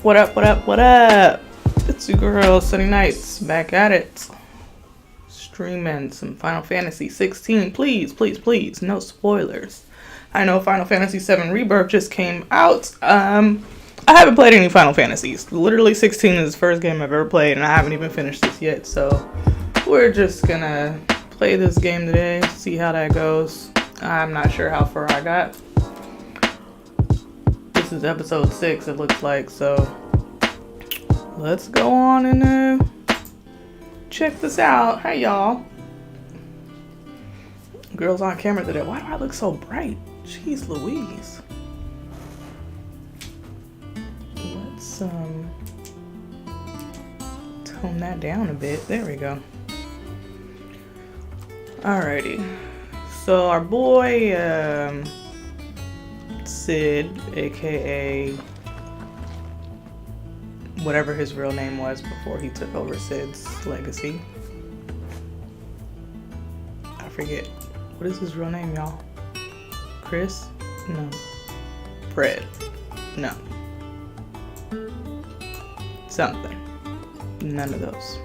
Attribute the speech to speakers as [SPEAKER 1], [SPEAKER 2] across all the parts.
[SPEAKER 1] What up, what up, what up? It's your girl, Sunny Nights, back at it. Streaming some Final Fantasy 16. Please, please, please, no spoilers. I know Final Fantasy 7 Rebirth just came out. I haven't played any Final Fantasies. Literally 16 is the first game I've ever played, and I haven't even finished this yet. So we're just gonna play this game today, see how that goes. I'm not sure how far I got. This is episode 6, it looks like, so let's go on and check this out. Hey y'all. Girls on camera today. Why do I look so bright? Jeez Louise. Let's tone that down a bit. There we go. Alrighty. So our boy Sid, aka whatever his real name was before he took over Sid's legacy. I forget. What is his real name, y'all? Chris? No. Fred? No. Something. None of those.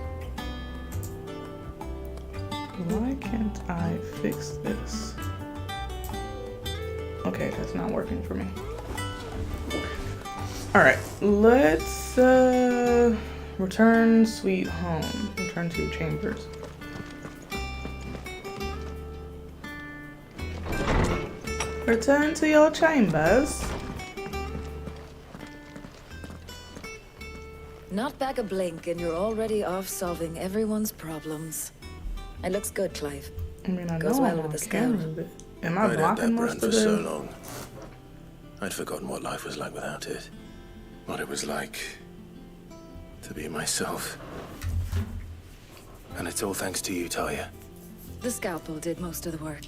[SPEAKER 1] Why can't I fix this? Okay, that's not working for me. Alright, let's return sweet home. Return to your chambers. Return to your chambers.
[SPEAKER 2] Not back a blink and you're already off solving everyone's problems. It looks good, Clive.
[SPEAKER 1] I mean, I
[SPEAKER 2] Goes
[SPEAKER 1] know
[SPEAKER 2] well
[SPEAKER 1] I'm
[SPEAKER 2] with
[SPEAKER 1] on
[SPEAKER 2] the
[SPEAKER 1] camera,
[SPEAKER 2] scout.
[SPEAKER 1] but am I
[SPEAKER 3] I'd had
[SPEAKER 1] blocking
[SPEAKER 3] that
[SPEAKER 1] most
[SPEAKER 3] brand
[SPEAKER 1] of
[SPEAKER 3] for so
[SPEAKER 1] the...
[SPEAKER 3] long. I'd forgotten what life was like without it. What it was like to be myself. And it's all thanks to you, Talia.
[SPEAKER 2] The scalpel did most of the work.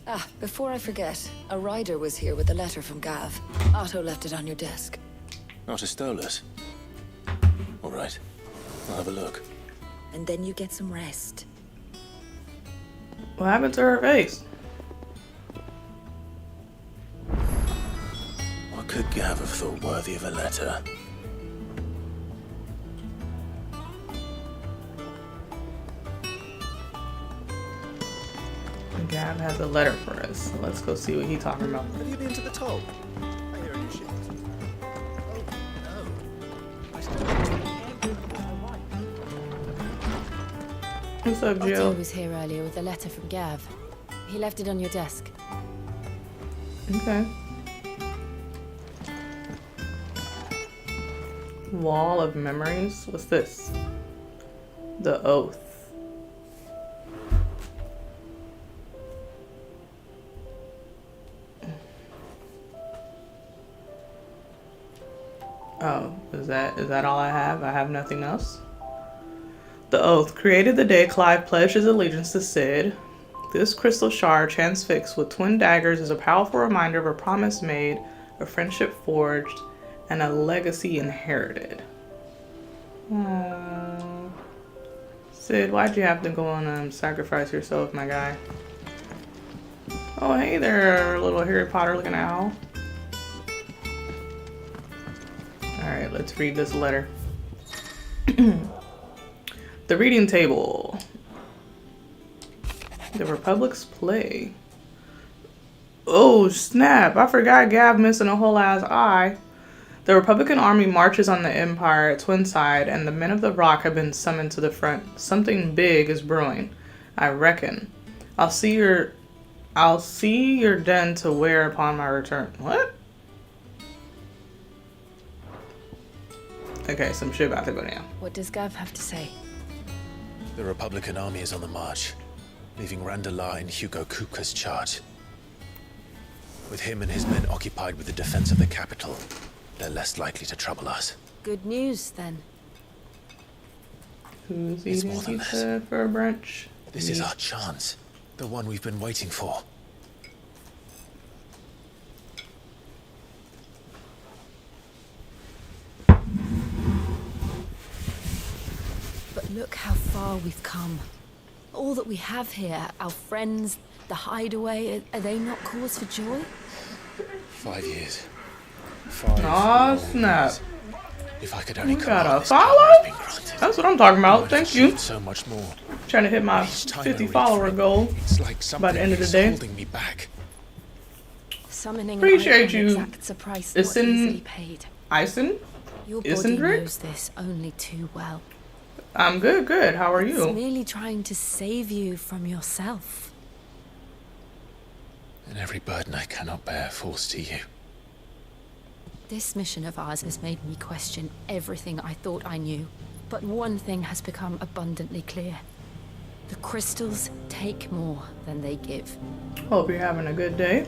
[SPEAKER 2] Ah, before I forget, a rider was here with a letter from Gav. Otto left it on your desk.
[SPEAKER 3] Not a stolus. All right, I'll have a look.
[SPEAKER 2] And then you get some rest.
[SPEAKER 1] What happened to her face?
[SPEAKER 3] What could Gav have thought worthy of a letter?
[SPEAKER 1] Gav has a letter for us. So let's go see what he's talking about.
[SPEAKER 4] Have you been to the toll? I hear any shit. Oh, no. I still
[SPEAKER 1] What's up,
[SPEAKER 5] Otto
[SPEAKER 1] Jill?
[SPEAKER 5] was here earlier with a letter from Gav. He left it on your desk.
[SPEAKER 1] Okay. Wall of memories? What's this? The Oath. Oh, is that all I have? I have nothing else? The Oath. Created the day Clive pledged his allegiance to Sid. This crystal shard, transfixed with twin daggers, is a powerful reminder of a promise made, a friendship forged, and a legacy inherited. Aww. Sid, why'd you have to go and sacrifice yourself, my guy? Oh, hey there, little Harry Potter looking owl. Alright, let's read this letter. The reading table. The Republic's play. Oh, snap. I forgot Gav missing a whole ass eye. The Republican army marches on the Empire at Twinside, and the men of the Rock have been summoned to the front. Something big is brewing, I reckon. I'll see your den to wear upon my return. What? Okay, some shit about to go down.
[SPEAKER 5] What does Gav have to say?
[SPEAKER 6] The Republican army is on the march, leaving Randalar in Hugo Kupka's charge. With him and his men occupied with the defense of the capital, they're less likely to trouble us.
[SPEAKER 5] Good news, then.
[SPEAKER 1] Who's
[SPEAKER 6] It's
[SPEAKER 1] eating
[SPEAKER 6] more than
[SPEAKER 1] pizza for brunch?
[SPEAKER 6] This is our chance, the one we've been waiting for.
[SPEAKER 5] But look how far we've come. All that we have here, our friends, the hideaway, are they not cause for joy?
[SPEAKER 6] 5 years. 5
[SPEAKER 1] Aw,
[SPEAKER 6] long
[SPEAKER 1] snap.
[SPEAKER 6] years. If I could only
[SPEAKER 1] We got
[SPEAKER 6] command
[SPEAKER 1] a
[SPEAKER 6] this power
[SPEAKER 1] follow?
[SPEAKER 6] that's been granted,
[SPEAKER 1] That's what I'm talking
[SPEAKER 6] I
[SPEAKER 1] about.
[SPEAKER 6] would have
[SPEAKER 1] Thank you.
[SPEAKER 6] achieved so much more.
[SPEAKER 1] Trying to hit my
[SPEAKER 6] Each time I
[SPEAKER 1] 50
[SPEAKER 6] reach
[SPEAKER 1] follower
[SPEAKER 6] for it,
[SPEAKER 1] goal
[SPEAKER 6] It's like something
[SPEAKER 1] by the end of the
[SPEAKER 6] is
[SPEAKER 1] day.
[SPEAKER 6] holding me back.
[SPEAKER 5] Summoning
[SPEAKER 1] Appreciate
[SPEAKER 5] an icon
[SPEAKER 1] you.
[SPEAKER 5] exacts a price
[SPEAKER 1] It's
[SPEAKER 5] not
[SPEAKER 1] in-
[SPEAKER 5] easily paid.
[SPEAKER 1] Ison?
[SPEAKER 5] Your body
[SPEAKER 1] Isn't it?
[SPEAKER 5] knows this only too well.
[SPEAKER 1] I'm good, good. How are
[SPEAKER 5] It's
[SPEAKER 1] you?
[SPEAKER 5] merely trying to save you from yourself.
[SPEAKER 6] And every burden I cannot bear falls to you.
[SPEAKER 5] This mission of ours has made me question everything I thought I knew. But one thing has become abundantly clear. The crystals take more than they give.
[SPEAKER 1] Hope you're having a good day.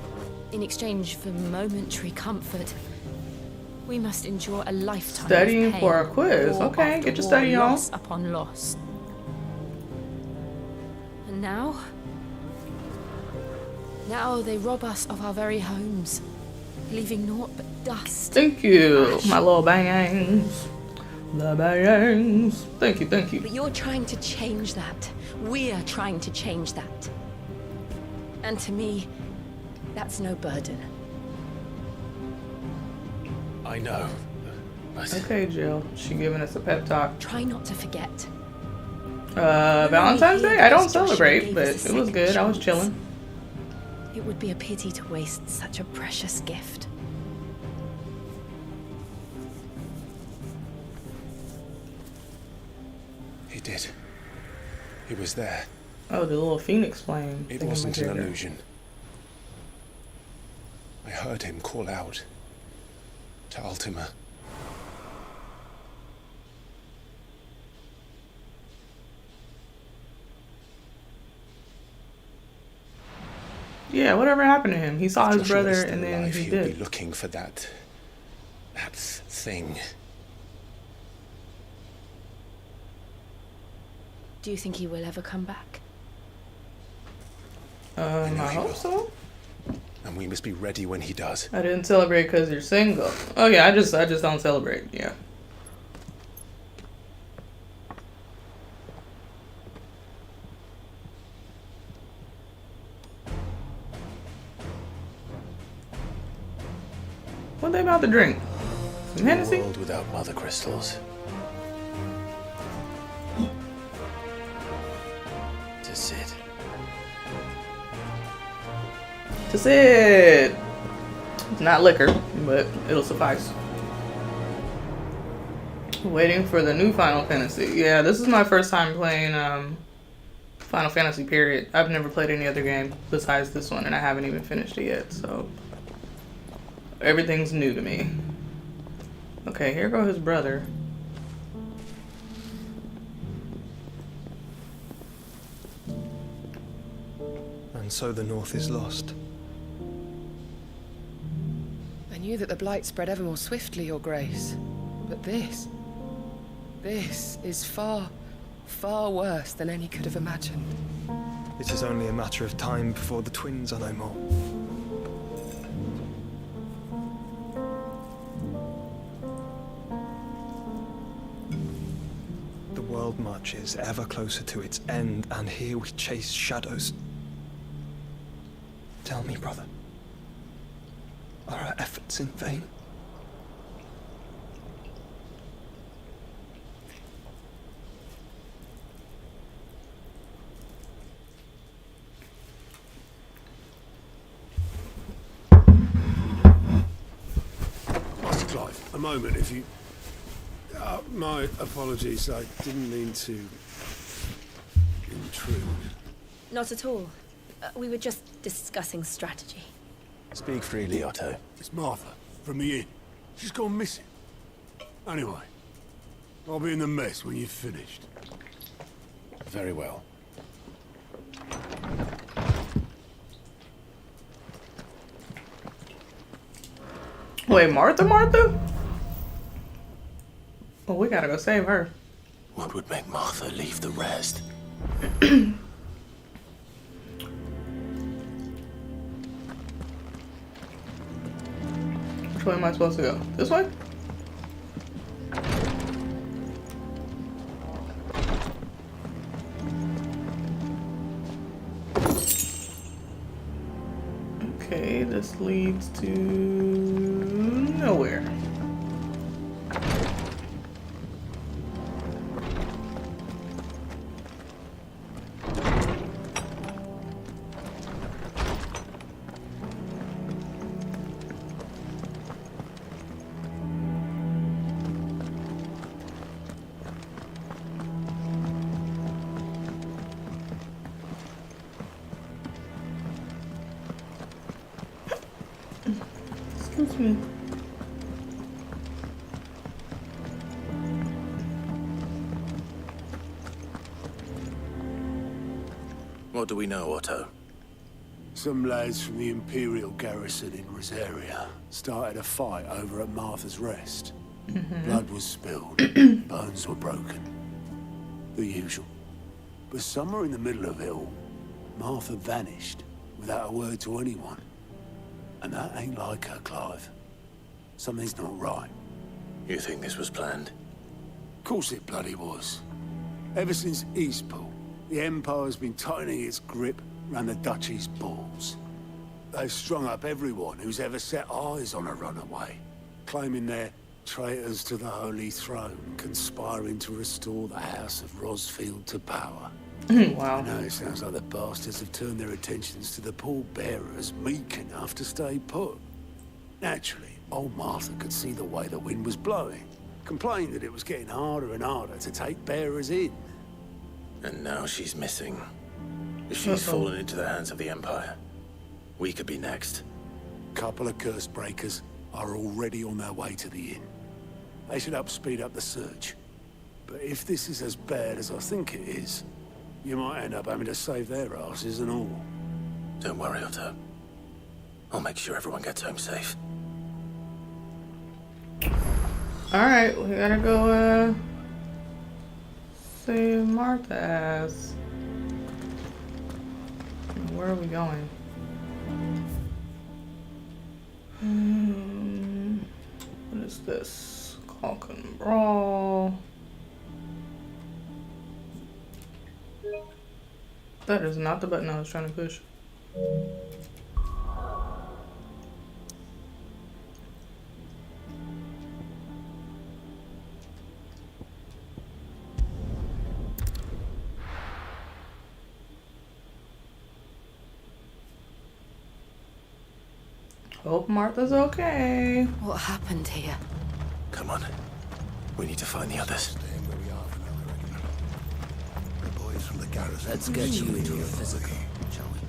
[SPEAKER 5] In exchange for momentary comfort, we must endure a lifetime
[SPEAKER 1] Studying
[SPEAKER 5] of pain,
[SPEAKER 1] for a quiz.
[SPEAKER 5] war
[SPEAKER 1] Okay,
[SPEAKER 5] after
[SPEAKER 1] get your
[SPEAKER 5] war,
[SPEAKER 1] study on.
[SPEAKER 5] loss upon loss. And now they rob us of our very homes, leaving naught but dust.
[SPEAKER 1] Thank you,
[SPEAKER 5] Ash.
[SPEAKER 1] my little bangs. The bangs. Thank you, thank you.
[SPEAKER 5] But you're trying to change that. We're trying to change that. And to me, that's no burden.
[SPEAKER 6] I know, but
[SPEAKER 1] Okay, Jill. She giving us a pep talk.
[SPEAKER 5] Try not to forget.
[SPEAKER 1] Valentine's Day? I don't celebrate,
[SPEAKER 5] Gave
[SPEAKER 1] but
[SPEAKER 5] us a
[SPEAKER 1] it was
[SPEAKER 5] second
[SPEAKER 1] good. I was
[SPEAKER 5] chance.
[SPEAKER 1] chilling.
[SPEAKER 5] It would be a pity to waste such a precious gift.
[SPEAKER 6] he did. He was there.
[SPEAKER 1] Oh, the little phoenix flame.
[SPEAKER 6] It
[SPEAKER 1] thing
[SPEAKER 6] wasn't
[SPEAKER 1] over
[SPEAKER 6] an
[SPEAKER 1] here.
[SPEAKER 6] illusion. I heard him call out to Ultima.
[SPEAKER 1] Yeah, whatever happened to him? He saw his
[SPEAKER 6] Joshua
[SPEAKER 1] brother
[SPEAKER 6] is still
[SPEAKER 1] and then
[SPEAKER 6] alive,
[SPEAKER 1] he
[SPEAKER 6] he'll
[SPEAKER 1] did.
[SPEAKER 6] be looking for that thing.
[SPEAKER 5] Do you think he will ever come back?
[SPEAKER 1] I
[SPEAKER 6] he
[SPEAKER 1] hope
[SPEAKER 6] will.
[SPEAKER 1] so.
[SPEAKER 6] And we must be ready when he does.
[SPEAKER 1] I didn't celebrate because you're single. Oh yeah, I just don't celebrate. Yeah. What they about to drink? Some
[SPEAKER 6] A
[SPEAKER 1] Hennessy?
[SPEAKER 6] world without mother crystals. To sit.
[SPEAKER 1] That's it. It's not liquor, but it'll suffice. Waiting for the new Final Fantasy. Yeah, this is my first time playing Final Fantasy, period. I've never played any other game besides this one, and I haven't even finished it yet, so everything's new to me. Okay, here go his brother.
[SPEAKER 7] And so the North is lost.
[SPEAKER 8] I knew that the blight spread ever more swiftly, Your Grace. But this is far, far worse than any could have imagined.
[SPEAKER 7] It is only a matter of time before the twins are no more. The world marches ever closer to its end, and here we chase shadows. Tell me, brother, are our efforts in vain?
[SPEAKER 9] Master Clive, a moment, if you... my apologies, I didn't mean to intrude.
[SPEAKER 5] Not at all. We were just discussing strategy.
[SPEAKER 6] Speak freely, Otto.
[SPEAKER 9] It's Martha, from the inn. She's gone missing. Anyway, I'll be in the mess when you've finished.
[SPEAKER 6] Very well.
[SPEAKER 1] Wait, Martha? Oh, we gotta go save her.
[SPEAKER 3] What would make Martha leave the rest?
[SPEAKER 1] Which way am I supposed to go? This way? Okay, this leads to nowhere. Excuse me.
[SPEAKER 3] What do we know, Otto?
[SPEAKER 9] Some lads from the Imperial garrison in Rosaria started a fight over at Martha's Rest. Blood was spilled, bones were broken. The usual. But somewhere in the middle of it all, Martha vanished without a word to anyone. And that ain't like her, Clive. Something's not right.
[SPEAKER 3] You think this was planned?
[SPEAKER 9] Of course it bloody was. Ever since Eastpool, the Empire's been tightening its grip around the Duchy's balls. They've strung up everyone who's ever set eyes on a runaway, claiming they're traitors to the Holy Throne, conspiring to restore the House of Rosfield to power.
[SPEAKER 1] Wow.
[SPEAKER 9] I know it sounds like the bastards have turned their attentions to the pallbearers meek enough to stay put. Naturally, old Martha could see the way the wind was blowing, complained that it was getting harder and harder to take bearers in.
[SPEAKER 3] And now she's missing. If she's fallen into the hands of the Empire, we could be next.
[SPEAKER 9] Couple of curse breakers are already on their way to the inn. They should help speed up the search. But if this is as bad as I think it is, you might end up having to save their asses and all.
[SPEAKER 3] Don't worry, Otto. I'll make sure everyone gets home safe.
[SPEAKER 1] Alright, we gotta go, save Martha ass. Where are we going? What is this? Caulk and Brawl. That is not the button I was trying to push. Hope Martha's okay.
[SPEAKER 5] What happened here?
[SPEAKER 3] Come on. We need to find the others.
[SPEAKER 4] The boys from the garrison. Let's get you into a physical, shall we?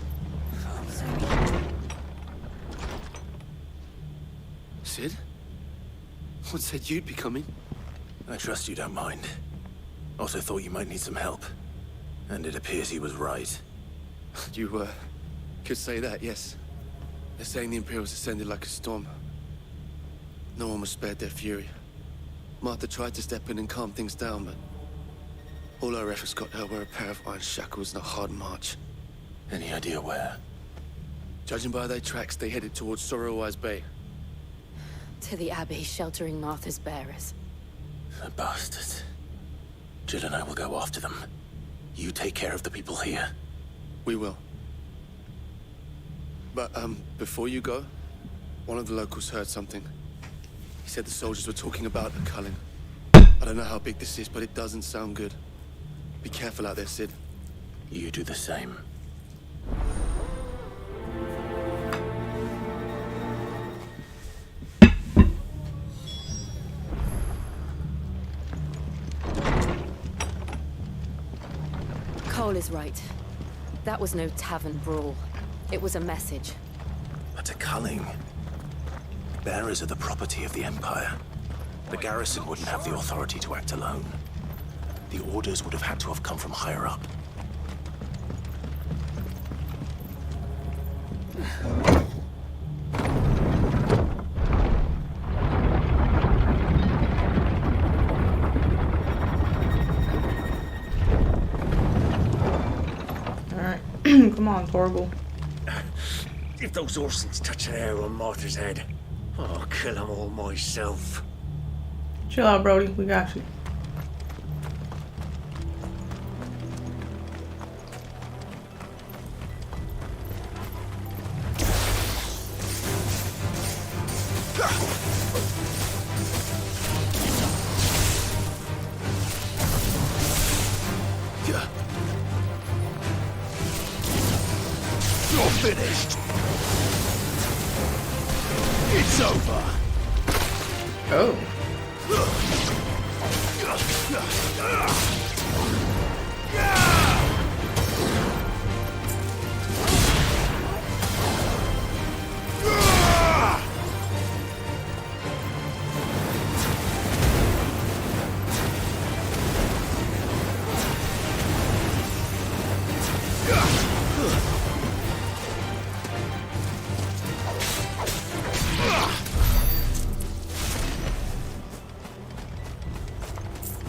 [SPEAKER 10] Sid? What said you'd be coming?
[SPEAKER 3] I trust you don't mind. Also thought you might need some help. And it appears he was right.
[SPEAKER 10] You, could say that, yes. They're saying the Imperials descended like a storm. No one was spared their fury. Martha tried to step in and calm things down, but all our efforts got her were a pair of iron shackles and a hard march.
[SPEAKER 3] Any idea where?
[SPEAKER 10] Judging by their tracks, they headed towards Sorrowwise Bay.
[SPEAKER 5] To the Abbey, sheltering Martha's bearers.
[SPEAKER 3] The bastards. Jill and I will go after them. You take care of the people here.
[SPEAKER 10] We will. But, before you go, one of the locals heard something. He said the soldiers were talking about a culling. I don't know how big this is, but it doesn't sound good. Be careful out there, Sid.
[SPEAKER 3] You do the same.
[SPEAKER 5] Cole is right. That was no tavern brawl. It was a message.
[SPEAKER 3] But a culling. Bearers are the property of the Empire. The garrison wouldn't have the authority to act alone. The orders would have had to have come from higher up.
[SPEAKER 1] Alright, come on, Torgal.
[SPEAKER 4] If those Orsons touch an hair on Martha's head, I'll kill them all myself.
[SPEAKER 1] Chill out, Brody. We got you.
[SPEAKER 4] You're finished. It's over.
[SPEAKER 1] Oh.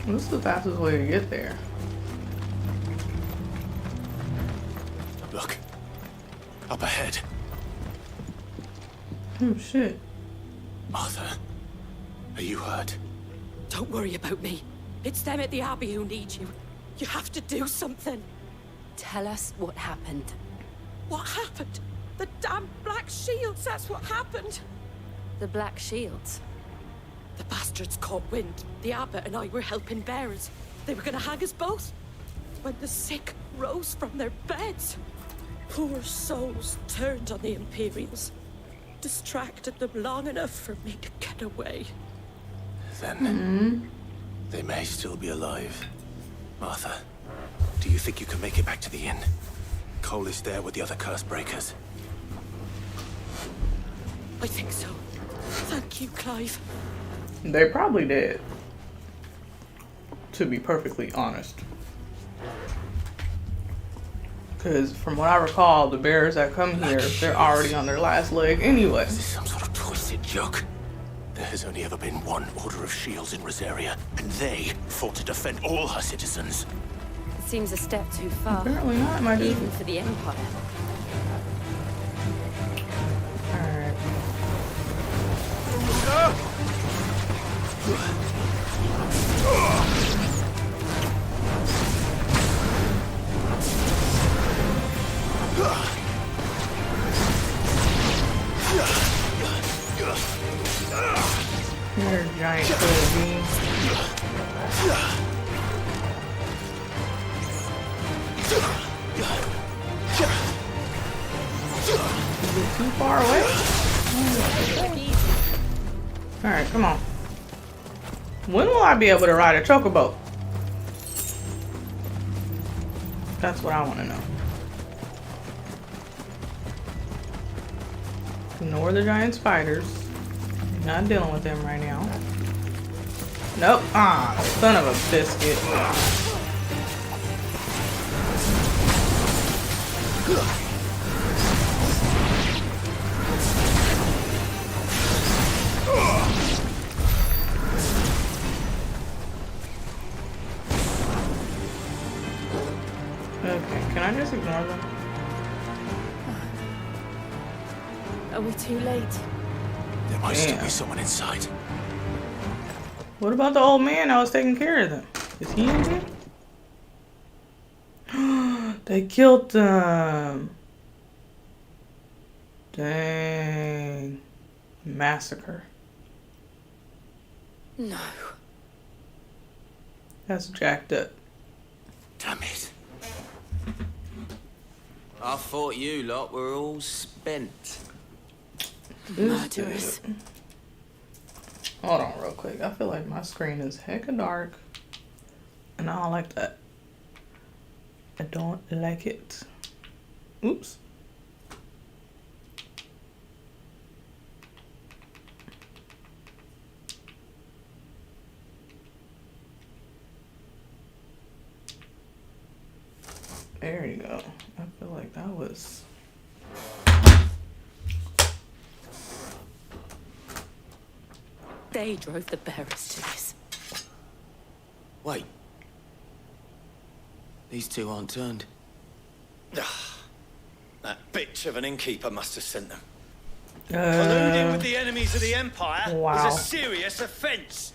[SPEAKER 1] What's the fastest way to get there?
[SPEAKER 3] Look. Up ahead.
[SPEAKER 1] Oh shit.
[SPEAKER 3] Martha, are you hurt?
[SPEAKER 11] Don't worry about me. It's them at the Abbey who need you. You have to do something.
[SPEAKER 5] Tell us what happened.
[SPEAKER 11] What happened? The damn Black Shields, that's what happened.
[SPEAKER 5] The Black Shields.
[SPEAKER 11] The bastards caught wind. The abbot and I were helping bearers. They were gonna hang us both. When the sick rose from their beds. Poor souls turned on the Imperials. Distracted them long enough for me to get away.
[SPEAKER 3] Then they may still be alive. Martha, do you think you can make it back to the inn? Cole is there with the other curse breakers.
[SPEAKER 11] I think so. Thank you, Clive.
[SPEAKER 1] They probably did. To be perfectly honest. Because from what I recall, the bears that come here, they're already on their last leg anyway.
[SPEAKER 3] Is this some sort of twisted joke? There has only ever been one Order of Shields in Rosaria, and they fought to defend all her citizens.
[SPEAKER 5] It seems a step too far.
[SPEAKER 1] Apparently not, my dude.
[SPEAKER 5] Even for the Empire.
[SPEAKER 1] Alright. You're a giant baby. Is it too far away? Alright, come on. When will I be able to ride a chocobo? That's what I want to know. Ignore the giant spiders. Not dealing with them right now. Nope. Ah, son of a biscuit. Okay, can I just ignore them?
[SPEAKER 5] Are we too late?
[SPEAKER 3] There might still be someone inside.
[SPEAKER 1] What about the old man that was taking care of them? Is he in here? They killed them. Dang. Massacre.
[SPEAKER 5] No.
[SPEAKER 1] That's jacked up.
[SPEAKER 3] Damn it.
[SPEAKER 12] I thought you lot were all spent.
[SPEAKER 5] Murderers.
[SPEAKER 1] Hold on real quick. I feel like my screen is hecka dark. And I don't like that. I don't like it. Oops. There you go. I feel like that was...
[SPEAKER 11] They drove the bearers to this.
[SPEAKER 12] Wait. These two aren't turned.
[SPEAKER 13] That bitch of an innkeeper must have sent them. Colluding with the enemies of the Empire is a serious offense.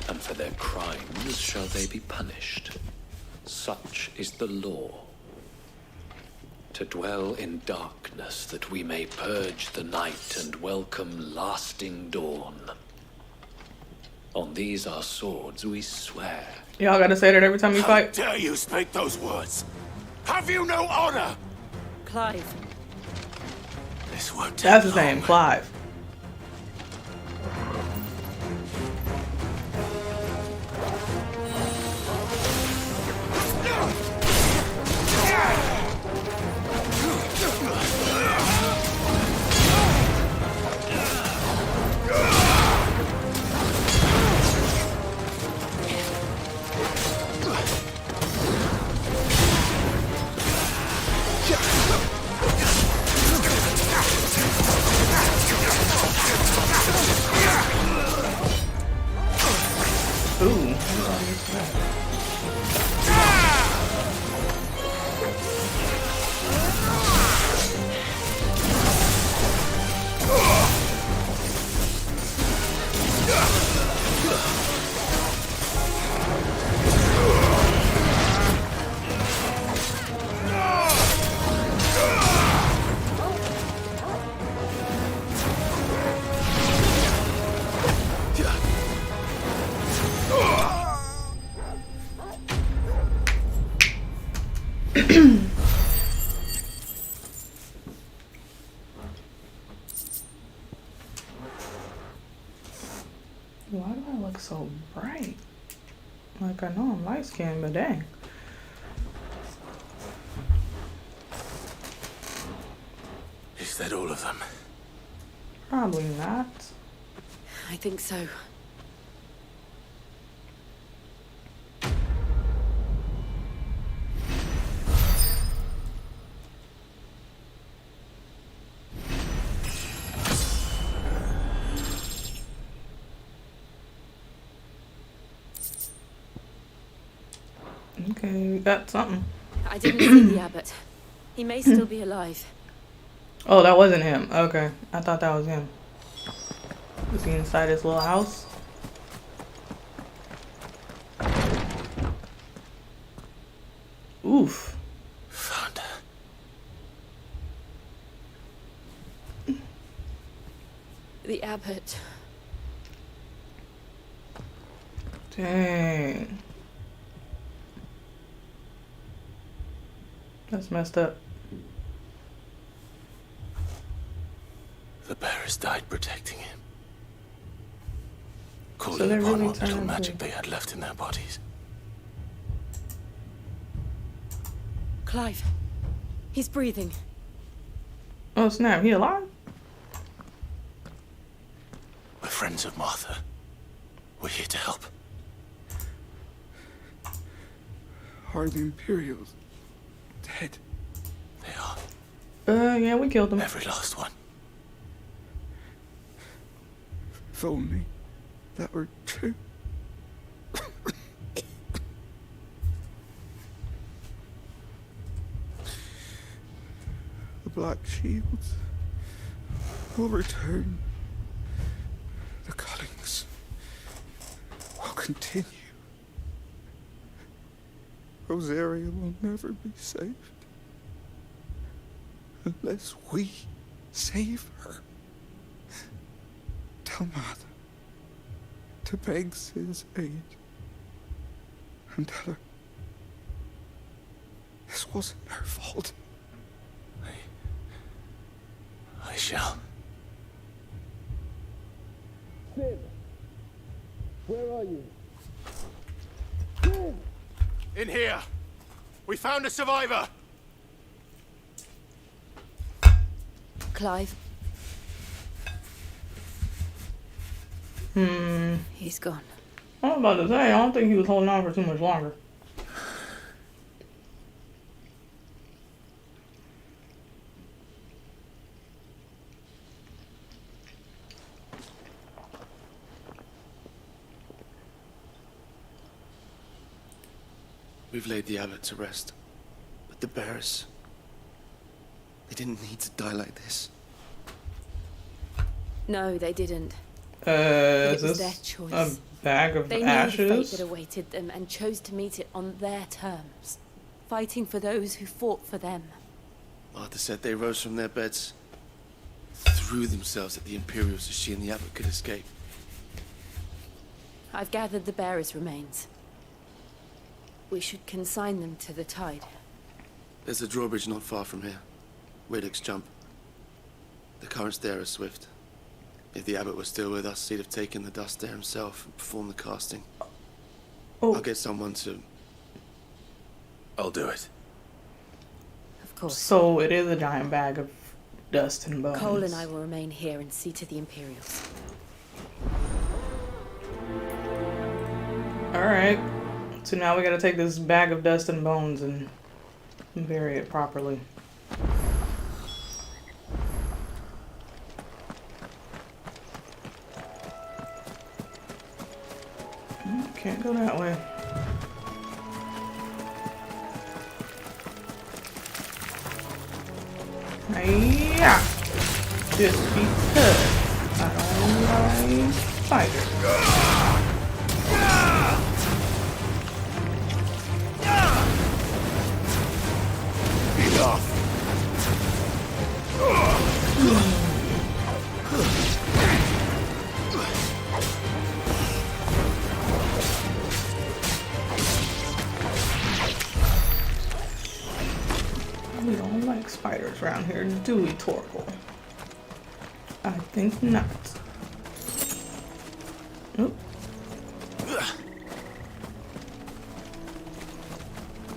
[SPEAKER 14] And for their crimes shall they be punished. Such is the law. To dwell in darkness that we may purge the night and welcome lasting dawn. On these our swords we swear.
[SPEAKER 1] Y'all gotta say that every time you fight?
[SPEAKER 3] How dare you speak those words? Have you no honor?
[SPEAKER 11] Clive.
[SPEAKER 3] This won't take
[SPEAKER 1] That's his
[SPEAKER 3] long.
[SPEAKER 1] name, Clive. Why do I look so bright? Like, I know I'm light skinned, but dang.
[SPEAKER 3] Is that all of them?
[SPEAKER 1] Probably not.
[SPEAKER 11] I think so.
[SPEAKER 1] Okay, we got something.
[SPEAKER 11] I didn't see the abbot. He may still be alive.
[SPEAKER 1] Oh, that wasn't him. Okay, I thought that was him. Was he inside his little house? Oof.
[SPEAKER 3] Found her.
[SPEAKER 11] The abbot.
[SPEAKER 1] Dang. That's messed up.
[SPEAKER 3] The bearers died protecting him.
[SPEAKER 1] So
[SPEAKER 3] Calling
[SPEAKER 1] they
[SPEAKER 3] upon
[SPEAKER 1] really
[SPEAKER 3] what little
[SPEAKER 1] turned
[SPEAKER 3] magic
[SPEAKER 1] into-
[SPEAKER 3] they had left in their bodies.
[SPEAKER 11] Clive. He's breathing.
[SPEAKER 1] Oh snap, he alive?
[SPEAKER 3] We're friends of Martha. We're here to help.
[SPEAKER 15] Are the Imperials dead?
[SPEAKER 3] They are.
[SPEAKER 1] Yeah, we killed him.
[SPEAKER 3] Every last one.
[SPEAKER 15] If only that were true. The Black Shields will return. The cullings will continue. Rosaria will never be saved unless we save her. Tell Martha to beg Sid's aid and tell her this wasn't her fault.
[SPEAKER 3] I shall.
[SPEAKER 4] Sid! Where are you?
[SPEAKER 3] In here! We found a survivor!
[SPEAKER 11] Clive.
[SPEAKER 1] Hmm.
[SPEAKER 11] He's gone.
[SPEAKER 1] I was about to say, I don't think he was holding on for too much longer.
[SPEAKER 10] We've laid the abbot to rest. But the bearers... they didn't need to die like this.
[SPEAKER 11] No, they didn't.
[SPEAKER 1] Is
[SPEAKER 11] It was
[SPEAKER 1] this
[SPEAKER 11] their choice.
[SPEAKER 1] a bag of
[SPEAKER 11] They knew the fate
[SPEAKER 1] ashes?
[SPEAKER 11] that awaited them and chose to meet it on their terms, fighting for those who fought for them.
[SPEAKER 10] Martha said they rose from their beds, threw themselves at the Imperials so she and the abbot could escape.
[SPEAKER 11] I've gathered the bearers' remains. We should consign them to the tide.
[SPEAKER 10] There's a drawbridge not far from here. Riddick's Jump. The currents there are swift. If the abbot was still with us, he'd have taken the dust there himself and performed the casting.
[SPEAKER 1] Oh.
[SPEAKER 10] I'll get someone to...
[SPEAKER 3] I'll do it.
[SPEAKER 11] Of course.
[SPEAKER 1] So it is a giant bag of dust and bones.
[SPEAKER 11] Cole and I will remain here and see to the Imperials.
[SPEAKER 1] Alright. So now we gotta take this bag of dust and bones and bury it properly. Can't go that way. Yeah. Just because I don't like spiders. We don't like spiders around here, do we, Torkel? I think not. Oop.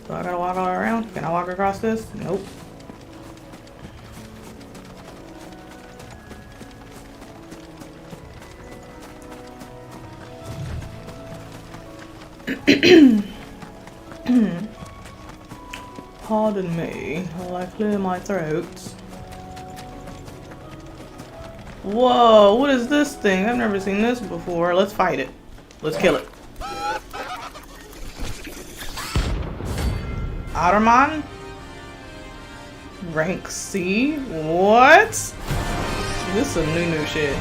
[SPEAKER 1] Do I gotta walk all around? Can I walk across this? Nope. Pardon me while I clear my throat. Whoa, what is this thing? I've never seen this before. Let's fight it. Let's kill it. Otterman? Rank C? What? This is some new shit.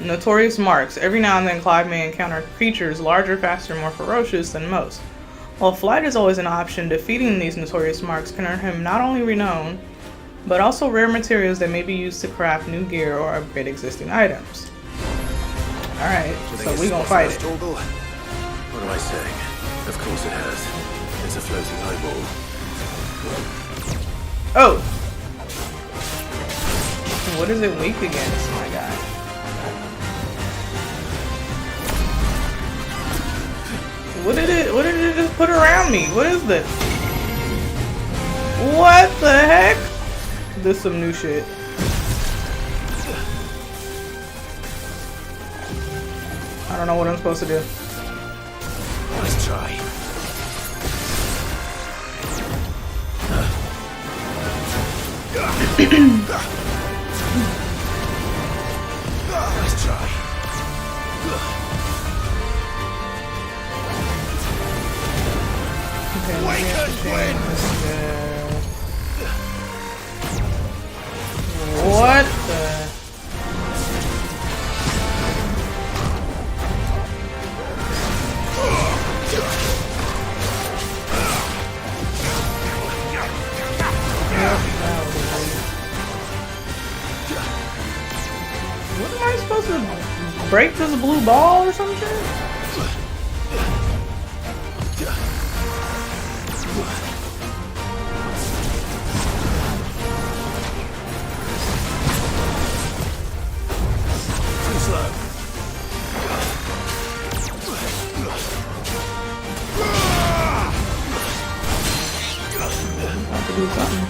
[SPEAKER 1] Notorious marks. Every now and then Clive may encounter creatures larger, faster, more ferocious than most. While flight is always an option, defeating these notorious marks can earn him not only renown, but also rare materials that may be used to craft new gear or upgrade existing items. Alright, so we gonna fight it.
[SPEAKER 3] What am I saying? Of course it has. It's a floating eyeball.
[SPEAKER 1] Oh! What is it weak against, my guy? What did it just put around me? What is this? What the heck? This is some new shit. I don't know what I'm supposed to do.
[SPEAKER 3] Nice try. Nice try.
[SPEAKER 1] What the? What am I supposed to break this blue ball or some shit? Do something.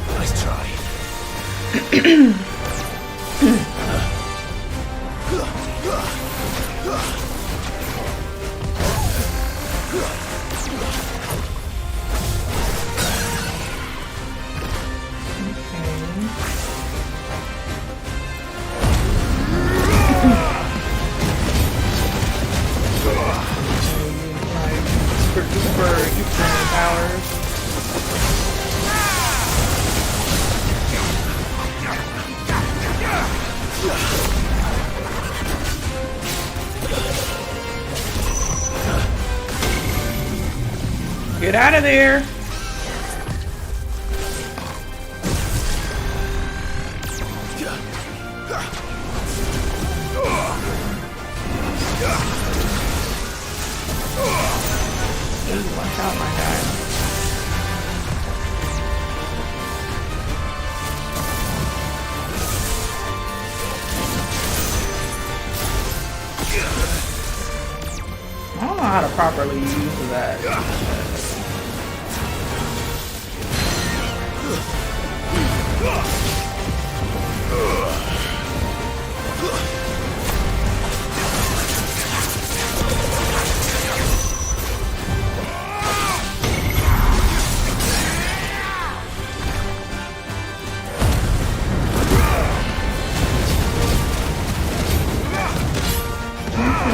[SPEAKER 3] Nice try.
[SPEAKER 1] Get out of there. Watch out, my guy. I don't know how to properly use that.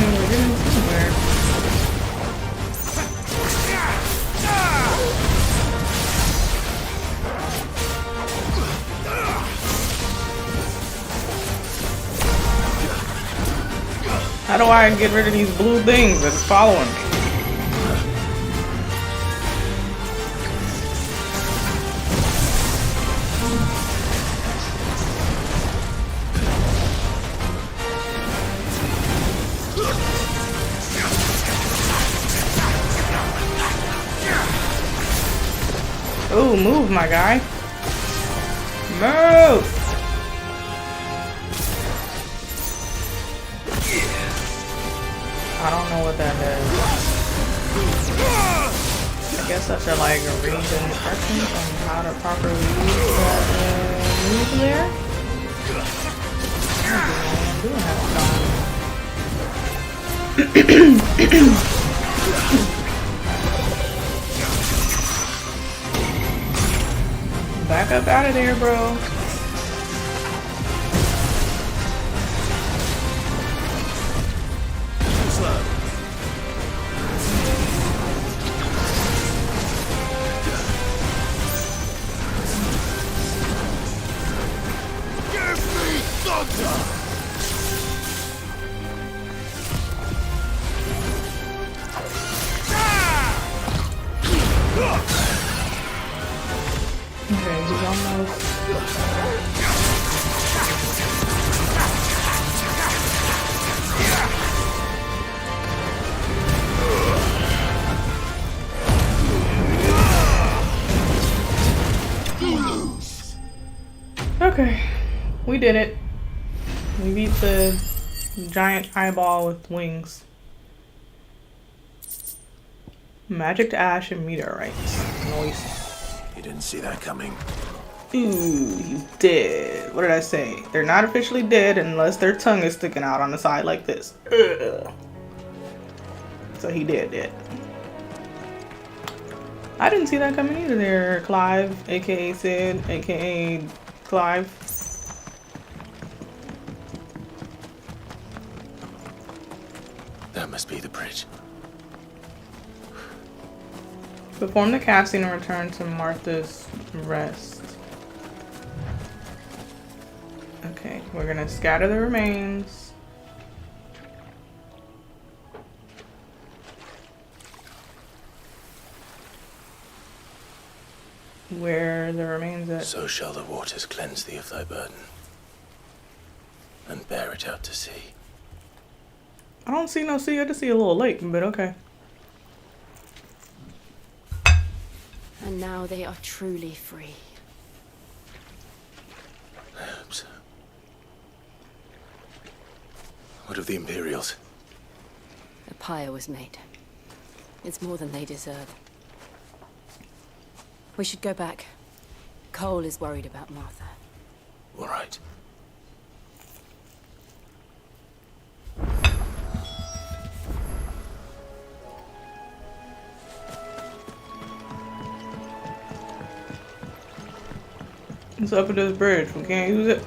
[SPEAKER 1] We're getting somewhere. How do I get rid of these blue things that's following me? Oh, move, my guy. Move! I don't know what that does. I guess I should like read the instructions on how to properly use that move there. I don't know what I'm doing half Back up out of there, bro. Okay, he's almost. Okay, we did it. We beat the giant eyeball with wings. Magic ash and meteorites. Nice.
[SPEAKER 3] You didn't see that coming.
[SPEAKER 1] Ooh, he's dead. What did I say? They're not officially dead unless their tongue is sticking out on the side like this. Ugh. So he dead. I didn't see that coming either there, Clive, aka Sid, aka Clive.
[SPEAKER 3] That must be the bridge.
[SPEAKER 1] Perform the casting and return to Martha's Rest. Okay, we're gonna scatter the remains. Where the remains at?
[SPEAKER 3] So shall the waters cleanse thee of thy burden, and bear it out to sea.
[SPEAKER 1] I don't see no sea, I just see a little lake, but okay.
[SPEAKER 5] And now they are truly free.
[SPEAKER 3] I hope so. What of the Imperials?
[SPEAKER 5] A pyre was made. It's more than they deserve. We should go back. Cole is worried about Martha.
[SPEAKER 3] All right.
[SPEAKER 1] What's up with this bridge? We can't use it.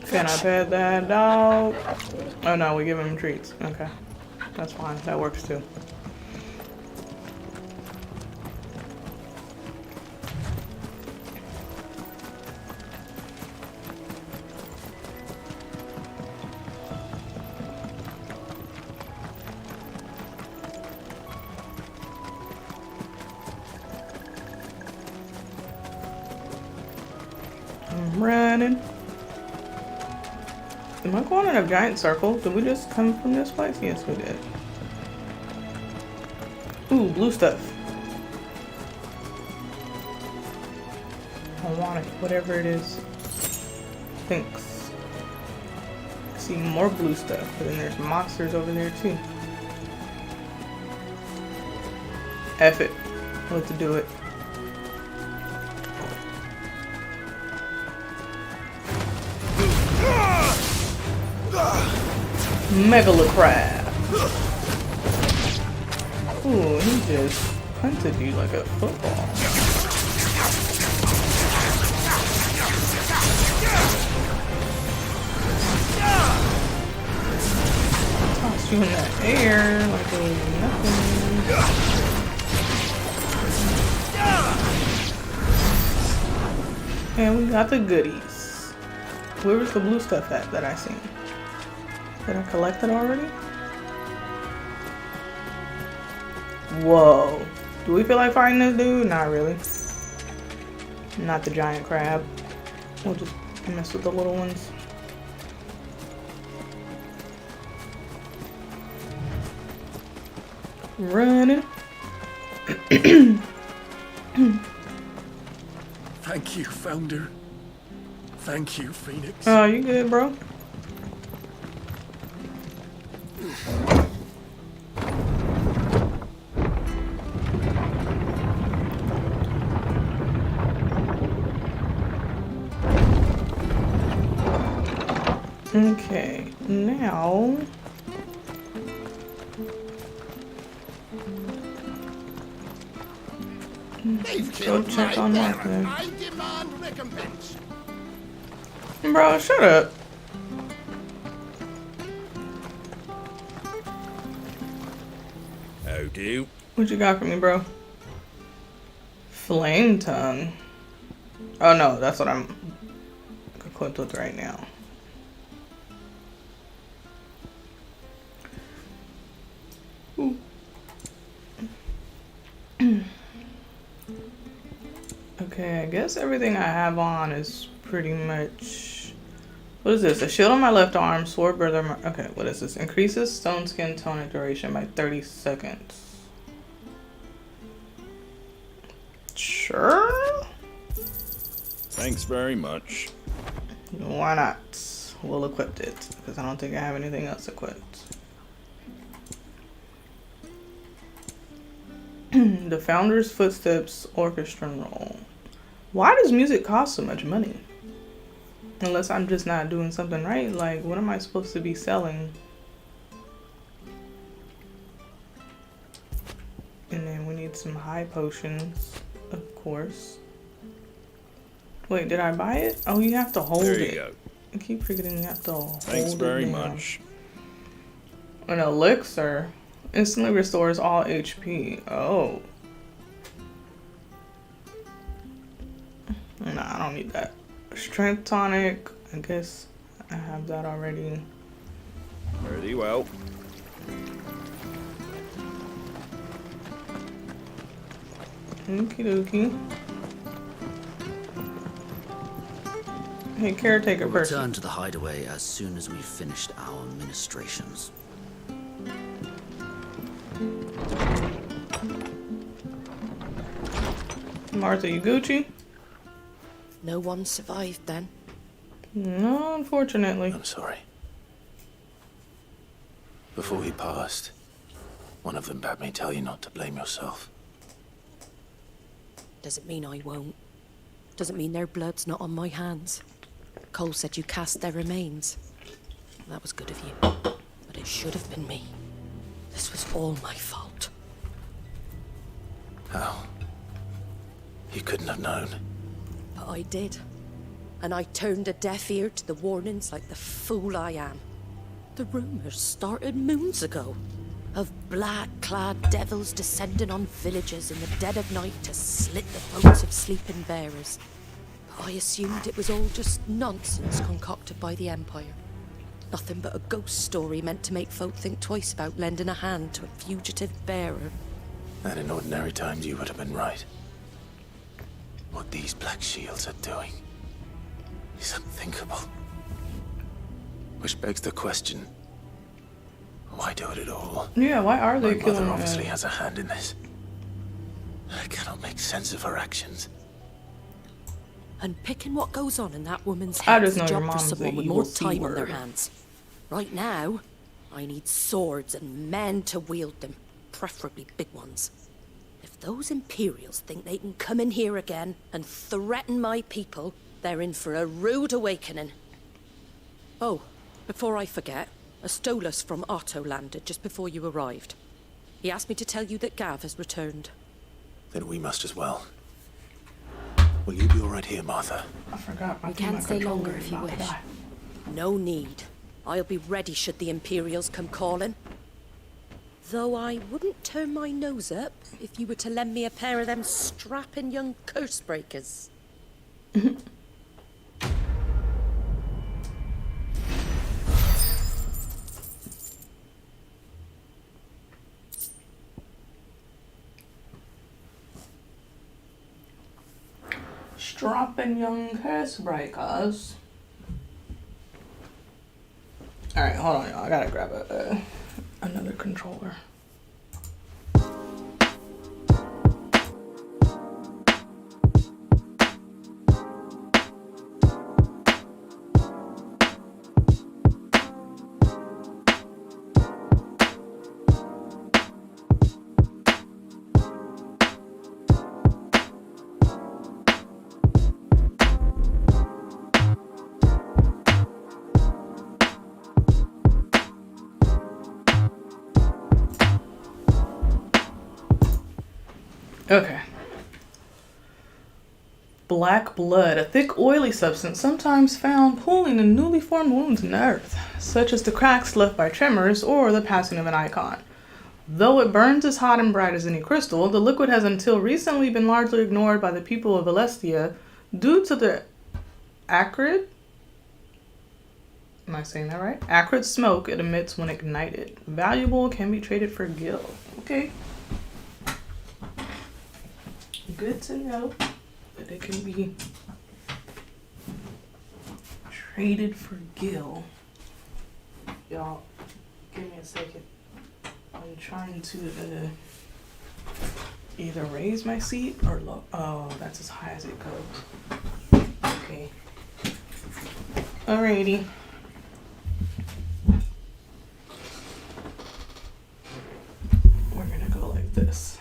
[SPEAKER 1] Can I pet that dog? Oh no, we give him treats. Okay. That's fine. That works too. I'm running. Am I going in a giant circle? Did we just come from this place? Yes, we did. Ooh, blue stuff. I want it, whatever it is. Thanks. I see more blue stuff, but then there's monsters over there too. F it. Let's do it. Megalocrab. Ooh, he just punted you like a football. Toss you in the air like it was nothing. got the goodies. Where was the blue stuff at that I seen? Did I collect it already? Whoa. Do we feel like fighting this dude? Not really. Not the giant crab. We'll just mess with the little ones. Running.
[SPEAKER 3] Thank you, Founder. Thank you, Phoenix.
[SPEAKER 1] Oh, you good, bro? Okay, now go check on Martha.
[SPEAKER 16] I demand recompense.
[SPEAKER 1] Bro, shut up.
[SPEAKER 13] How do?
[SPEAKER 1] What you got for me, bro? Flame tongue. Oh no, that's what I'm equipped with right now. Ooh. Okay, I guess everything I have on is pretty much... What is this? A shield on my left arm, sword brother. Okay, what is this? Increases stone skin tonic duration by 30 seconds. Sure.
[SPEAKER 13] Thanks very much.
[SPEAKER 1] Why not? We'll equip it because I don't think I have anything else equipped. The Founder's Footsteps Orchestra Roll. Why does music cost so much money? Unless I'm just not doing something right. Like, what am I supposed to be selling? And then we need some high potions, of course. Wait, did I buy it? Oh, you have to hold
[SPEAKER 13] There you
[SPEAKER 1] it.
[SPEAKER 13] go.
[SPEAKER 1] I keep forgetting you have to hold
[SPEAKER 13] Thanks
[SPEAKER 1] it
[SPEAKER 13] very
[SPEAKER 1] down.
[SPEAKER 13] much.
[SPEAKER 1] An elixir instantly restores all HP. Oh. Nah, I don't need that. Strength tonic. I guess I have that already.
[SPEAKER 13] Very well.
[SPEAKER 1] Okie dokie. Hey, caretaker
[SPEAKER 17] We'll
[SPEAKER 1] person.
[SPEAKER 17] return to the hideaway as soon as we've finished our ministrations.
[SPEAKER 1] Martha, you Gucci?
[SPEAKER 11] No one survived then.
[SPEAKER 1] No, unfortunately.
[SPEAKER 3] I'm sorry. Before he passed, one of them bade me tell you not to blame yourself.
[SPEAKER 11] Doesn't mean I won't. Doesn't mean their blood's not on my hands. Cole said you cast their remains. That was good of you. But it should have been me. This was all my fault.
[SPEAKER 3] How? You couldn't have known.
[SPEAKER 11] But I did. And I turned a deaf ear to the warnings like the fool I am. The rumors started moons ago. Of black-clad devils descending on villages in the dead of night to slit the throats of sleeping bearers. I assumed it was all just nonsense concocted by the Empire. Nothing but a ghost story meant to make folk think twice about lending a hand to a fugitive bearer.
[SPEAKER 3] And in ordinary times you would have been right. What these Black Shields are doing is unthinkable. Which begs the question, why do it at all?
[SPEAKER 1] Yeah, why are they
[SPEAKER 3] My
[SPEAKER 1] killing
[SPEAKER 3] mother obviously
[SPEAKER 1] us?
[SPEAKER 3] has a hand in this. I cannot make sense of her actions.
[SPEAKER 11] And picking what goes on in that woman's
[SPEAKER 1] I
[SPEAKER 11] head
[SPEAKER 1] just
[SPEAKER 11] is a
[SPEAKER 1] know your
[SPEAKER 11] job for
[SPEAKER 1] mom's
[SPEAKER 11] someone
[SPEAKER 1] the
[SPEAKER 11] with
[SPEAKER 1] evil
[SPEAKER 11] more
[SPEAKER 1] C
[SPEAKER 11] time on their
[SPEAKER 1] word.
[SPEAKER 11] hands. Right now, I need swords and men to wield them, preferably big ones. If those Imperials think they can come in here again and threaten my people, they're in for a rude awakening. Oh, before I forget, a Stolas from Otto landed just before you arrived. He asked me to tell you that Gav has returned.
[SPEAKER 3] Then we must as well. Will you be all right here, Martha?
[SPEAKER 1] I forgot.
[SPEAKER 11] We can stay longer if you wish. No need. I'll be ready should the Imperials come calling. Though I wouldn't turn my nose up if you were to lend me a pair of them strapping young curse breakers.
[SPEAKER 1] Stropping young curse breakers. Alright, hold on, y'all. I gotta grab another controller. Okay. Black blood, a thick, oily substance sometimes found pooling in newly formed wounds in the earth, such as the cracks left by tremors or the passing of an icon. Though it burns as hot and bright as any crystal, the liquid has until recently been largely ignored by the people of Alestia due to the acrid, am I saying that right? Acrid smoke it emits when ignited. Valuable, can be traded for gil. Okay. Good to know that it can be traded for gil. Y'all, give me a second. I'm trying to either raise my seat or low. Oh, that's as high as it goes. Okay. Alrighty. We're gonna go like this.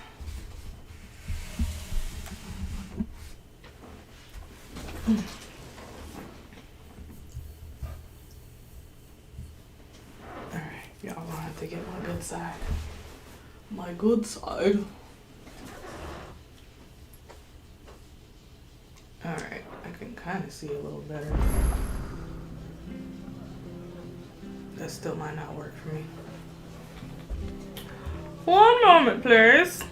[SPEAKER 1] Alright, y'all gonna have to get my good side. My good side. Alright, I can kind of see a little better. That still might not work for me. One moment, please.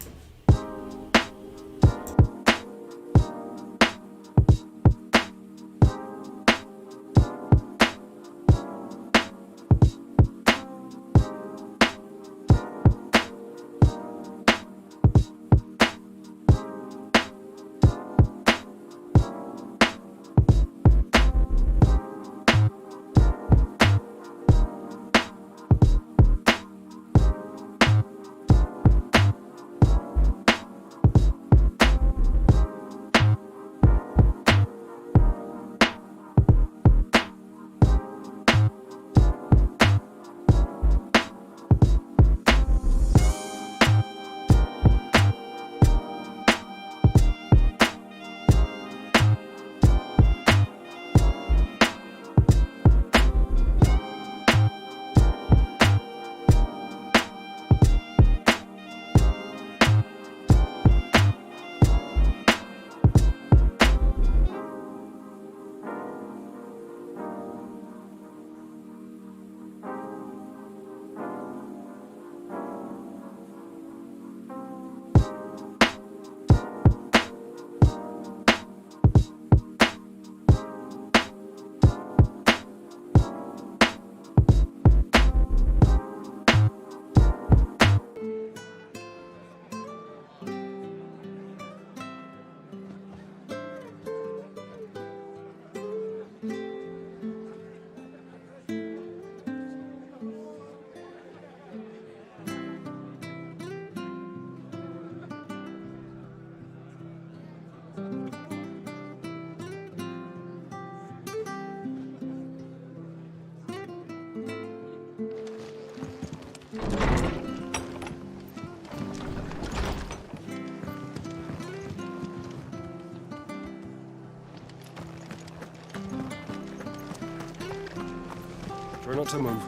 [SPEAKER 18] Try not to move.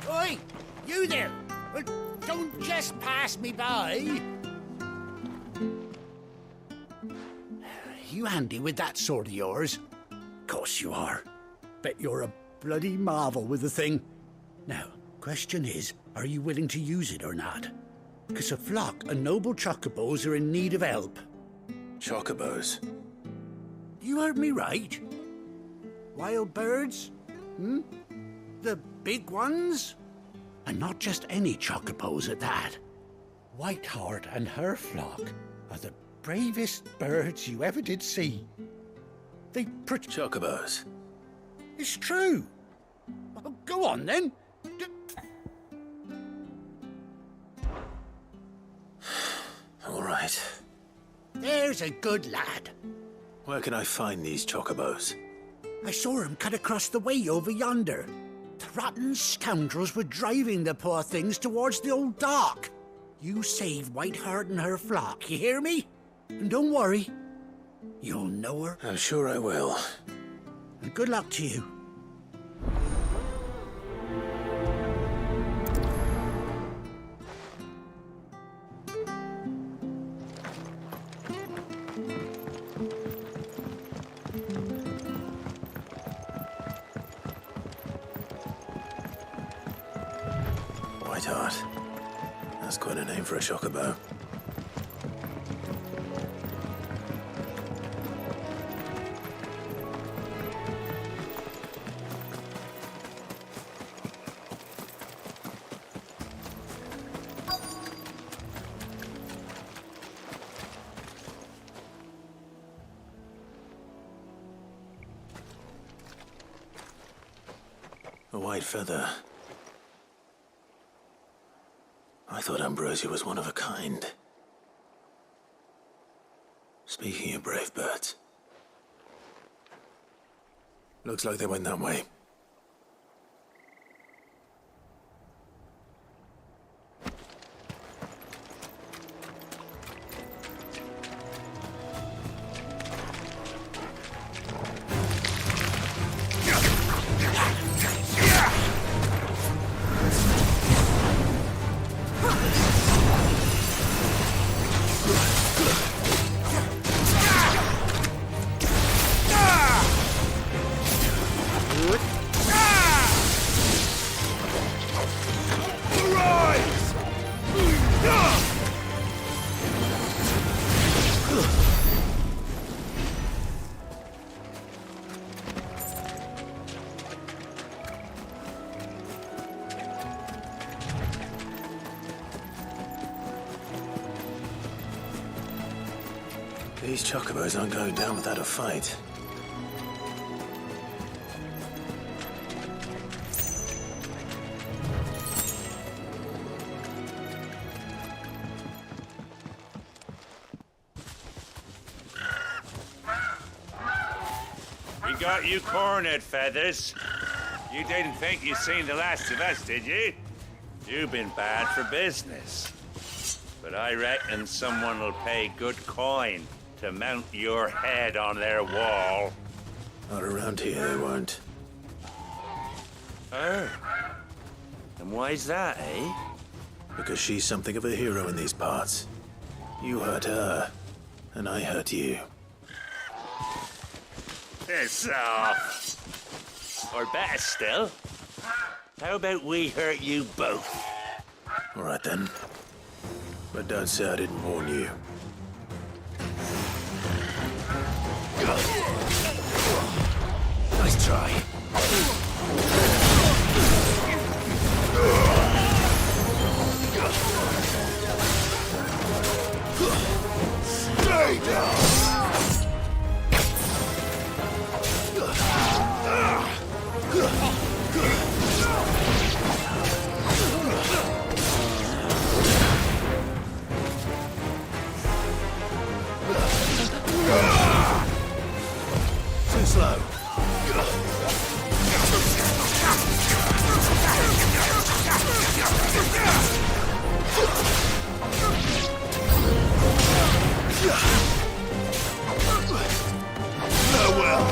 [SPEAKER 16] Oi! You there! Well, don't just pass me by! You handy with that sword of yours? Course you are. Bet you're a bloody marvel with the thing. Now, question is, are you willing to use it or not? 'Cause a flock of noble chocobos are in need of help.
[SPEAKER 3] Chocobos?
[SPEAKER 16] You heard me right. Wild birds? Hmm? The big ones? And not just any chocobos at that. Whiteheart and her flock are the bravest birds you ever did see. They
[SPEAKER 3] Chocobos.
[SPEAKER 16] It's true. Well, go on then.
[SPEAKER 3] All right.
[SPEAKER 16] There's a good lad.
[SPEAKER 3] Where can I find these chocobos?
[SPEAKER 16] I saw him cut across the way over yonder. The rotten scoundrels were driving the poor things towards the old dock. You save Whiteheart and her flock, you hear me? And don't worry, you'll know her.
[SPEAKER 3] I'm sure I will.
[SPEAKER 16] And good luck to you.
[SPEAKER 3] Whiteheart. That's quite a name for a chocobo. A white feather. I thought Ambrosia was one of a kind. Speaking of brave birds. Looks like they went that way. These chocobos aren't going down without a fight.
[SPEAKER 19] We got you cornered, Feathers. You didn't think you'd seen the last of us, did you? You've been bad for business. But I reckon someone will pay good coin to mount your head on their wall.
[SPEAKER 3] Not around here, they won't.
[SPEAKER 19] Oh. And why's that, eh?
[SPEAKER 3] Because she's something of a hero in these parts. You hurt her, and I hurt you.
[SPEAKER 19] Piss off. Or better still, how about we hurt you both?
[SPEAKER 3] All right then. But don't say I didn't warn you. Nice try. Stay down! Too slow. Farewell.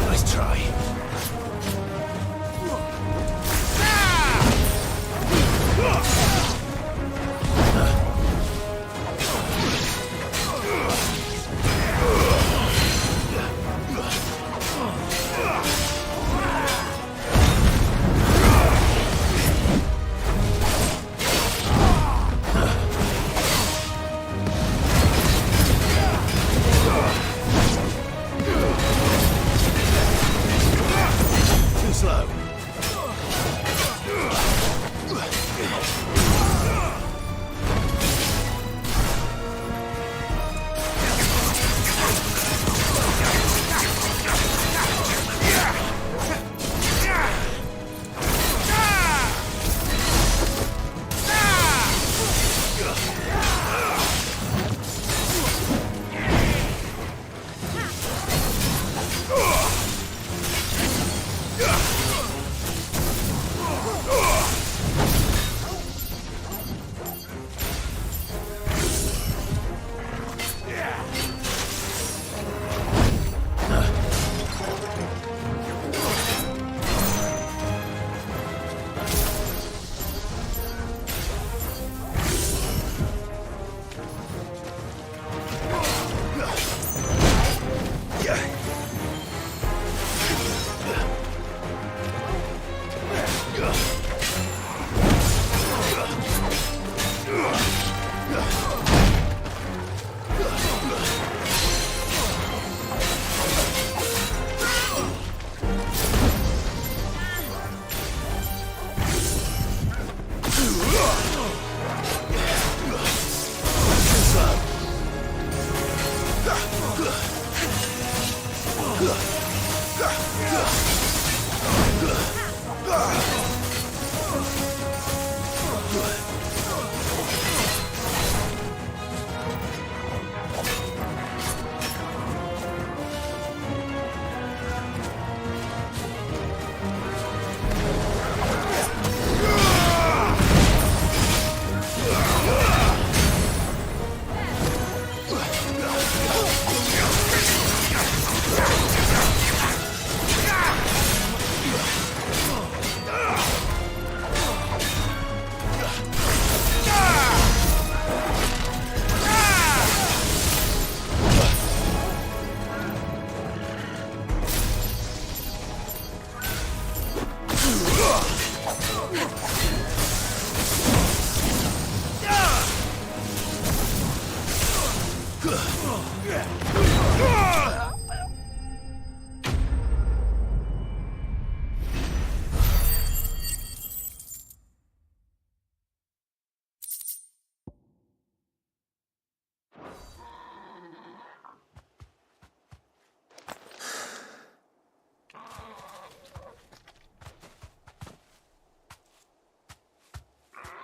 [SPEAKER 3] Nice try.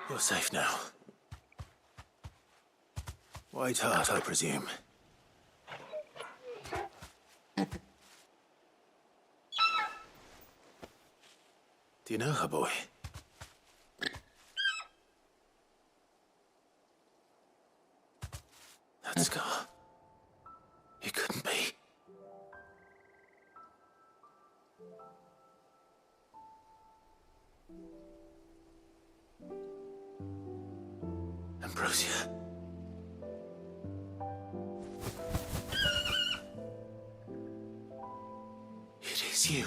[SPEAKER 3] You're safe now. White Hart, I presume. Do you know her, boy? That scar. It couldn't be. Ambrosia. It is you.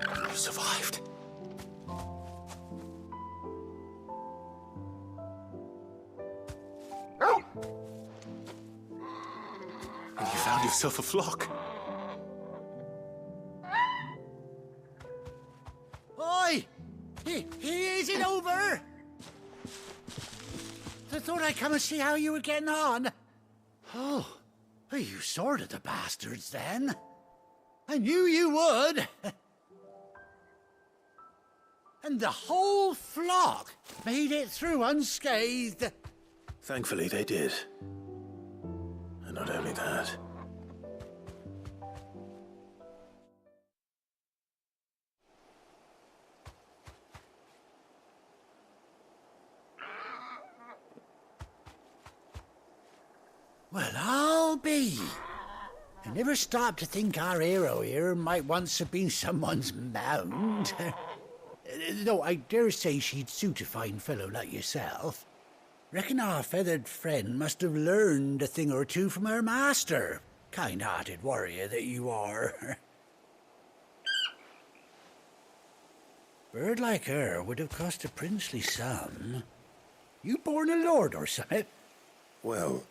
[SPEAKER 3] You survived. And you found yourself a flock.
[SPEAKER 16] Oi! Is it over? I thought I'd come and see how you were getting on. Oh, you sorted the bastards then. I knew you would. And the whole flock made it through unscathed.
[SPEAKER 3] Thankfully, they did. And not only that.
[SPEAKER 16] Well, I'll be. I never stopped to think our hero here might once have been someone's mount. Though I dare say she'd suit a fine fellow like yourself. Reckon our feathered friend must have learned a thing or two from her master. Kind-hearted warrior that you are. Bird like her would have cost a princely sum. You born a lord or something?
[SPEAKER 3] Well,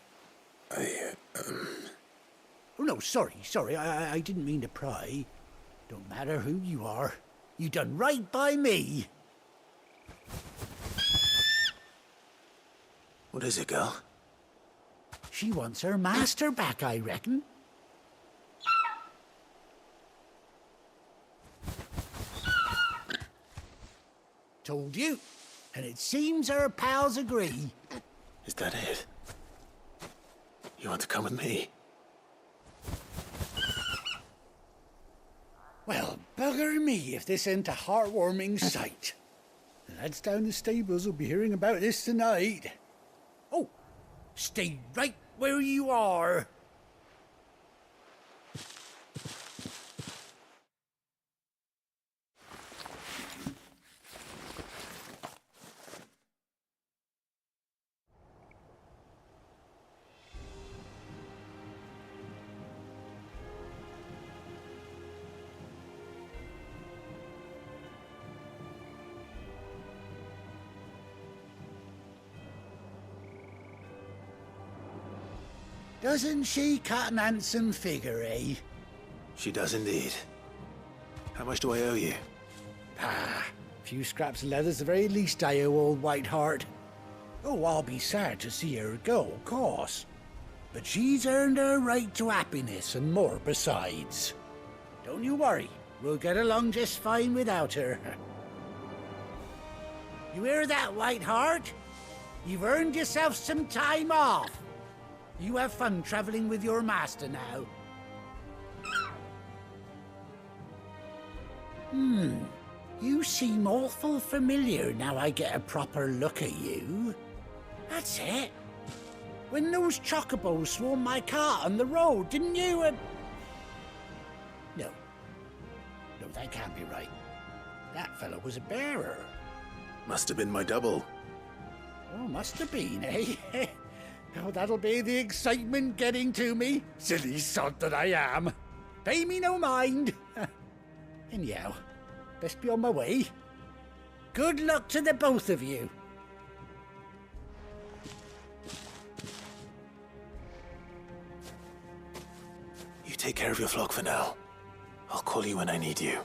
[SPEAKER 16] Oh, no, sorry. I didn't mean to pry. Don't matter who you are. You done right by me.
[SPEAKER 3] What is it, girl?
[SPEAKER 16] She wants her master back, I reckon. Told you. And it seems her pals agree.
[SPEAKER 3] Is that it? You want to come with me?
[SPEAKER 16] Well, bugger me if this ain't a heartwarming sight. The lads down the stables will be hearing about this tonight. Oh, stay right where you are. Doesn't she cut an handsome figure, eh?
[SPEAKER 3] She does indeed. How much do I owe you?
[SPEAKER 16] A few scraps of leather's the very least I owe old Whiteheart. Oh, I'll be sad to see her go, of course. But she's earned her right to happiness and more besides. Don't you worry. We'll get along just fine without her. You hear that, Whiteheart? You've earned yourself some time off. You have fun traveling with your master now. You seem awful familiar now I get a proper look at you. That's it. When those chocobos swarmed my cart on the road, didn't you? No. No, that can't be right. That fellow was a bearer.
[SPEAKER 6] Must have been my double.
[SPEAKER 16] Oh, must have been, eh? Oh, that'll be the excitement getting to me. Silly sod that I am. Pay me no mind. Anyhow, best be on my way. Good luck to the both of you.
[SPEAKER 6] You take care of your flock for now. I'll call you when I need you.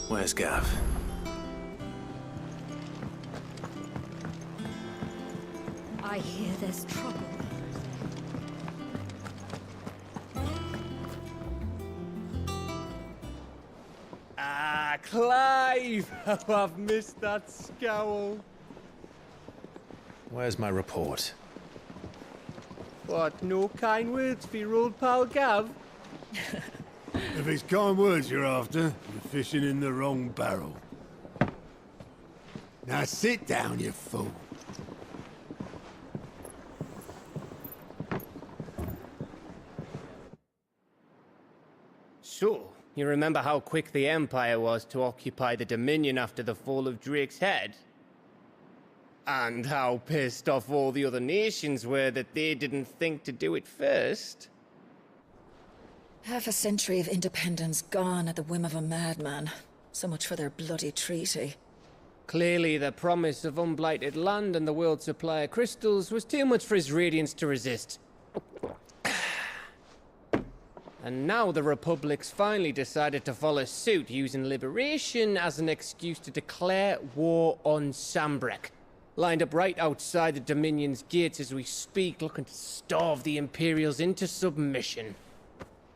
[SPEAKER 6] Where's Gav?
[SPEAKER 2] I hear there's trouble.
[SPEAKER 20] Ah, Clive! Oh, I've missed that scowl.
[SPEAKER 6] Where's my report?
[SPEAKER 20] What, no kind words for your old pal Gav?
[SPEAKER 9] If it's kind words you're after, you're fishing in the wrong barrel. Now sit down, you fool.
[SPEAKER 20] So, you remember how quick the Empire was to occupy the Dominion after the fall of Drake's head? And how pissed off all the other nations were that they didn't think to do it first?
[SPEAKER 2] Half a century of independence gone at the whim of a madman. So much for their bloody treaty.
[SPEAKER 20] Clearly, the promise of unblighted land and the world's supply of crystals was too much for his radiance to resist. And now the Republic's finally decided to follow suit, using liberation as an excuse to declare war on Sambrek. Lined up right outside the Dominion's gates as we speak, looking to starve the Imperials into submission.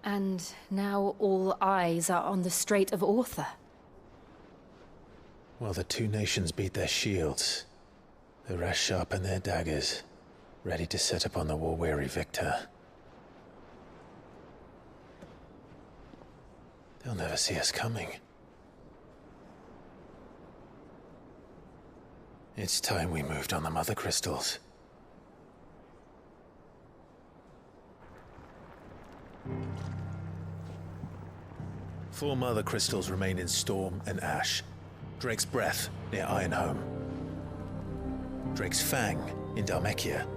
[SPEAKER 5] And now all eyes are on the Strait of Author.
[SPEAKER 6] Well, the two nations beat their shields. The rest sharpen their daggers, ready to set upon the war-weary victor. They'll never see us coming. It's time we moved on the Mother Crystals. Four Mother Crystals remain in Storm and Ash. Drake's Breath near Ironhome. Drake's Fang in Dhalmekia.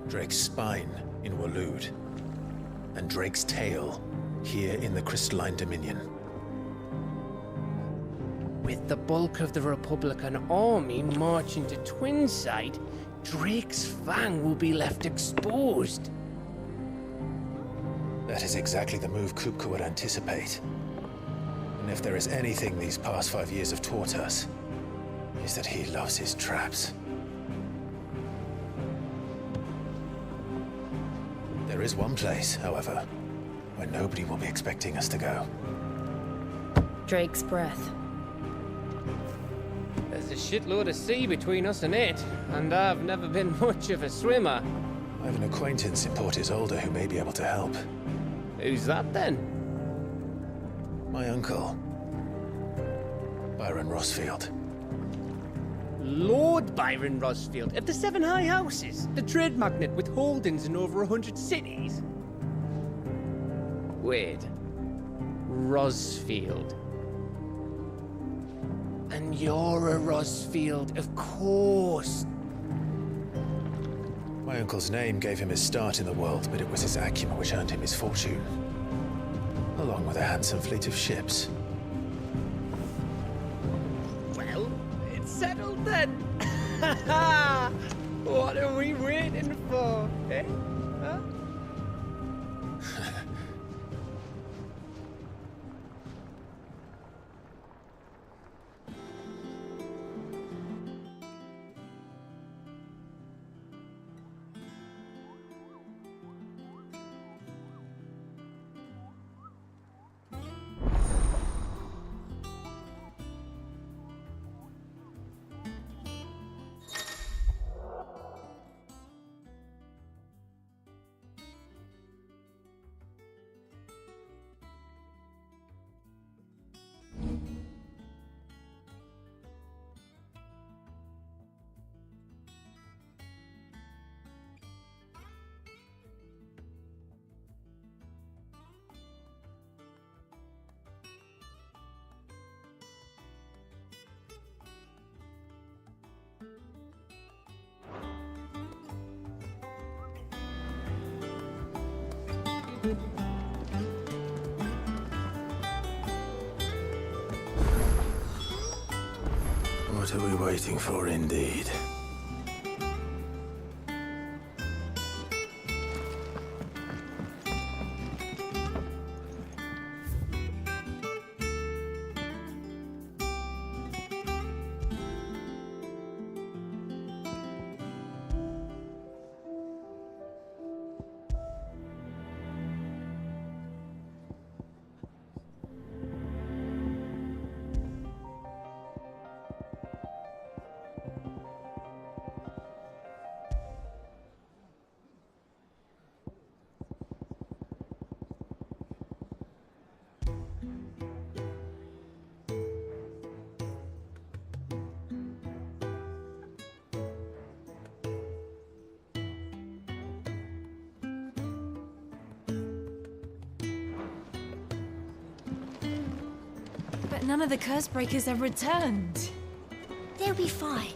[SPEAKER 6] Drake's Spine in Waloed. And Drake's Tail here in the Crystalline Dominion.
[SPEAKER 20] With the bulk of the Republican army marching to Twinside, Drake's Fang will be left exposed.
[SPEAKER 6] That is exactly the move Kupka would anticipate. And if there is anything these past 5 years have taught us, is that he loves his traps. There is one place, however, where nobody will be expecting us to go.
[SPEAKER 5] Drake's breath.
[SPEAKER 20] There's a shitload of sea between us and it, and I've never been much of a swimmer.
[SPEAKER 6] I have an acquaintance in Port Isolde who may be able to help.
[SPEAKER 20] Who's that then?
[SPEAKER 6] My uncle, Byron Rossfield.
[SPEAKER 20] Lord Byron Rossfield of the Seven High Houses, the trade magnate with holdings in over 100 cities. Wait, Rossfield. And you're a Rossfield, of course.
[SPEAKER 6] My uncle's name gave him his start in the world, but it was his acumen which earned him his fortune, along with a handsome fleet of ships.
[SPEAKER 20] Well, it's settled then. What are we waiting for, eh? Huh?
[SPEAKER 3] What are we waiting for, indeed?
[SPEAKER 5] But none of the curse breakers have returned.
[SPEAKER 11] They'll be fine.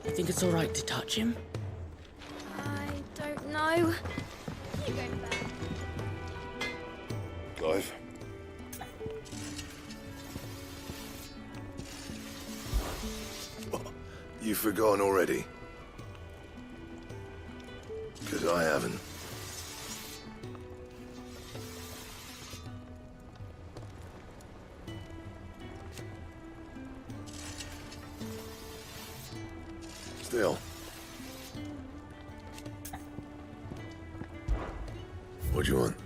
[SPEAKER 21] You think it's all right to touch him?
[SPEAKER 5] I don't know. You go back.
[SPEAKER 18] Clive.
[SPEAKER 22] You've forgotten already? Because I haven't. Still. What do you want?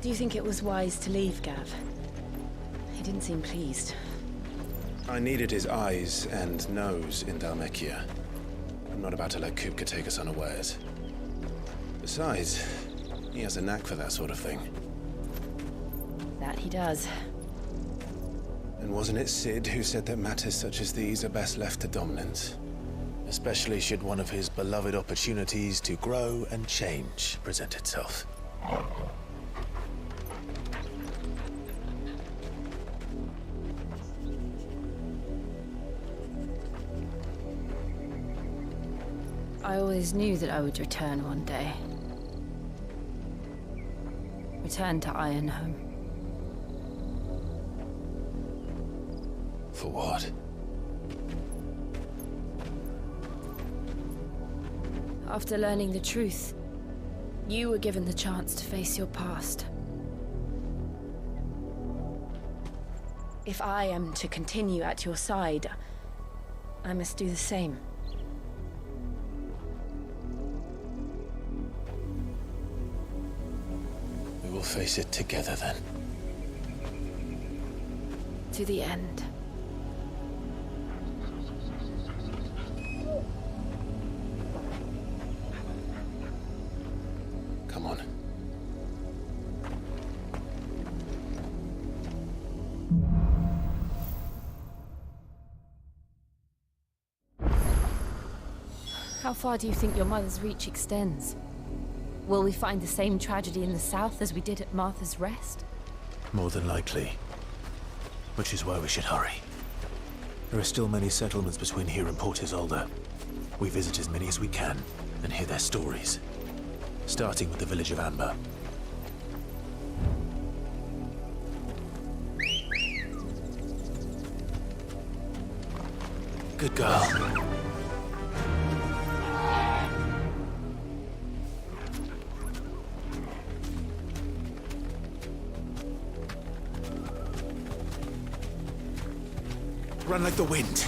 [SPEAKER 5] Do you think it was wise to leave, Gav? He didn't seem pleased.
[SPEAKER 6] I needed his eyes and nose in Dhalmekia. I'm not about to let Kupka take us unawares. Besides, he has a knack for that sort of thing.
[SPEAKER 5] That he does.
[SPEAKER 6] And wasn't it Sid who said that matters such as these are best left to dominance? Especially should one of his beloved opportunities to grow and change present itself.
[SPEAKER 5] I always knew that I would return one day. Return to Ironhome.
[SPEAKER 6] For what?
[SPEAKER 5] After learning the truth, you were given the chance to face your past. If I am to continue at your side, I must do the same.
[SPEAKER 6] We will face it together then.
[SPEAKER 5] To the end.
[SPEAKER 6] Come on.
[SPEAKER 5] How far do you think your mother's reach extends? Will we find the same tragedy in the south as we did at Martha's Rest?
[SPEAKER 6] More than likely. Which is why we should hurry. There are still many settlements between here and Port Isolde. We visit as many as we can and hear their stories. Starting with the village of Amber. Good girl. Run like the wind.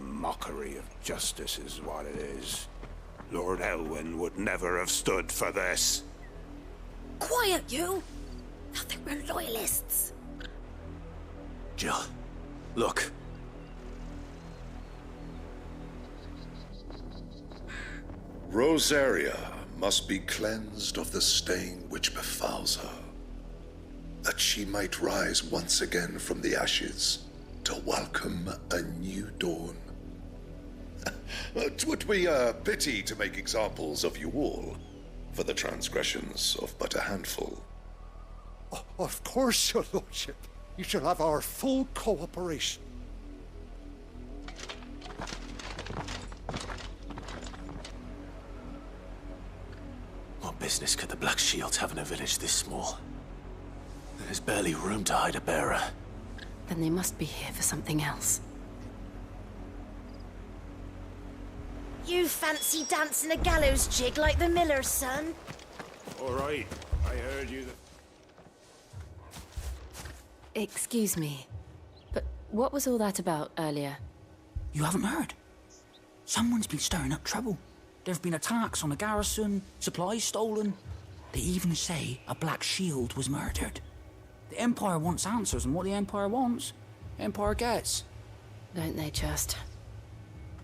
[SPEAKER 9] Mockery of justice is what it is. Lord Elwyn would never have stood for this.
[SPEAKER 11] Quiet, you! Nothing, we're loyalists.
[SPEAKER 6] Jill, look.
[SPEAKER 22] Rosaria must be cleansed of the stain which befouls her, that she might rise once again from the ashes to welcome a new dawn. 'Twould be a pity to make examples of you all, for the transgressions of but a handful.
[SPEAKER 16] Of course, your lordship. You shall have our full cooperation.
[SPEAKER 6] What business could the Black Shields have in a village this small? There's barely room to hide a bearer.
[SPEAKER 5] Then they must be here for something else.
[SPEAKER 7] You fancy dancing a gallows jig like the miller's son?
[SPEAKER 9] All right, I heard you.
[SPEAKER 5] Excuse me, but what was all that about earlier?
[SPEAKER 21] You haven't heard? Someone's been stirring up trouble. There have been attacks on the garrison, supplies stolen. They even say a Black Shield was murdered. The Empire wants answers, and what the Empire wants, the Empire gets.
[SPEAKER 5] Don't they just?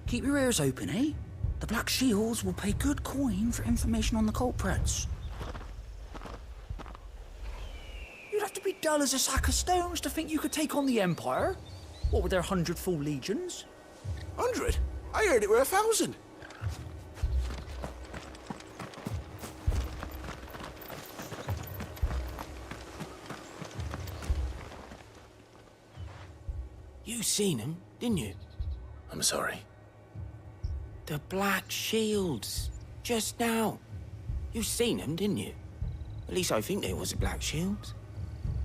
[SPEAKER 21] Keep your ears open, eh? The Black Shields will pay good coin for information on the culprits. You'd have to be dull as a sack of stones to think you could take on the Empire. What with their 100 full legions?
[SPEAKER 9] 100? I heard it were 1,000.
[SPEAKER 12] You seen him, didn't you?
[SPEAKER 6] I'm sorry.
[SPEAKER 12] The Black Shields. Just now. You seen them, didn't you? At least I think there was a Black Shield.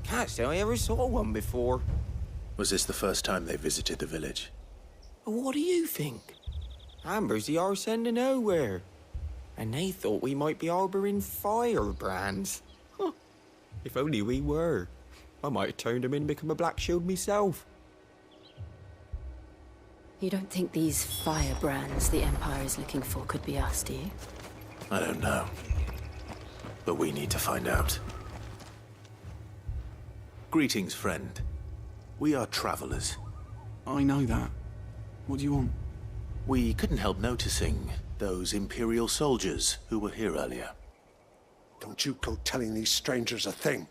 [SPEAKER 12] Can't say I ever saw one before.
[SPEAKER 6] Was this the first time they visited the village?
[SPEAKER 12] What do you think? Amber's the arse end of nowhere. And they thought we might be harbouring firebrands. Huh. If only we were. I might have turned them in and become a Black Shield myself.
[SPEAKER 5] You don't think these firebrands the Empire is looking for could be us, do you?
[SPEAKER 6] I don't know. But we need to find out. Greetings, friend. We are travelers.
[SPEAKER 15] I know that. What do you want?
[SPEAKER 6] We couldn't help noticing those Imperial soldiers who were here earlier.
[SPEAKER 9] Don't you go telling these strangers a thing.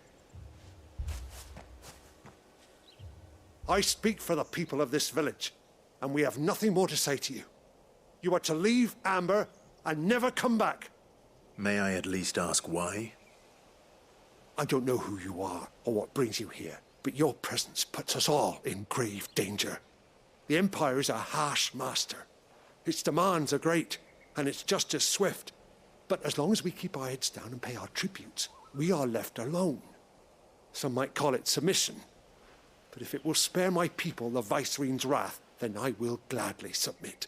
[SPEAKER 9] I speak for the people of this village, and we have nothing more to say to you. You are to leave Amber and never come back.
[SPEAKER 6] May I at least ask why?
[SPEAKER 9] I don't know who you are or what brings you here, but your presence puts us all in grave danger. The Empire is a harsh master. Its demands are great, and its justice swift. But as long as we keep our heads down and pay our tributes, we are left alone. Some might call it submission. But if it will spare my people the Viceroy's wrath, then I will gladly submit.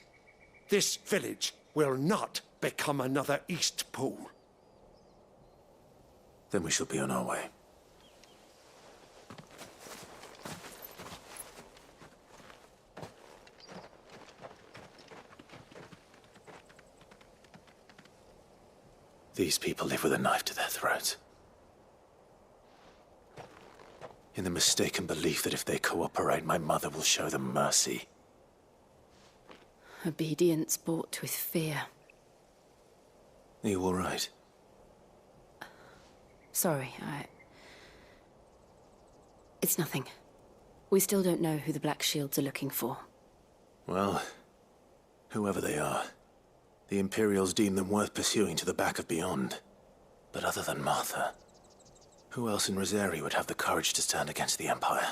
[SPEAKER 9] This village will not become another East Pole.
[SPEAKER 6] Then we shall be on our way. These people live with a knife to their throats. In the mistaken belief that if they cooperate, my mother will show them mercy.
[SPEAKER 5] Obedience bought with fear.
[SPEAKER 6] Are you all right?
[SPEAKER 5] Sorry, It's nothing. We still don't know who the Black Shields are looking for.
[SPEAKER 6] Well, whoever they are, the Imperials deem them worth pursuing to the back of beyond. But other than Martha, who else in Rosaria would have the courage to stand against the Empire?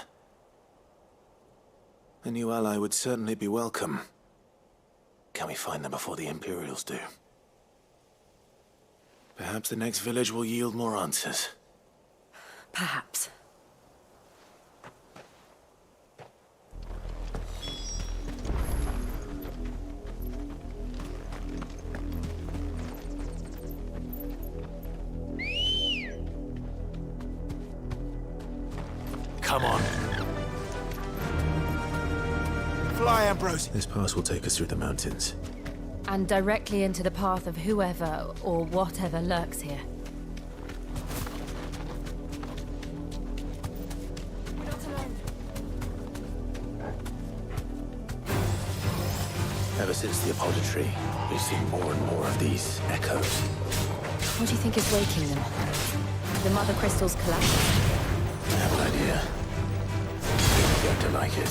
[SPEAKER 6] A new ally would certainly be welcome. Can we find them before the Imperials do? Perhaps the next village will yield more answers.
[SPEAKER 5] Perhaps.
[SPEAKER 6] Come on.
[SPEAKER 12] Fly, Ambrose.
[SPEAKER 6] This pass will take us through the mountains.
[SPEAKER 5] And directly into the path of whoever or whatever lurks here.
[SPEAKER 6] Ever since the Apodatory, we've seen more and more of these echoes.
[SPEAKER 5] What do you think is waking them? The Mother Crystal's collapse?
[SPEAKER 6] I have an idea. You're going to like it.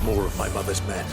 [SPEAKER 6] More of my mother's men.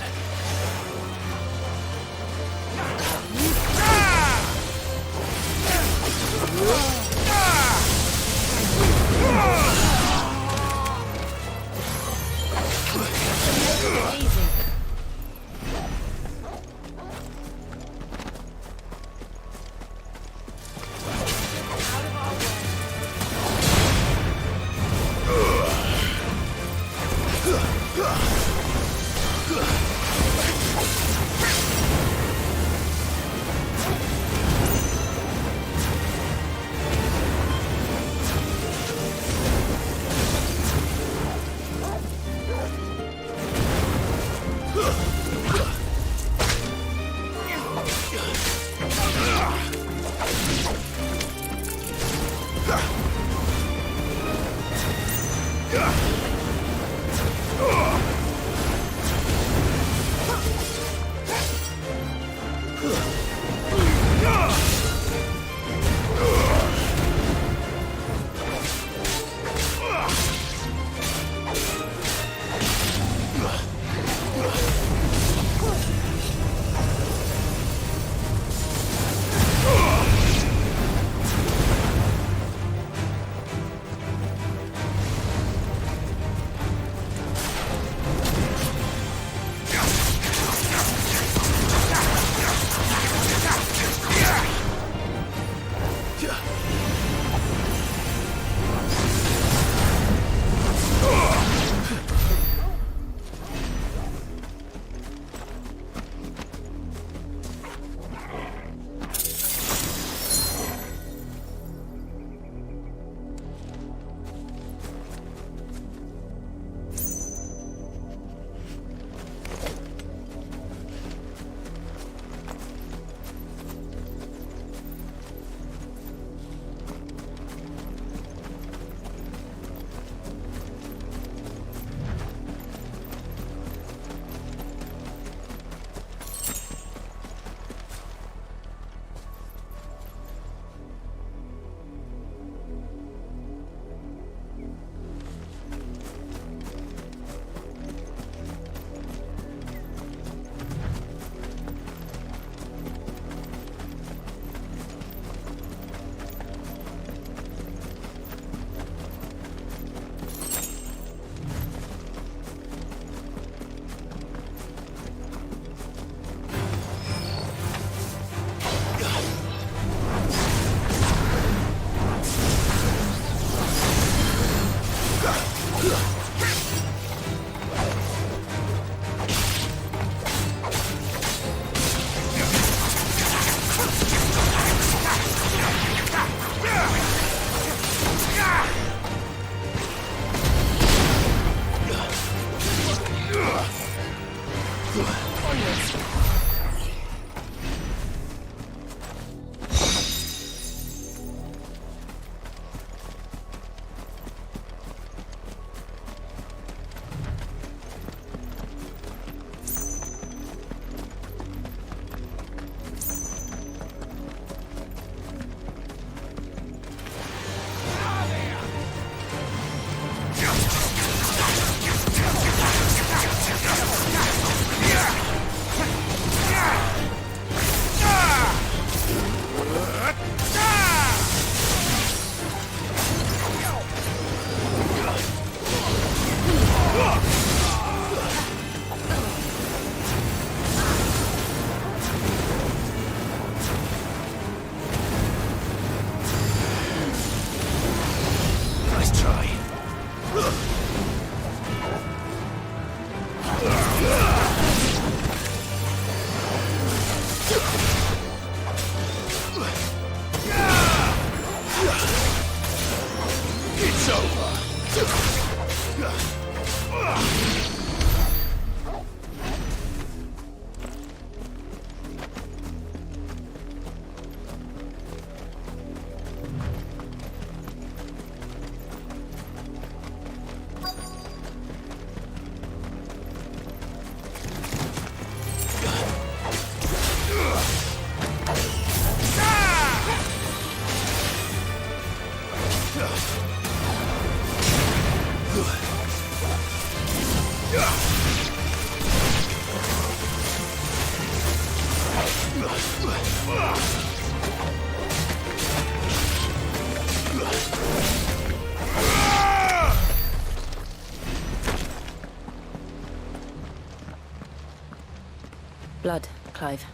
[SPEAKER 2] Blood, Clive.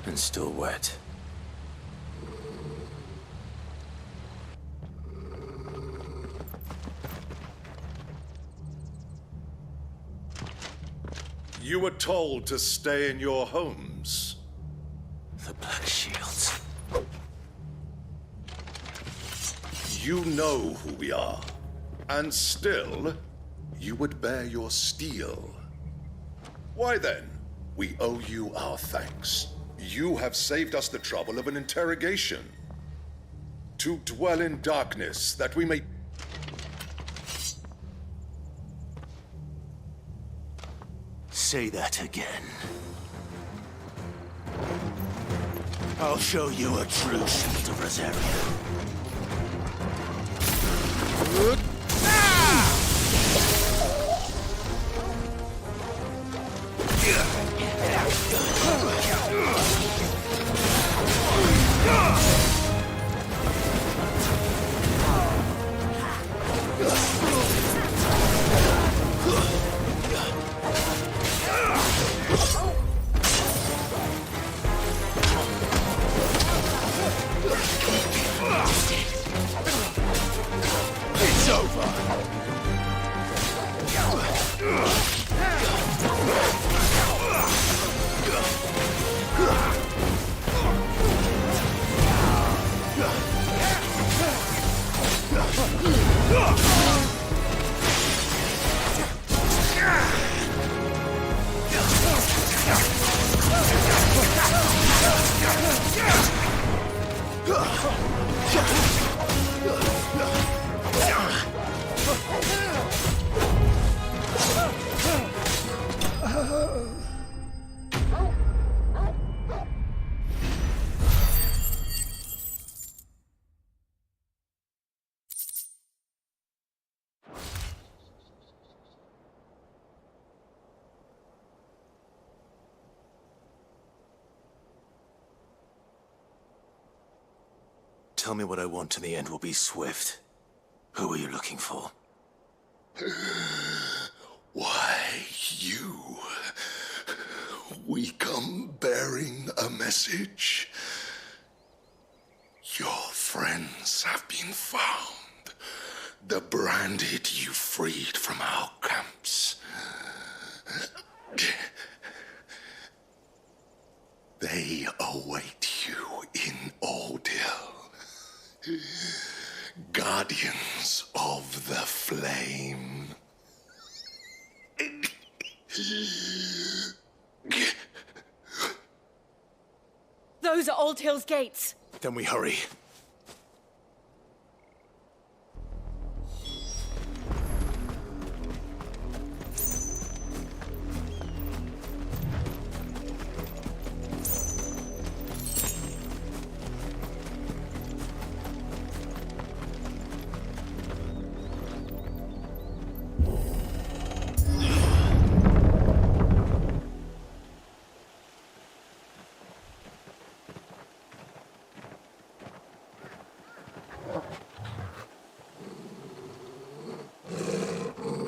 [SPEAKER 3] And still wet.
[SPEAKER 22] You were told to stay in your homes.
[SPEAKER 3] The Black Shields.
[SPEAKER 22] You know who we are. And still, you would bear your steel. Why then, we owe you our thanks. You have saved us the trouble of an interrogation. To dwell in darkness, that we may...
[SPEAKER 16] Say that again. I'll show you a true shield of Rosaria. It's over.
[SPEAKER 3] Tell me what I want and the end will be swift. Who are you looking for?
[SPEAKER 22] Why, you. We come bearing a message. Your friends have been found. The branded you freed from our camps. They await you in Ordeal. Guardians of the Flame.
[SPEAKER 11] Those are Old Hill's gates.
[SPEAKER 3] Then we hurry.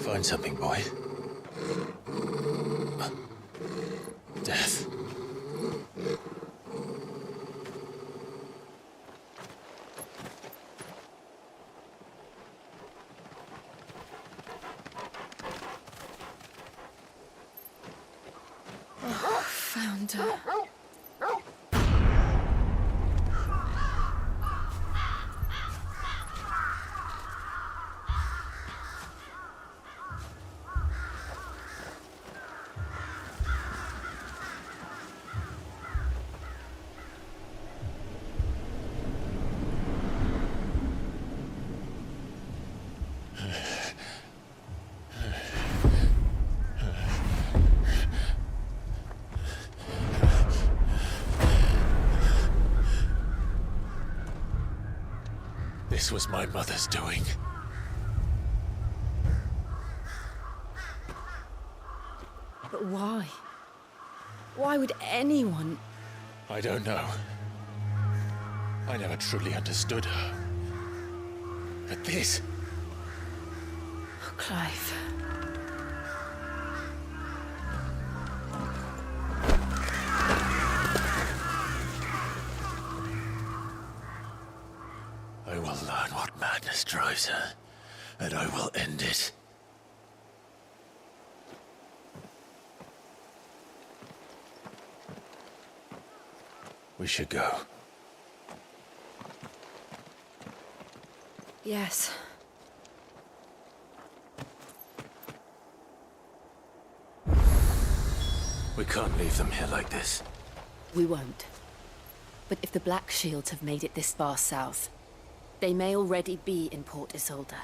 [SPEAKER 3] Find something, boy. Death.
[SPEAKER 2] Found her.
[SPEAKER 3] This was my mother's doing.
[SPEAKER 5] But why? Why would anyone...
[SPEAKER 6] I don't know. I never truly understood her. But this...
[SPEAKER 5] Oh, Clive.
[SPEAKER 6] I will learn what madness drives her, and I will end it. We should go.
[SPEAKER 5] Yes.
[SPEAKER 6] We can't leave them here like this.
[SPEAKER 5] We won't. But if the Black Shields have made it this far south, they may already be in Port Isolde.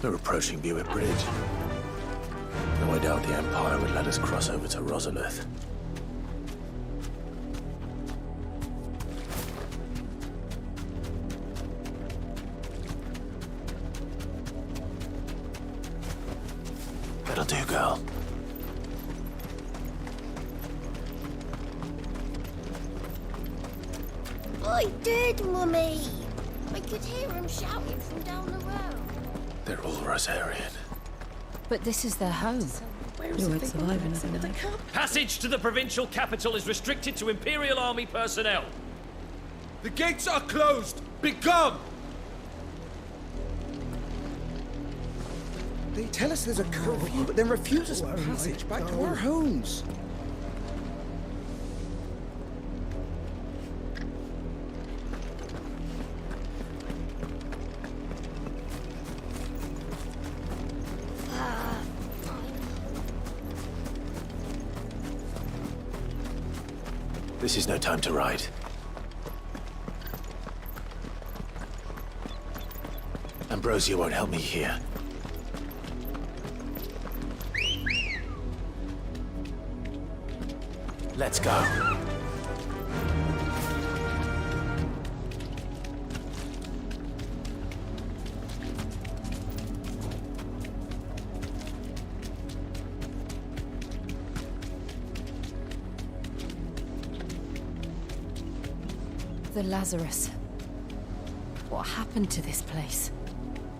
[SPEAKER 6] They're approaching Buick Bridge. Though I doubt the Empire would let us cross over to Rosalith. That'll do, girl.
[SPEAKER 7] I did, Mummy. I could hear him shouting from down the road.
[SPEAKER 6] They're all Rosarian.
[SPEAKER 5] But this is their home.
[SPEAKER 8] Passage to the provincial capital is restricted to Imperial Army personnel.
[SPEAKER 18] The gates are closed! Begone!
[SPEAKER 15] They tell us there's a curfew, but then refuse us passage back to our homes.
[SPEAKER 6] This is no time to ride. Ambrosia won't help me here. Let's go.
[SPEAKER 5] The Lazarus. What happened to this place?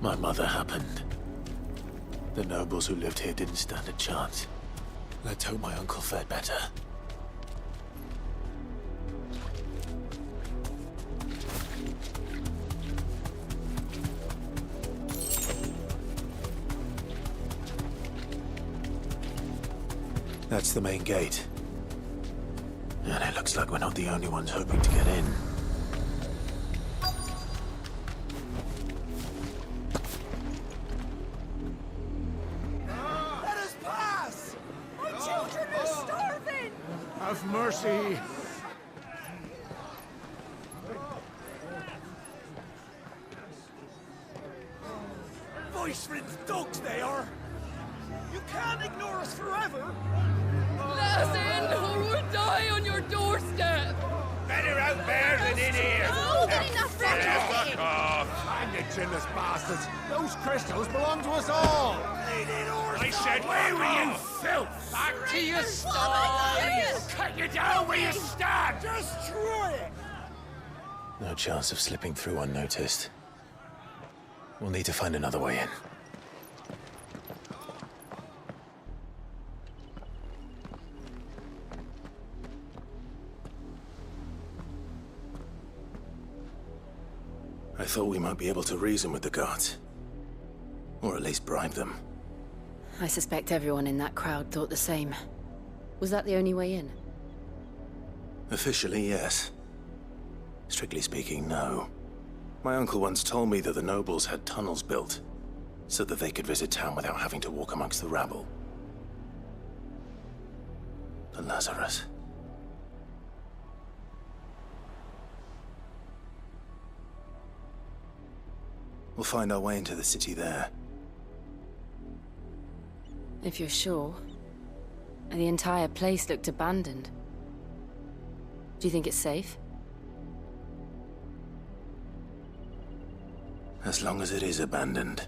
[SPEAKER 6] My mother happened. The nobles who lived here didn't stand a chance. Let's hope my uncle fared better. That's the main gate. And it looks like we're not the only ones hoping to get in.
[SPEAKER 9] Let us pass! My children are starving!
[SPEAKER 16] Have mercy.
[SPEAKER 9] Voice-ridden dogs they are! You can't ignore us forever!
[SPEAKER 11] Let us in, or we'll die on your doorstep!
[SPEAKER 19] Better out there than in here.
[SPEAKER 7] Oh, get enough
[SPEAKER 19] Fuck off.
[SPEAKER 16] Hang the chinless bastards. Those crystals belong to us all.
[SPEAKER 19] I said, where were you, filth?
[SPEAKER 8] Back to your
[SPEAKER 7] Oh,
[SPEAKER 8] sties! Cut you down where you stand!
[SPEAKER 9] Destroy it!
[SPEAKER 6] No chance of slipping through unnoticed. We'll need to find another way in. I thought we might be able to reason with the guards. Or at least bribe them.
[SPEAKER 5] I suspect everyone in that crowd thought the same. Was that the only way in?
[SPEAKER 6] Officially, yes. Strictly speaking, no. My uncle once told me that the nobles had tunnels built, so that they could visit town without having to walk amongst the rabble. The Lazarus. We'll find our way into the city there.
[SPEAKER 5] If you're sure. The entire place looked abandoned. Do you think it's safe?
[SPEAKER 3] As long as it is abandoned.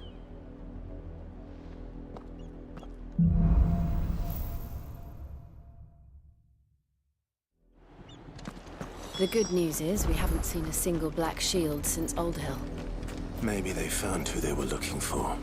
[SPEAKER 5] The good news is we haven't seen a single black shield since Old Hill.
[SPEAKER 3] Maybe they found who they were looking for.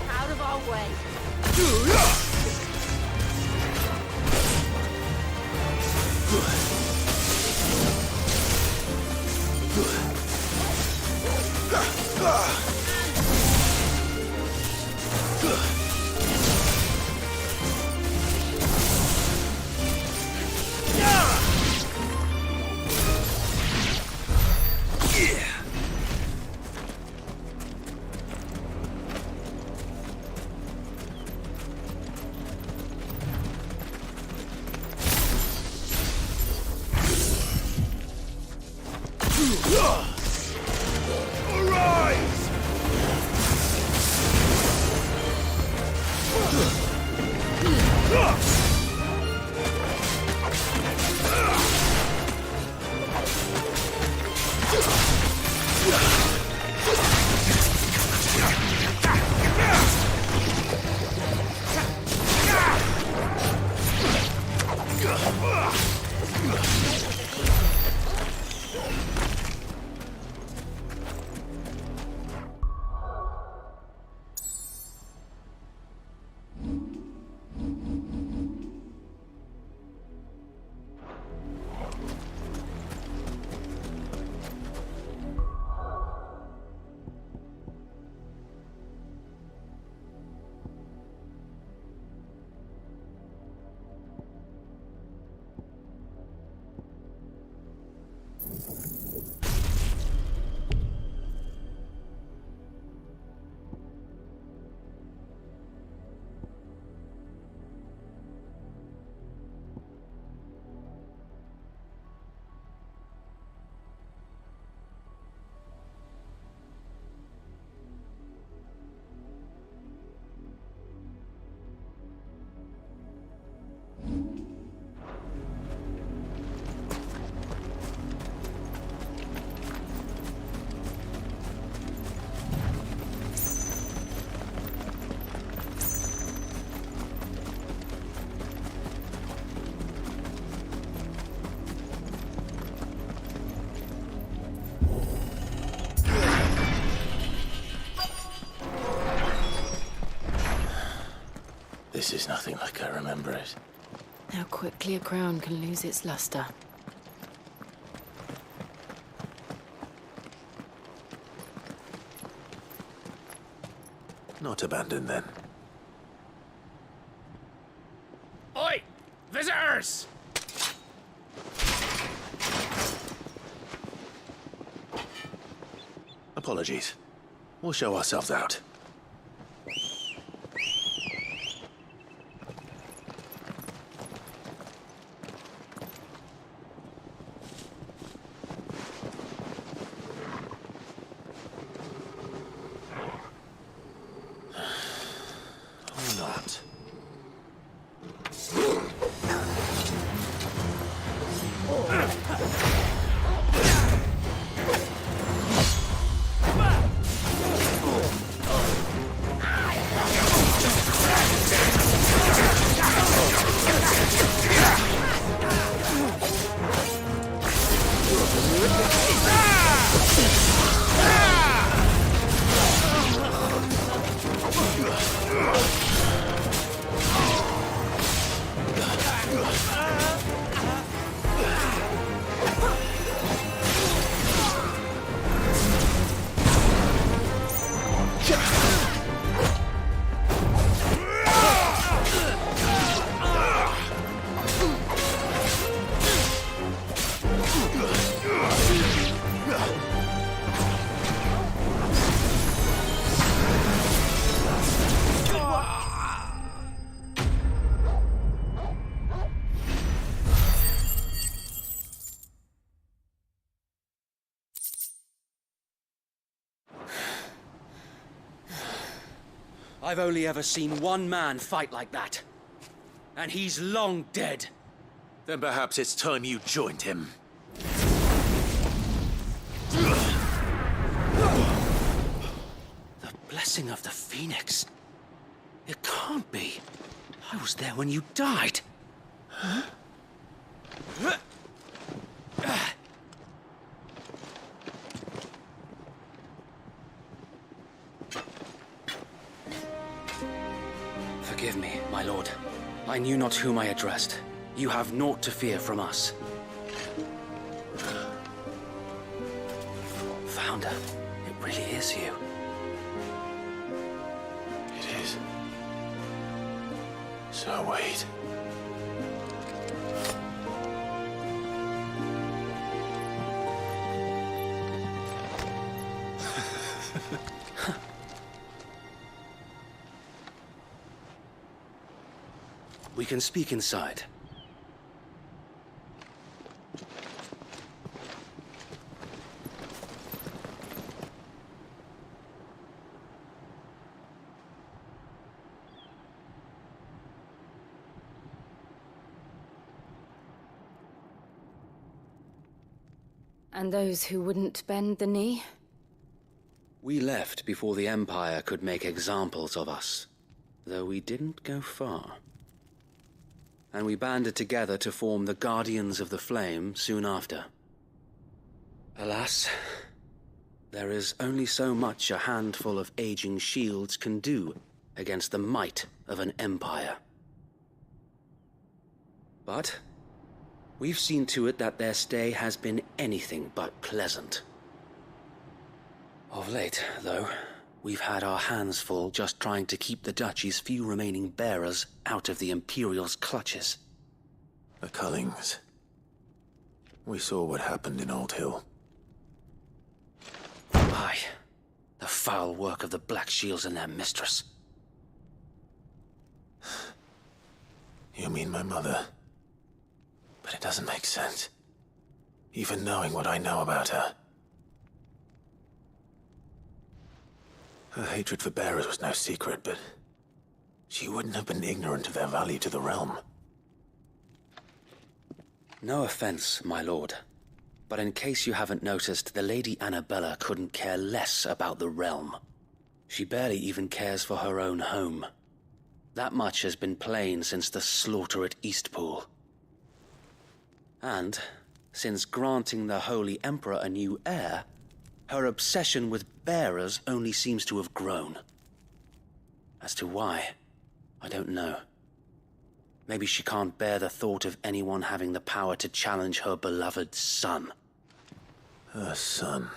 [SPEAKER 7] Out of our way.
[SPEAKER 3] This is nothing like I remember it.
[SPEAKER 5] How quickly a crown can lose its luster.
[SPEAKER 3] Not abandoned, then.
[SPEAKER 8] Oi! Visitors!
[SPEAKER 3] Apologies. We'll show ourselves out. Or not.
[SPEAKER 17] I've only ever seen one man fight like that. And he's long dead.
[SPEAKER 3] Then perhaps it's time you joined him.
[SPEAKER 17] The blessing of the Phoenix. It can't be. I was there when you died. Huh? Forgive me, my lord. I knew not whom I addressed. You have naught to fear from us. Founder, it really is you.
[SPEAKER 3] It is. So wait.
[SPEAKER 17] We can speak inside.
[SPEAKER 5] And those who wouldn't bend the knee?
[SPEAKER 17] We left before the Empire could make examples of us, though we didn't go far. And we banded together to form the Guardians of the Flame soon after. Alas, there is only so much a handful of aging shields can do against the might of an empire. But we've seen to it that their stay has been anything but pleasant. Of late, though, we've had our hands full just trying to keep the Duchy's few remaining bearers out of the Imperial's clutches.
[SPEAKER 3] The Cullings. We saw what happened in Old Hill.
[SPEAKER 17] Aye. The foul work of the Black Shields and their mistress.
[SPEAKER 3] You mean my mother? But it doesn't make sense. Even knowing what I know about her. Her hatred for bearers was no secret, but she wouldn't have been ignorant of their value to the realm.
[SPEAKER 17] No offense, my lord, but in case you haven't noticed, the Lady Annabella couldn't care less about the realm. She barely even cares for her own home. That much has been plain since the slaughter at Eastpool. And, since granting the Holy Emperor a new heir, her obsession with bearers only seems to have grown. As to why, I don't know. Maybe she can't bear the thought of anyone having the power to challenge her beloved son.
[SPEAKER 3] Her son.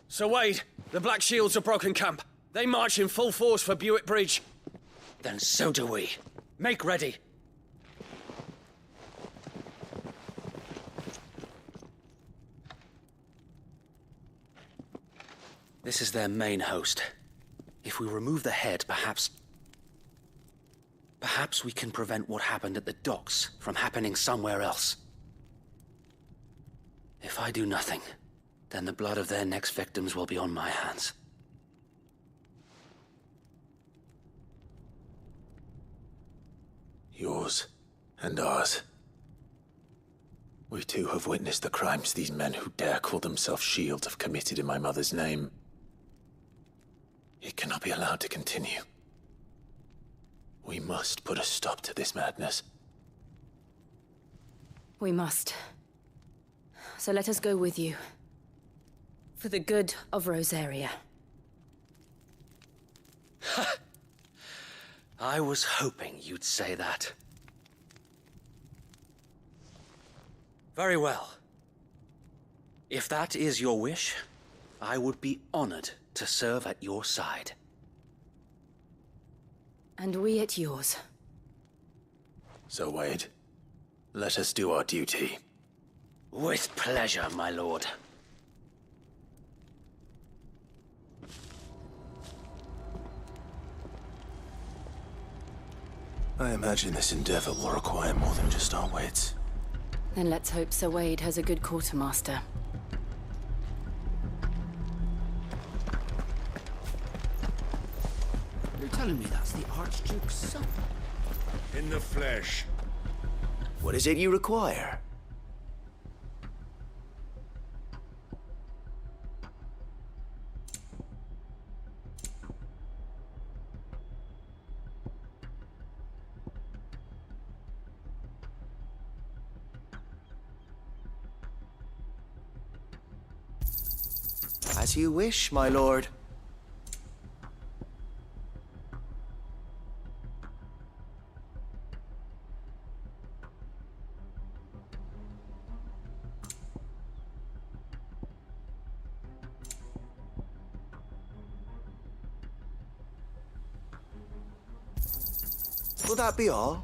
[SPEAKER 8] Sir Wade, the Black Shields have broken camp. They march in full force for Buick Bridge.
[SPEAKER 17] Then so do we.
[SPEAKER 8] Make ready.
[SPEAKER 17] This is their main host. If we remove the head, perhaps we can prevent what happened at the docks from happening somewhere else. If I do nothing, then the blood of their next victims will be on my hands.
[SPEAKER 3] Yours and ours. We too have witnessed the crimes these men who dare call themselves shields have committed in my mother's name. It cannot be allowed to continue. We must put a stop to this madness.
[SPEAKER 5] We must. So let us go with you. For the good of Rosaria.
[SPEAKER 17] I was hoping you'd say that. Very well. If that is your wish, I would be honored to serve at your side.
[SPEAKER 5] And we at yours.
[SPEAKER 3] So, Wade, let us do our duty.
[SPEAKER 17] With pleasure, my lord.
[SPEAKER 3] I imagine this endeavor will require more than just our wits.
[SPEAKER 5] Then let's hope Sir Wade has a good quartermaster.
[SPEAKER 21] You're telling me that's the Archduke's son?
[SPEAKER 18] In the flesh.
[SPEAKER 4] What is it you require? As you wish, my lord. Will that be all?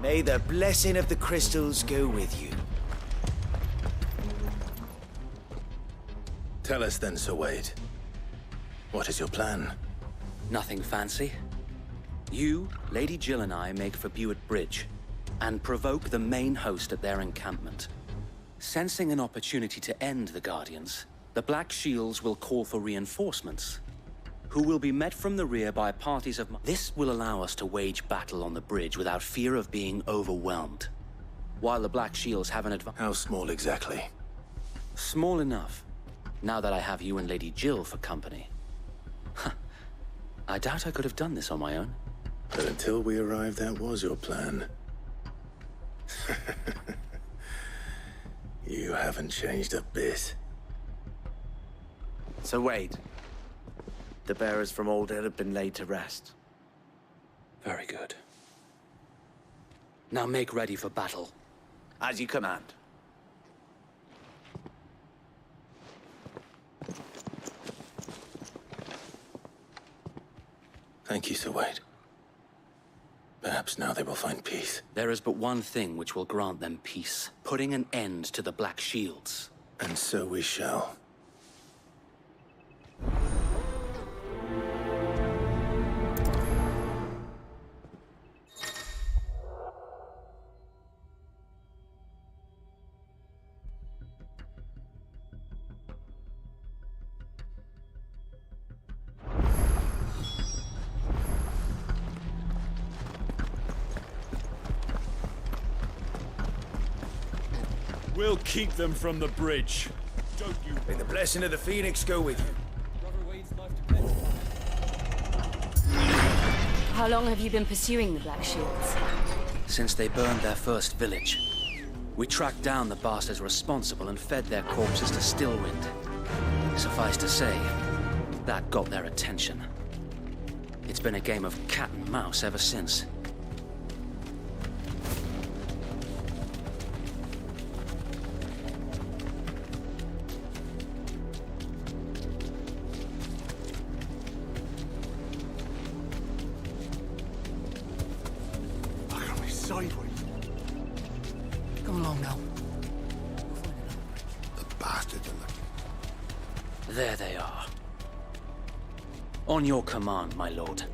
[SPEAKER 4] May the blessing of the crystals go with you.
[SPEAKER 3] Tell us then, Sir Wade. What is your plan?
[SPEAKER 17] Nothing fancy. You, Lady Jill and I make for Buick Bridge, and provoke the main host at their encampment. Sensing an opportunity to end the Guardians, the Black Shields will call for reinforcements, who will be met from the rear by parties of... This will allow us to wage battle on the bridge without fear of being overwhelmed, while the Black Shields have an advantage.
[SPEAKER 3] How small exactly?
[SPEAKER 17] Small enough, now that I have you and Lady Jill for company. I doubt I could have done this on my own.
[SPEAKER 3] But until we arrived, that was your plan. You haven't changed a bit.
[SPEAKER 4] So Wade, the bearers from Old Hill have been laid to rest.
[SPEAKER 17] Very good. Now make ready for battle.
[SPEAKER 4] As you command.
[SPEAKER 3] Thank you, Sir Wade. Perhaps now they will find peace.
[SPEAKER 17] There is but one thing which will grant them peace, putting an end to the Black Shields.
[SPEAKER 3] And so we shall.
[SPEAKER 18] We'll keep them from the bridge. Don't you?
[SPEAKER 4] May the blessing of the Phoenix go with you.
[SPEAKER 5] How long have you been pursuing the Black Shields?
[SPEAKER 17] Since they burned their first village, we tracked down the bastards responsible and fed their corpses to Stillwind. Suffice to say, That got their attention. It's been a game of cat and mouse ever since.
[SPEAKER 9] Look at me sideways.
[SPEAKER 21] Come along now.
[SPEAKER 9] The bastards are looking.
[SPEAKER 17] There they are. On your command, my lord.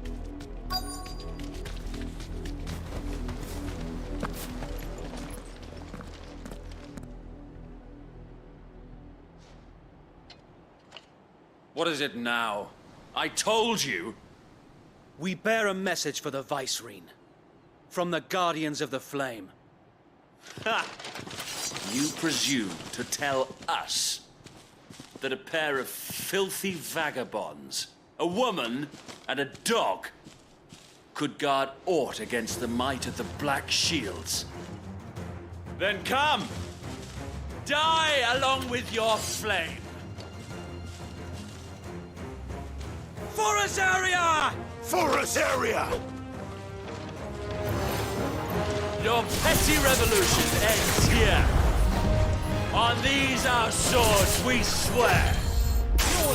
[SPEAKER 8] What is it now? I told you!
[SPEAKER 17] We bear a message for the Vicereine. From the Guardians of the Flame.
[SPEAKER 8] Ha! You presume to tell us that a pair of filthy vagabonds, a woman and a dog, could guard aught against the might of the Black Shields? Then come! Die along with your flame! For Azaria!
[SPEAKER 9] For Azaria!
[SPEAKER 8] Your petty revolution ends here. On these our swords we swear. Your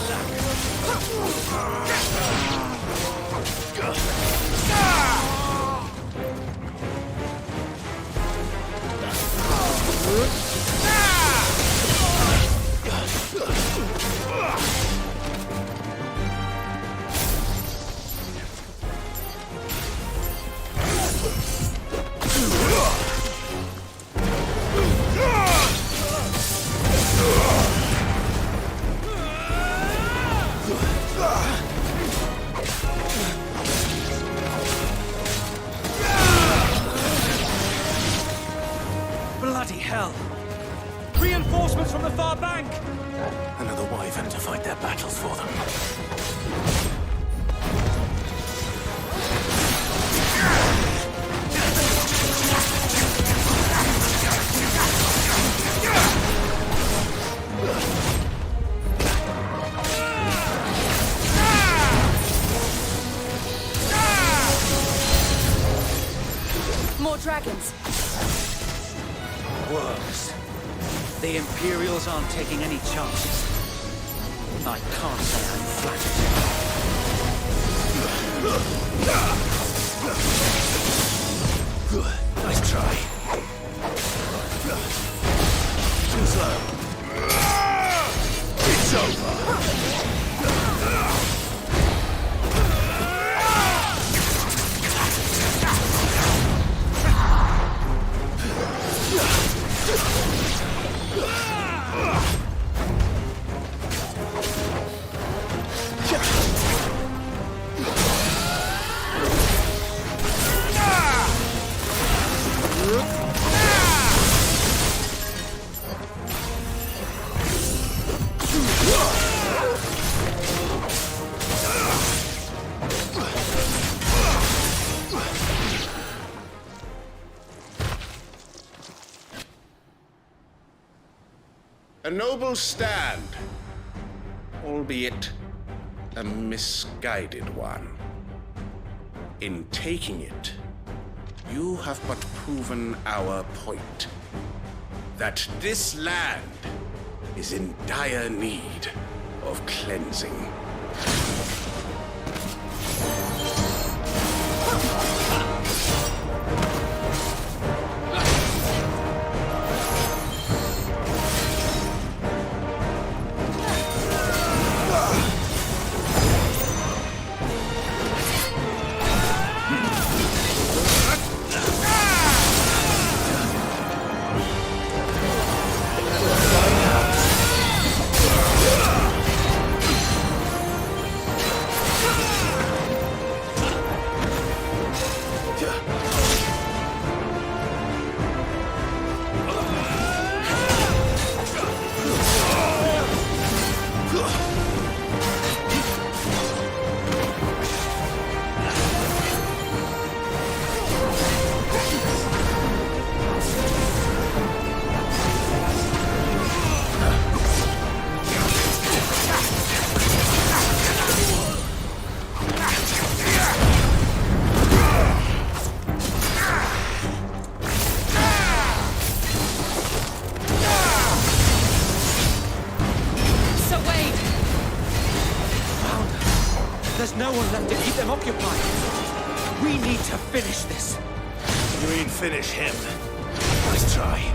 [SPEAKER 17] Bloody hell! Reinforcements from the far bank!
[SPEAKER 3] Another wyvern to fight their battles for them.
[SPEAKER 2] More dragons.
[SPEAKER 17] Worse. The Imperials aren't taking any chances. I can't say I'm flattered.
[SPEAKER 3] Nice try. Too slow. It's over.
[SPEAKER 22] A noble stand, albeit a misguided one. In taking it, you have but proven our point. That this land is in dire need of cleansing.
[SPEAKER 12] There's no one left to keep them occupied. We need to finish this.
[SPEAKER 3] You mean finish him? Nice try.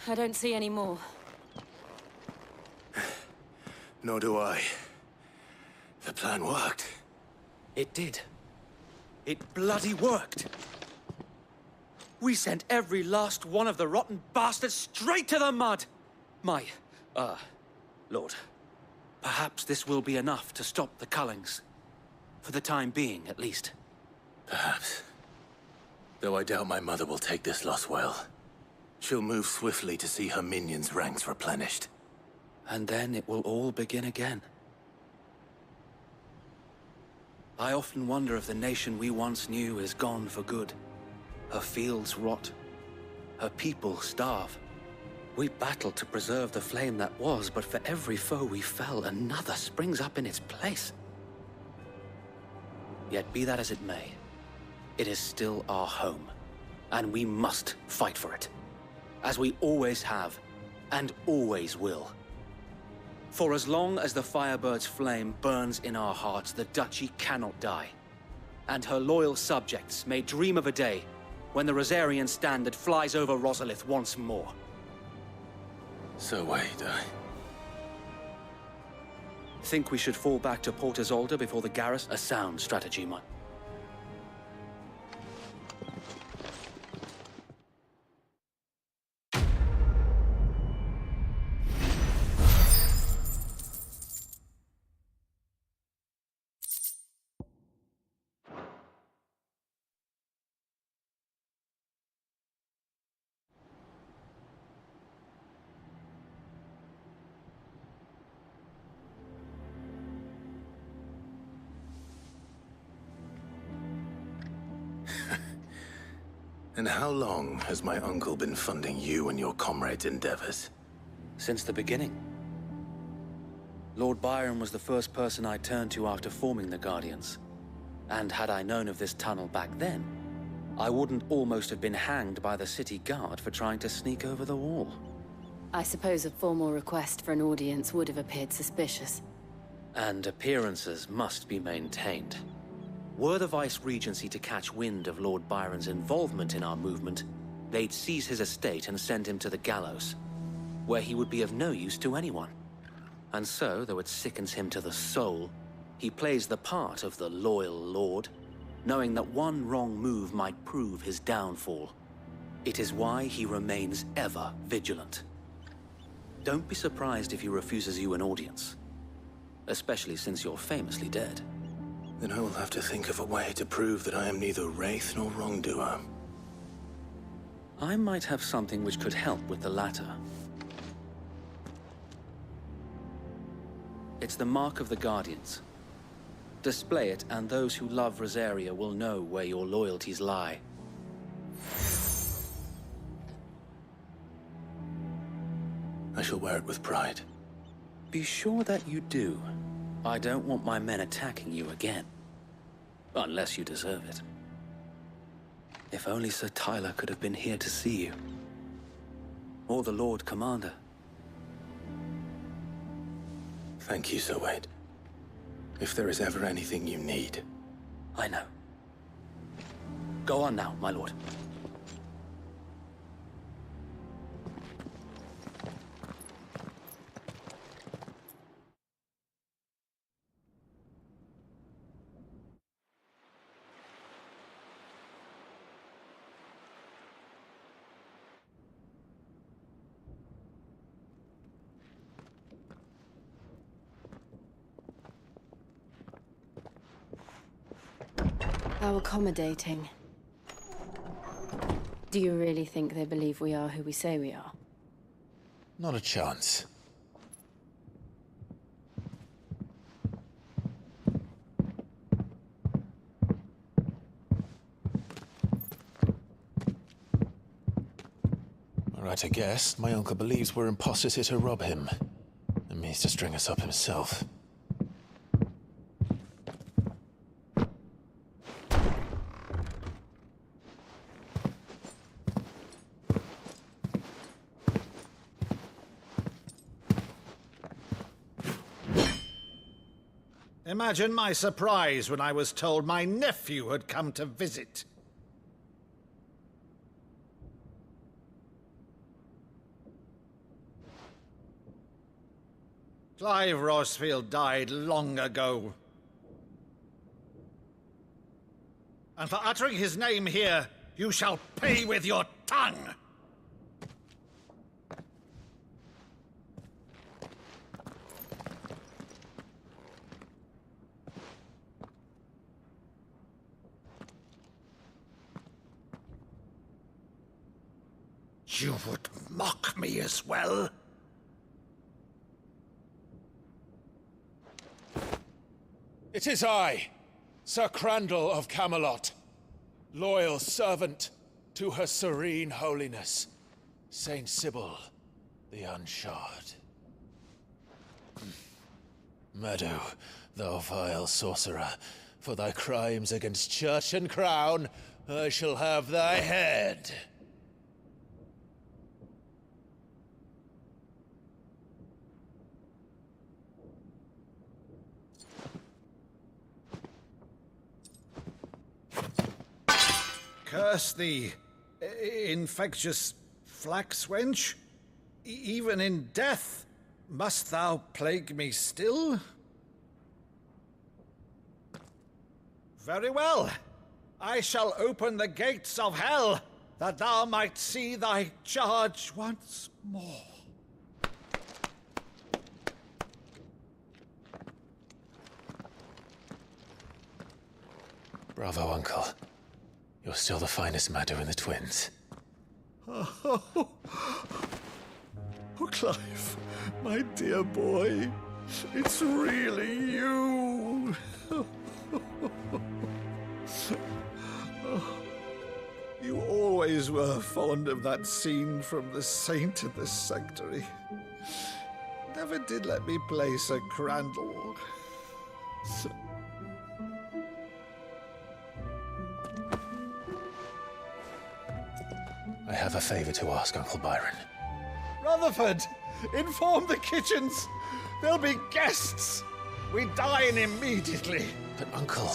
[SPEAKER 2] I don't see any more.
[SPEAKER 3] Nor do I. The plan worked.
[SPEAKER 12] It did. It bloody worked. We sent every last one of the rotten bastards straight to the mud! Lord. Perhaps this will be enough to stop the Cullings. For the time being, at least.
[SPEAKER 3] Perhaps. Though I doubt my mother will take this loss well. She'll move swiftly to see her minions' ranks replenished.
[SPEAKER 17] And then it will all begin again. I often wonder if the nation we once knew is gone for good. Her fields rot. Her people starve. We battled to preserve the flame that was, but for every foe we fell, another springs up in its place. Yet be that as it may, it is still our home, and we must fight for it. As we always have, and always will. For as long as the Firebird's flame burns in our hearts, the Duchy cannot die. And her loyal subjects may dream of a day when the Rosarian standard flies over Rosalith once more.
[SPEAKER 3] So wait,
[SPEAKER 17] Think we should fall back to Port Isolde before the garrison? A sound strategy, Mike.
[SPEAKER 3] And how long has my uncle been funding you and your comrades' endeavors?
[SPEAKER 17] Since the beginning. Lord Byron was the first person I turned to after forming the Guardians. And had I known of this tunnel back then, I wouldn't almost have been hanged by the city guard for trying to sneak over the wall.
[SPEAKER 2] I suppose a formal request for an audience would have appeared suspicious.
[SPEAKER 17] And appearances must be maintained. Were the Vice-Regency to catch wind of Lord Byron's involvement in our movement, they'd seize his estate and send him to the gallows, where he would be of no use to anyone. And so, though it sickens him to the soul, he plays the part of the loyal lord, knowing that one wrong move might prove his downfall. It is why he remains ever vigilant. Don't be surprised if he refuses you an audience, especially since you're famously dead.
[SPEAKER 3] Then I will have to think of a way to prove that I am neither wraith nor wrongdoer.
[SPEAKER 17] I might have something which could help with the latter. It's the mark of the Guardians. Display it, and those who love Rosaria will know where your loyalties lie.
[SPEAKER 3] I shall wear it with pride.
[SPEAKER 17] Be sure that you do. I don't want my men attacking you again. Unless you deserve it. If only Sir Tyler could have been here to see you. Or the Lord Commander.
[SPEAKER 3] Thank you, Sir Wade. If there is ever anything you need.
[SPEAKER 17] I know. Go on now, my lord.
[SPEAKER 5] How accommodating. Do you really think they believe we are who we say we are?
[SPEAKER 6] Not a chance. Alright, I guess. My uncle believes we're imposters here to rob him. And means to string us up himself.
[SPEAKER 10] Imagine my surprise when I was told my nephew had come to visit. Clive Rossfield died long ago. And for uttering his name here, you shall pay with your tongue! You would mock me as well?
[SPEAKER 6] It is I, Sir Crandall of Camelot, loyal servant to Her Serene Holiness, Saint Sybil the Unshod. Meadow, thou vile sorcerer, for thy crimes against church and crown, I shall have thy head.
[SPEAKER 10] Curse thee, infectious flax wench. Even in death, must thou plague me still? Very well. I shall open the gates of hell, that thou might see thy charge once more.
[SPEAKER 6] Bravo, Uncle. You're still the finest Maddo in the twins.
[SPEAKER 10] Oh, Clive, my dear boy, it's really you. You always were fond of that scene from The Saint in the Sanctuary. Never did let me play Sir Crandall.
[SPEAKER 6] I have a favor to ask, Uncle Byron.
[SPEAKER 10] Rutherford, inform the kitchens. There'll be guests. We dine immediately.
[SPEAKER 6] But, Uncle...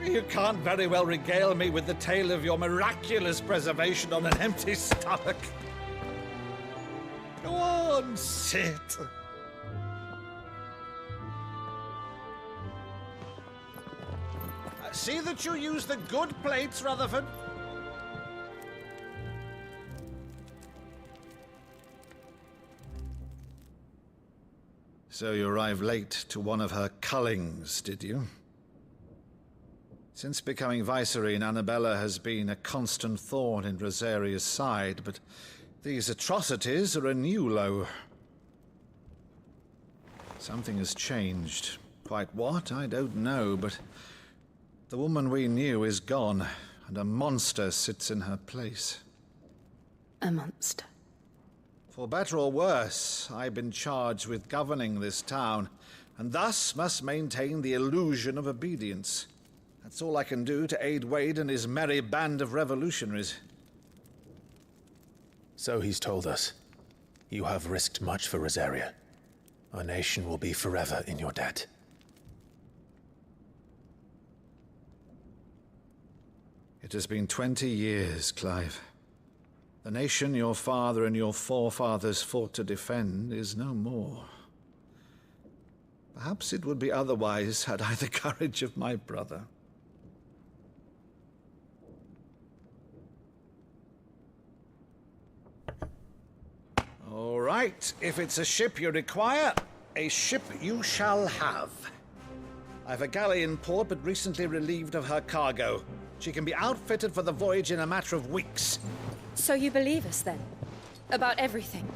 [SPEAKER 10] You can't very well regale me with the tale of your miraculous preservation on an empty stomach. Go on, sit. See that you use the good plates, Rutherford. So you arrived late to one of her cullings, did you? Since becoming Vicereine, Annabella has been a constant thorn in Rosaria's side, but these atrocities are a new low. Something has changed. Quite what, I don't know, but the woman we knew is gone, and a monster sits in her place.
[SPEAKER 5] A monster.
[SPEAKER 10] For better or worse, I've been charged with governing this town, and thus must maintain the illusion of obedience. That's all I can do to aid Wade and his merry band of revolutionaries.
[SPEAKER 6] So he's told us. You have risked much for Rosaria. Our nation will be forever in your debt.
[SPEAKER 10] It has been 20 years, Clive. The nation your father and your forefathers fought to defend is no more. Perhaps it would be otherwise had I the courage of my brother. All right, if it's a ship you require, a ship you shall have. I've a galley in port, but recently relieved of her cargo. She can be outfitted for the voyage in a matter of weeks.
[SPEAKER 5] So you believe us, then? About everything?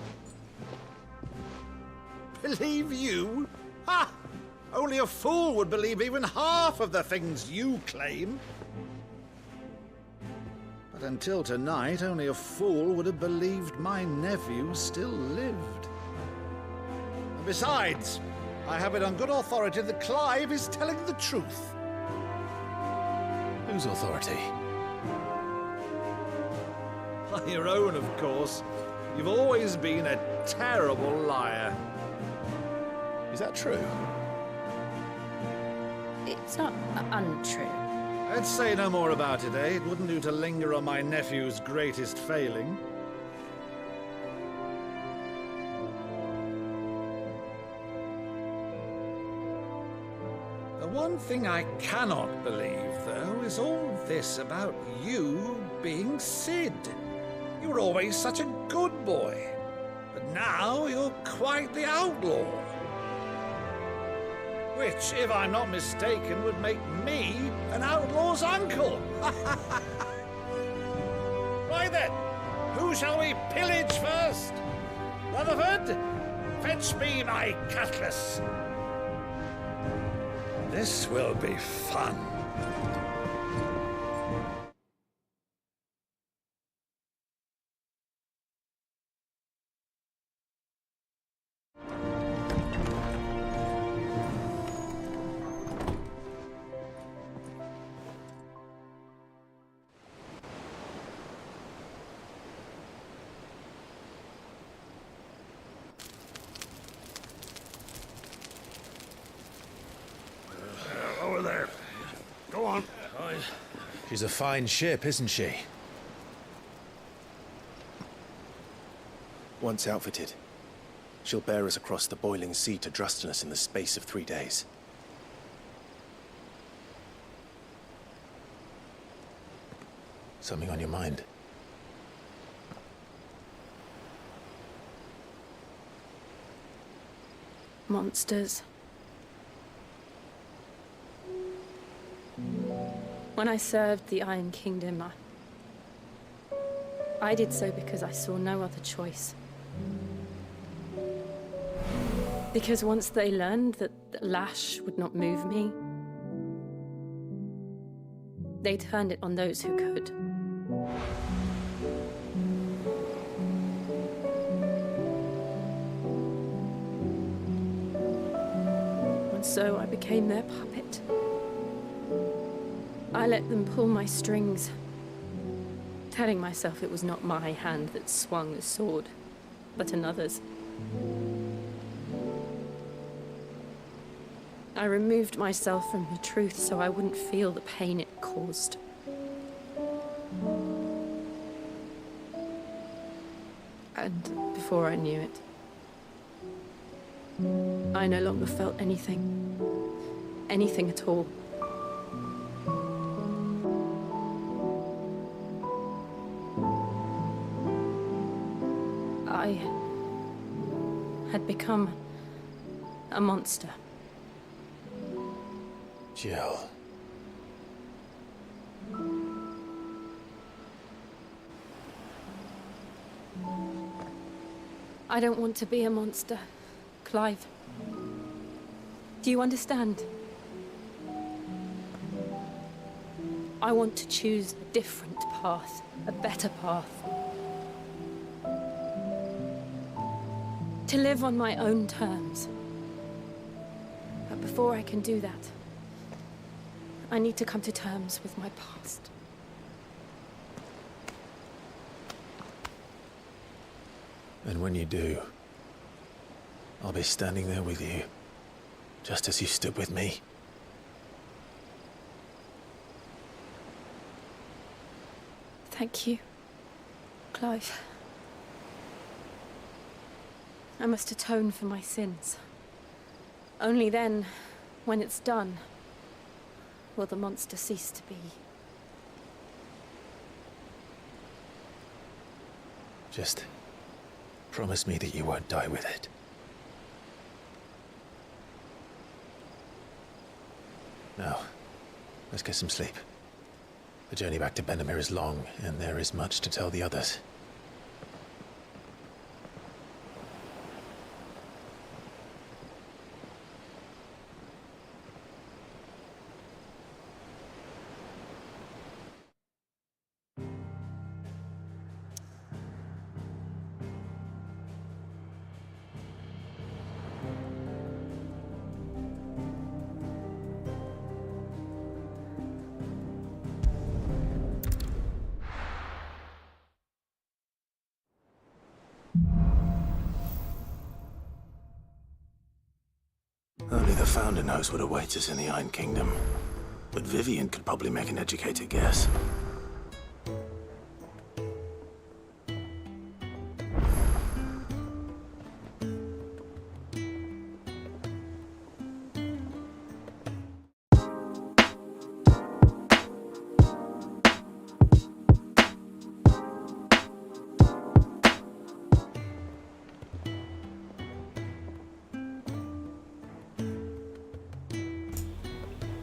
[SPEAKER 10] Believe you? Ha! Only a fool would believe even half of the things you claim. But until tonight, only a fool would have believed my nephew still lived. And besides, I have it on good authority that Clive is telling the truth.
[SPEAKER 6] Whose authority?
[SPEAKER 10] On your own, of course. You've always been a terrible liar.
[SPEAKER 6] Is that true?
[SPEAKER 5] It's not untrue.
[SPEAKER 10] Let's say no more about it, eh? It wouldn't do to linger on my nephew's greatest failing. The one thing I cannot believe, though, is all this about you being Sid. You were always such a good boy, but now you're quite the outlaw. Which, if I'm not mistaken, would make me an outlaw's uncle. Right then, who shall we pillage first? Rutherford, fetch me my cutlass. This will be fun.
[SPEAKER 9] Over there. Go on.
[SPEAKER 6] She's a fine ship, isn't she? Once outfitted, she'll bear us across the boiling sea to Drustinus in the space of 3 days. Something on your mind?
[SPEAKER 5] Monsters. When I served the Iron Kingdom, I did so because I saw no other choice. Because once they learned that the lash would not move me, they turned it on those who could. And so I became their puppet. I let them pull my strings, telling myself it was not my hand that swung the sword, but another's. I removed myself from the truth so I wouldn't feel the pain it caused. And before I knew it, I no longer felt anything. Anything at all. I had become a monster.
[SPEAKER 6] Jill.
[SPEAKER 5] I don't want to be a monster, Clive. Do you understand? I want to choose a different path, a better path. to live on my own terms. But before I can do that, I need to come to terms with my past.
[SPEAKER 6] And when you do, I'll be standing there with you, just as you stood with me.
[SPEAKER 5] Thank you, Clive. I must atone for my sins. Only then, when it's done, will the monster cease to be.
[SPEAKER 6] Just promise me that you won't die with it. Now, let's get some sleep. The journey back to Benamir is long, and there is much to tell the others.
[SPEAKER 3] Only the Founder knows what awaits us in the Iron Kingdom. But Vivian could probably make an educated guess.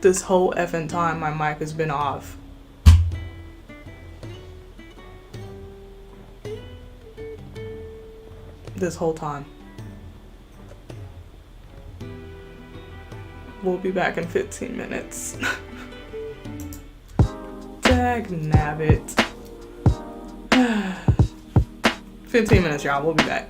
[SPEAKER 1] This whole effing time my mic has been off. This whole time. We'll be back in 15 minutes. Dag nabbit. 15 minutes, y'all. We'll be back.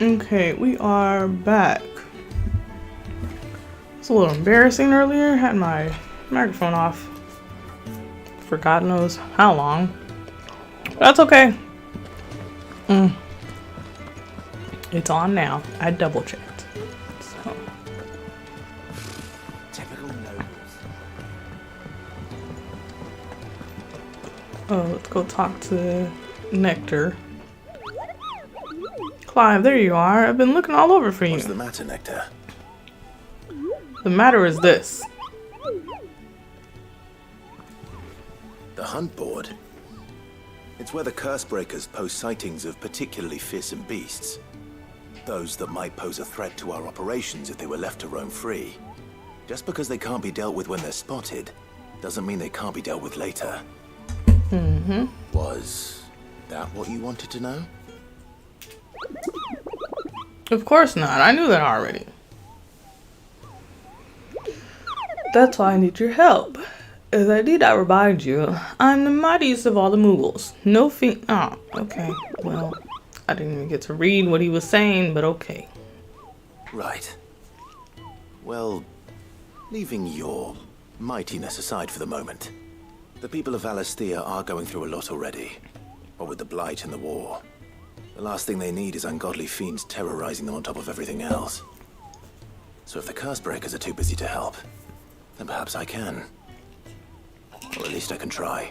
[SPEAKER 1] Okay, we are back. It's a little embarrassing earlier. Had my microphone off for God knows how long. That's okay. It's on now. I double checked. So.
[SPEAKER 4] Typical nobles.
[SPEAKER 1] Oh, let's go talk to Nectar. Clive, there you are. I've been looking all over for you.
[SPEAKER 3] What's the matter, Nectar?
[SPEAKER 1] The matter is this.
[SPEAKER 3] The hunt board. It's where the Cursebreakers post sightings of particularly fearsome beasts. Those that might pose a threat to our operations if they were left to roam free. Just because they can't be dealt with when they're spotted, doesn't mean they can't be dealt with later. Was that what you wanted to know?
[SPEAKER 1] Of course not. I knew that already. That's why I need your help. As I need I remind you, I'm the mightiest of all the Mughals. No fiend. Oh, okay. Well, I didn't even get to read what he was saying, but okay.
[SPEAKER 3] Right. Well, leaving your mightiness aside for the moment, the people of Valisthea are going through a lot already. What with the Blight and the war. The last thing they need is ungodly fiends terrorizing them on top of everything else. So if the Cursebreakers are too busy to help, then perhaps I can. Or at least I can try.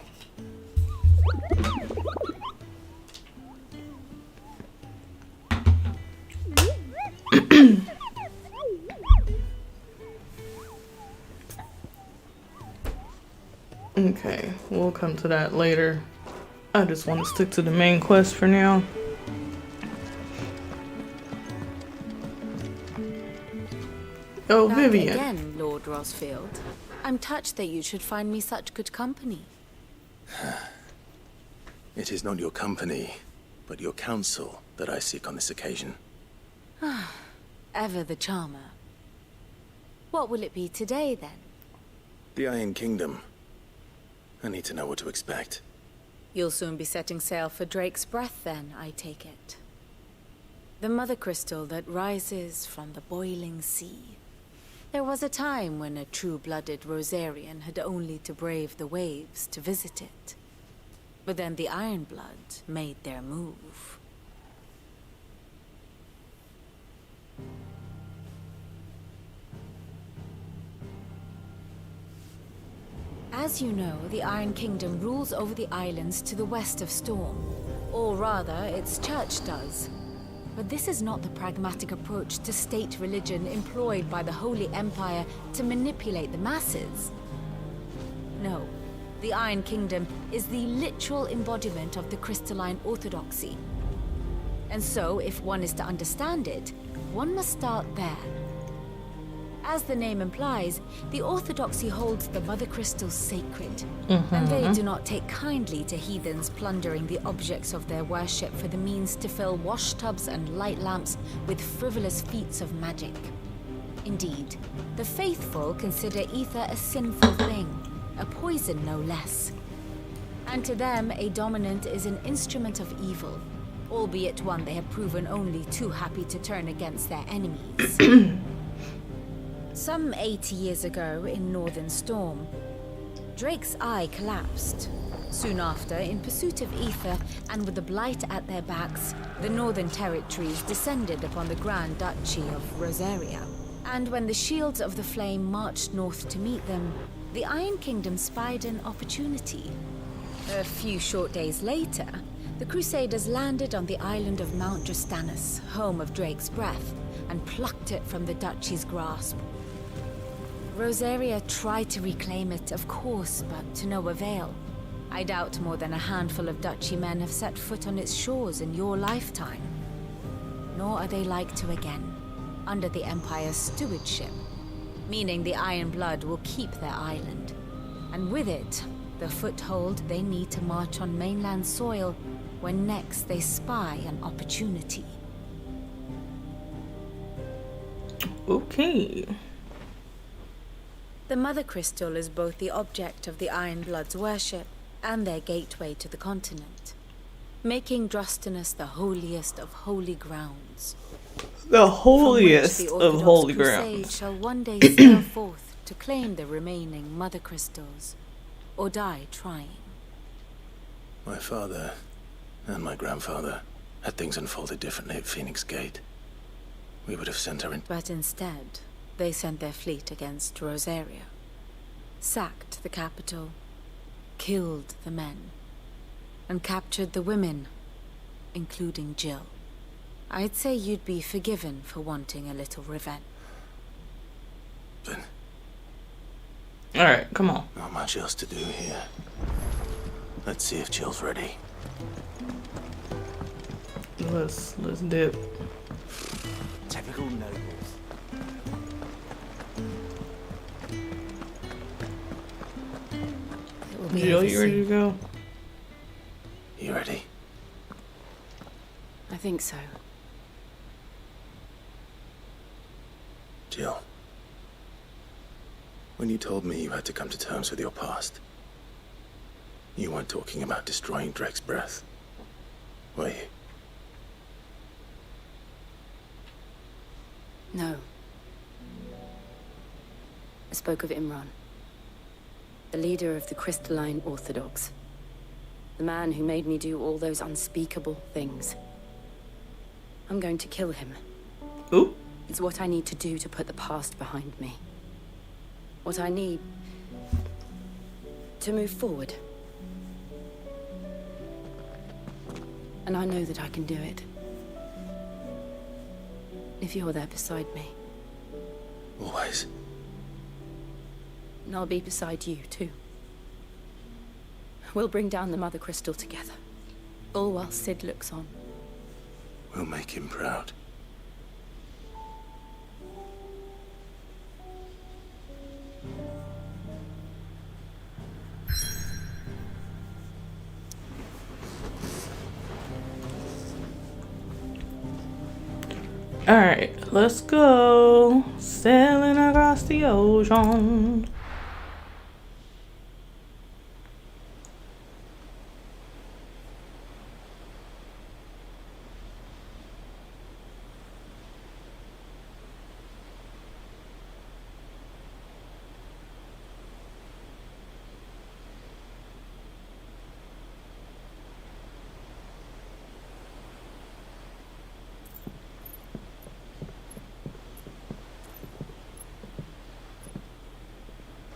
[SPEAKER 1] Okay, we'll come to that later. I just want to stick to the main quest for now. Oh,
[SPEAKER 5] Back
[SPEAKER 1] Vivian.
[SPEAKER 5] again, Lord Rosfield. I'm touched that you should find me such good company.
[SPEAKER 3] It is not your company, but your counsel that I seek on this occasion.
[SPEAKER 5] Ever the charmer. What will it be today, then?
[SPEAKER 3] The Iron Kingdom. I need to know what to expect.
[SPEAKER 5] You'll soon be setting sail for Drake's Breath, then, I take it. The mother crystal that rises from the boiling sea. There was a time when a true-blooded Rosarian had only to brave the waves to visit it. But then the Ironblood made their move. As you know, the Iron Kingdom rules over the islands to the west of Storm. Or rather, its church does. But this is not the pragmatic approach to state religion employed by the Holy Empire to manipulate the masses. No, the Iron Kingdom is the literal embodiment of the crystalline orthodoxy. And so, if one is to understand it, one must start there. As the name implies, the orthodoxy holds the Mother Crystals sacred, and they do not take kindly to heathens plundering the objects of their worship for the means to fill washtubs and light lamps with frivolous feats of magic. Indeed, the faithful consider ether a sinful thing, a poison no less. And to them, a dominant is an instrument of evil, albeit one they have proven only too happy to turn against their enemies. Some 80 years ago, in Northern Storm, Drake's eye collapsed. Soon after, in pursuit of ether, and with the Blight at their backs, the Northern Territories descended upon the Grand Duchy of Rosaria. And when the Shields of the Flame marched north to meet them, the Iron Kingdom spied an opportunity. A few short days later, the Crusaders landed on the island of Mount Drastanus, home of Drake's Breath, and plucked it from the Duchy's grasp. Rosaria tried to reclaim it, of course, but to no avail. I doubt more than a handful of Duchy men have set foot on its shores in your lifetime. Nor are they like to again, under the Empire's stewardship, meaning the Iron Blood will keep their island, and with it, the foothold they need to march on mainland soil when next they spy an opportunity.
[SPEAKER 1] Okay.
[SPEAKER 5] The Mother Crystal is both the object of the Iron Blood's worship and their gateway to the continent, making Drastanus the holiest of holy grounds.
[SPEAKER 1] The
[SPEAKER 2] from which
[SPEAKER 1] holiest
[SPEAKER 2] the
[SPEAKER 1] of
[SPEAKER 2] Orthodox
[SPEAKER 1] holy
[SPEAKER 2] crusade
[SPEAKER 1] grounds.
[SPEAKER 2] shall one day sail forth to claim the remaining mother crystals, or die trying.
[SPEAKER 3] My father and my grandfather had things unfolded differently at Phoenix Gate. We would have sent her in.
[SPEAKER 2] But instead, they sent their fleet against Rosaria, sacked the capital, killed the men, and captured the women, including Jill. I'd say you'd be forgiven for wanting a little revenge.
[SPEAKER 1] Alright, come on.
[SPEAKER 3] Not much else to do here. Let's see if Jill's ready.
[SPEAKER 1] Let's dip.
[SPEAKER 4] Typical nobles.
[SPEAKER 1] Jill, you ready to go?
[SPEAKER 3] You ready?
[SPEAKER 2] I think so.
[SPEAKER 3] Jill. When you told me you had to come to terms with your past, you weren't talking about destroying Drake's breath, were you?
[SPEAKER 2] No. I spoke of Imran, the leader of the Crystalline Orthodox. The man who made me do all those unspeakable things. I'm going to kill him.
[SPEAKER 1] Ooh.
[SPEAKER 2] It's what I need to do to put the past behind me. What I need to move forward. And I know that I can do it. If you're there beside me.
[SPEAKER 3] Always.
[SPEAKER 2] And I'll be beside you, too. We'll bring down the Mother Crystal together. All while Sid looks on.
[SPEAKER 3] We'll make him proud.
[SPEAKER 1] Alright, let's go. Sailing across the ocean.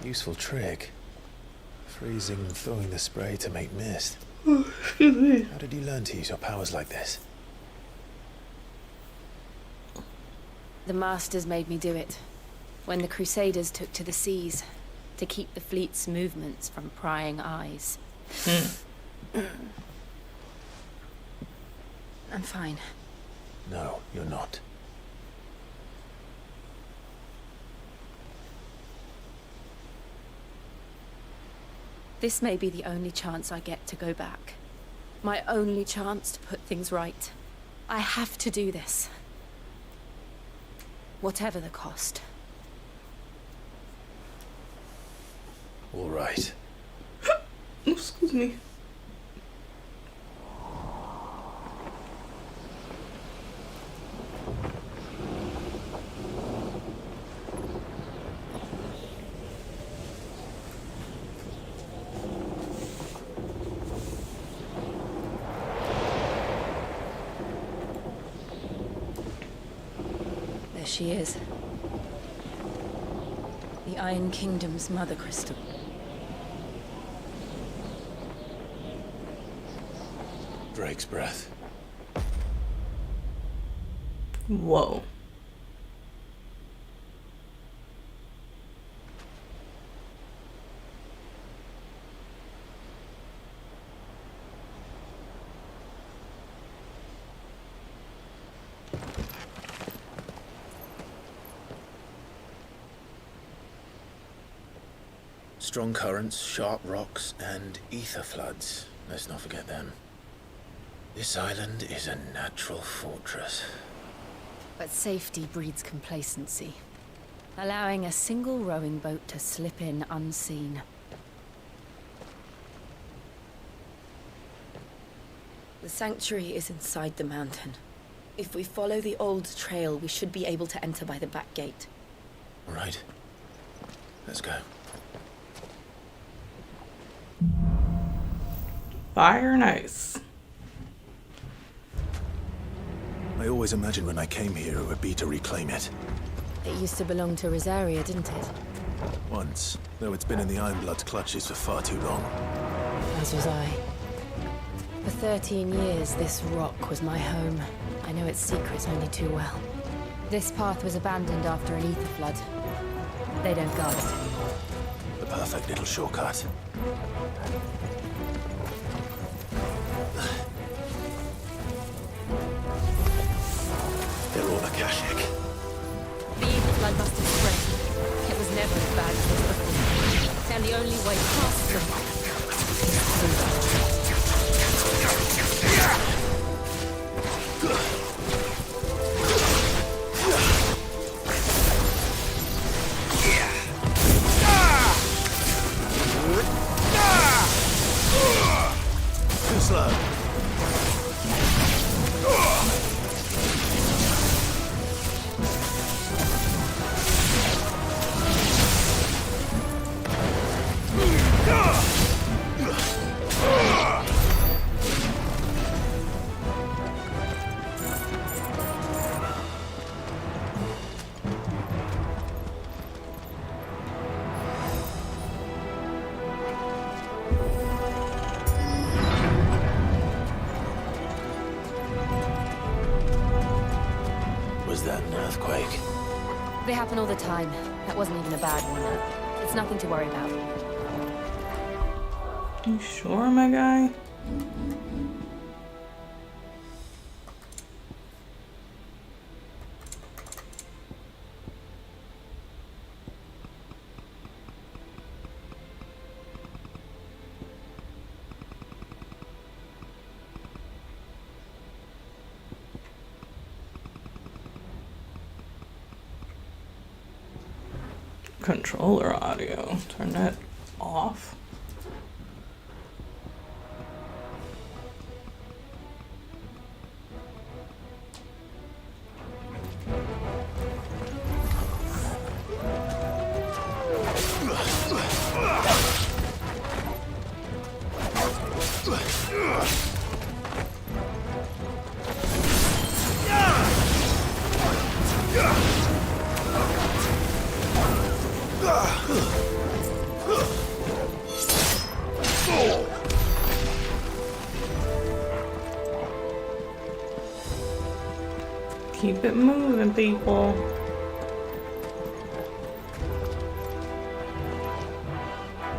[SPEAKER 6] Useful trick. Freezing and throwing the spray to make mist.
[SPEAKER 1] Excuse me.
[SPEAKER 6] How did you learn to use your powers like this?
[SPEAKER 2] The Masters made me do it. When the Crusaders took to the seas. To keep the fleet's movements from prying eyes. I'm fine.
[SPEAKER 6] No, you're not.
[SPEAKER 2] This may be the only chance I get to go back. My only chance to put things right. I have to do this. Whatever the cost.
[SPEAKER 6] All right.
[SPEAKER 1] Excuse me.
[SPEAKER 2] There she is. The Iron Kingdom's Mother Crystal.
[SPEAKER 6] Drake's breath.
[SPEAKER 1] Whoa.
[SPEAKER 6] Strong currents, sharp rocks, and ether floods. Let's not forget them. This island is a natural fortress.
[SPEAKER 2] But safety breeds complacency. Allowing a single rowing boat to slip in unseen. The sanctuary is inside the mountain.
[SPEAKER 13] If we follow the old trail, we should be able to enter by the back gate.
[SPEAKER 6] All right. Let's go.
[SPEAKER 1] Fire and ice.
[SPEAKER 6] I always imagined when I came here it would be to reclaim it.
[SPEAKER 5] It used to belong to Rosaria, didn't it?
[SPEAKER 6] Once, though it's been in the Ironblood's clutches for far too long.
[SPEAKER 5] As was I. For 13 years, this rock was my home. I know its secrets only too well. This path was abandoned after an ether flood. They don't guard it.
[SPEAKER 6] The perfect little shortcut. They're all Akashic.
[SPEAKER 5] The ether flood must have spread. It was never as bad as this before. And the only way past them is through.
[SPEAKER 6] Too slow. Was that an earthquake?
[SPEAKER 5] They happen all the time. That wasn't even a bad one. It's nothing to worry about.
[SPEAKER 1] You sure, my guy? Controller audio. Turn that off. Keep it moving, people.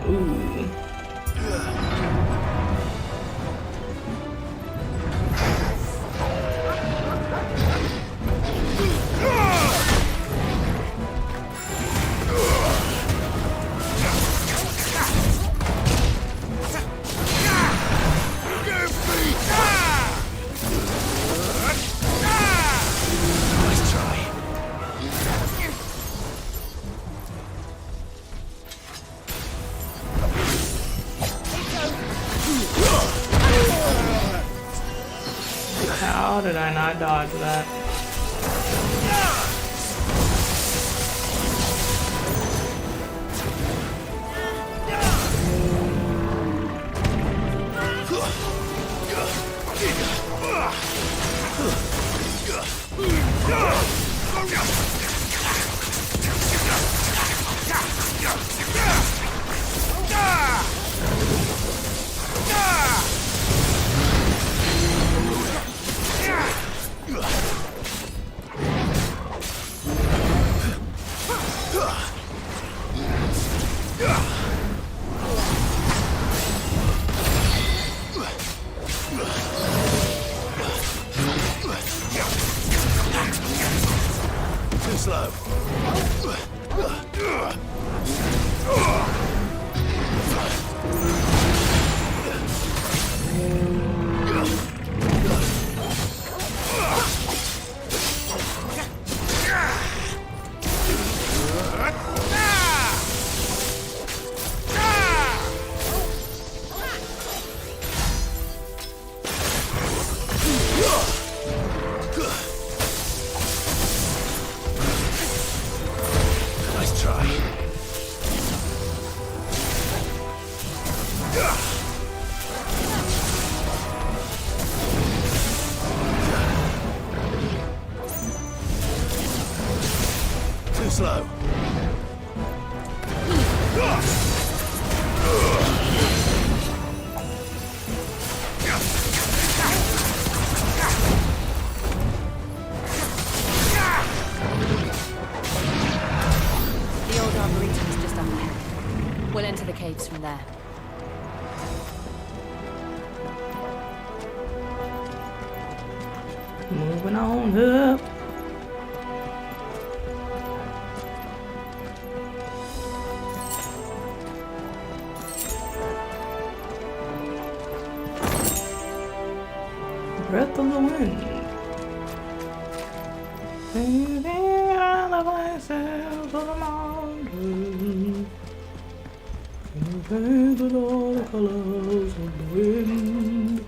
[SPEAKER 1] Ooh. How did I not dodge that?
[SPEAKER 6] Too slow.
[SPEAKER 3] slow.
[SPEAKER 5] The old arboretum's just up ahead. We'll enter the caves from there.
[SPEAKER 1] Moving on up. Breath of the wind. Baby, I love myself on the mountain. Can you paint with all the colors of the wind?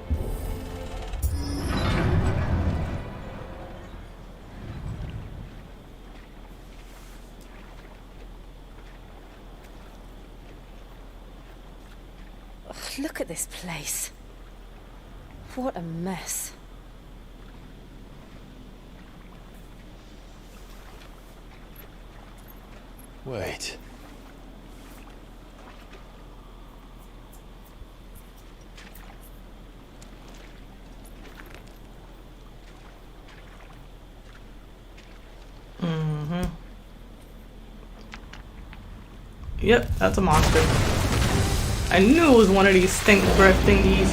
[SPEAKER 5] Ugh, look at this place. What a mess.
[SPEAKER 6] Wait.
[SPEAKER 1] Yep, that's a monster. I knew it was one of these stink breath thingies.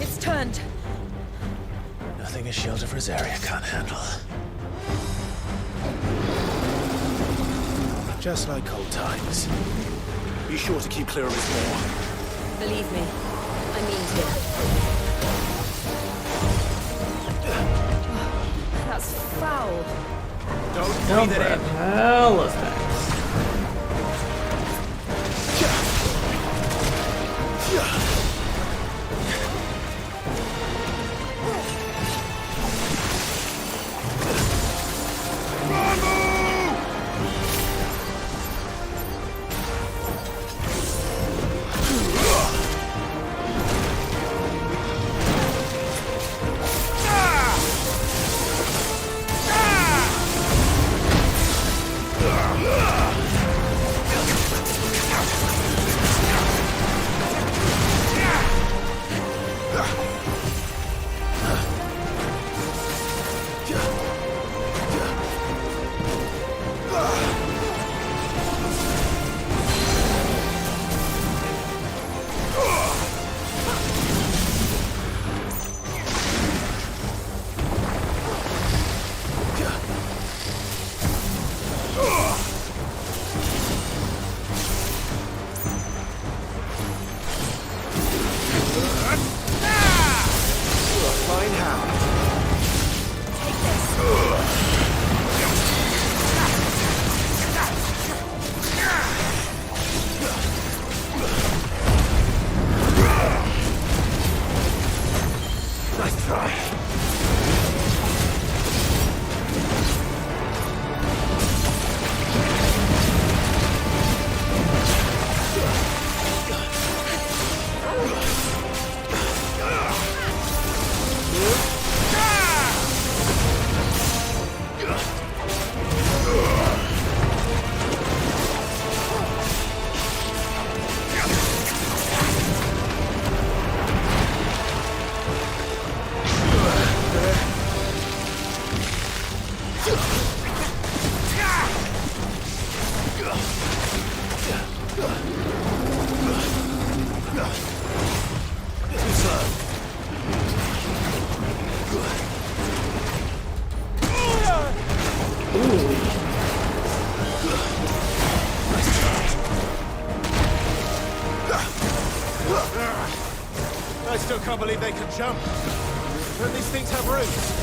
[SPEAKER 5] It's turned.
[SPEAKER 6] Nothing a shield of Rosaria can't handle. Just like old times. Be sure to keep clear of his maw.
[SPEAKER 5] Believe me, I mean to. That's foul.
[SPEAKER 6] Don't breathe it in.
[SPEAKER 1] Hell of things.
[SPEAKER 3] I still can't believe they can jump. Don't these things have roots?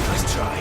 [SPEAKER 6] Nice try.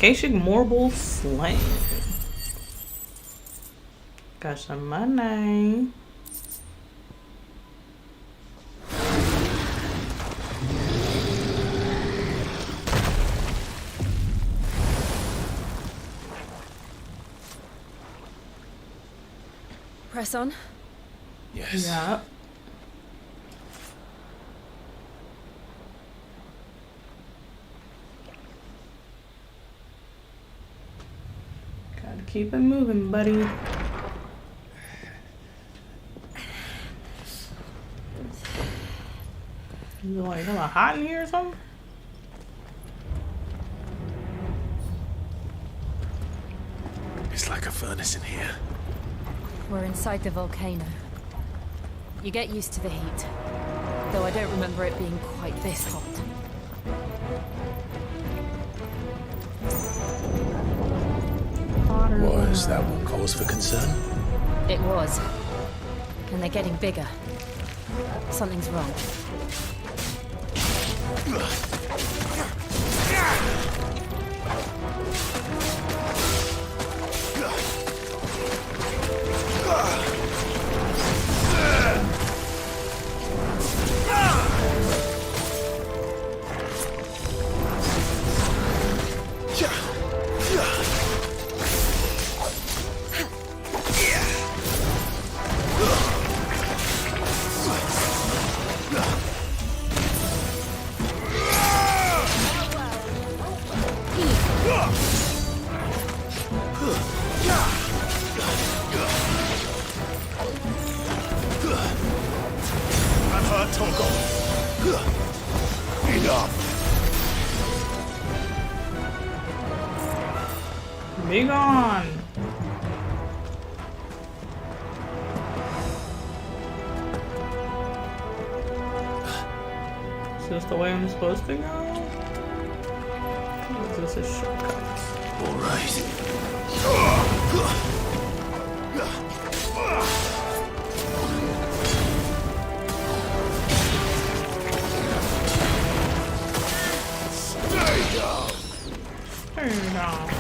[SPEAKER 1] Acacia Marble Sling. Got some money.
[SPEAKER 5] Press on.
[SPEAKER 6] Yes.
[SPEAKER 1] Yeah. Gotta keep it moving, buddy. You like hot in here or something?
[SPEAKER 6] It's like a furnace in here.
[SPEAKER 5] We're inside the volcano. You get used to the heat, though I don't remember it being quite this hot.
[SPEAKER 6] Was that one cause for concern?
[SPEAKER 5] It was. And they're getting bigger. Something's wrong.
[SPEAKER 1] Be gone. Is this the way I'm supposed to go? Or is this a shortcut?
[SPEAKER 3] All right.
[SPEAKER 1] Stay down. Stay down.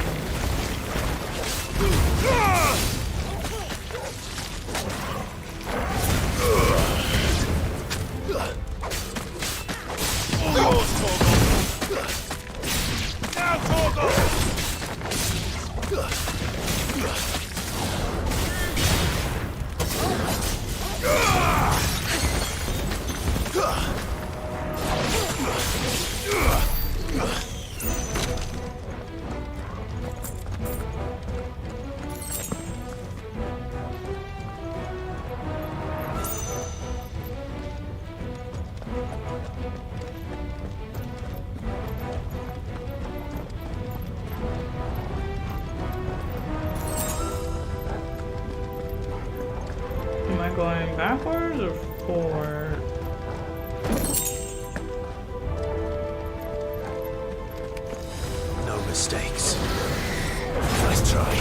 [SPEAKER 1] Am I going backwards or forward?
[SPEAKER 6] No mistakes. Nice try.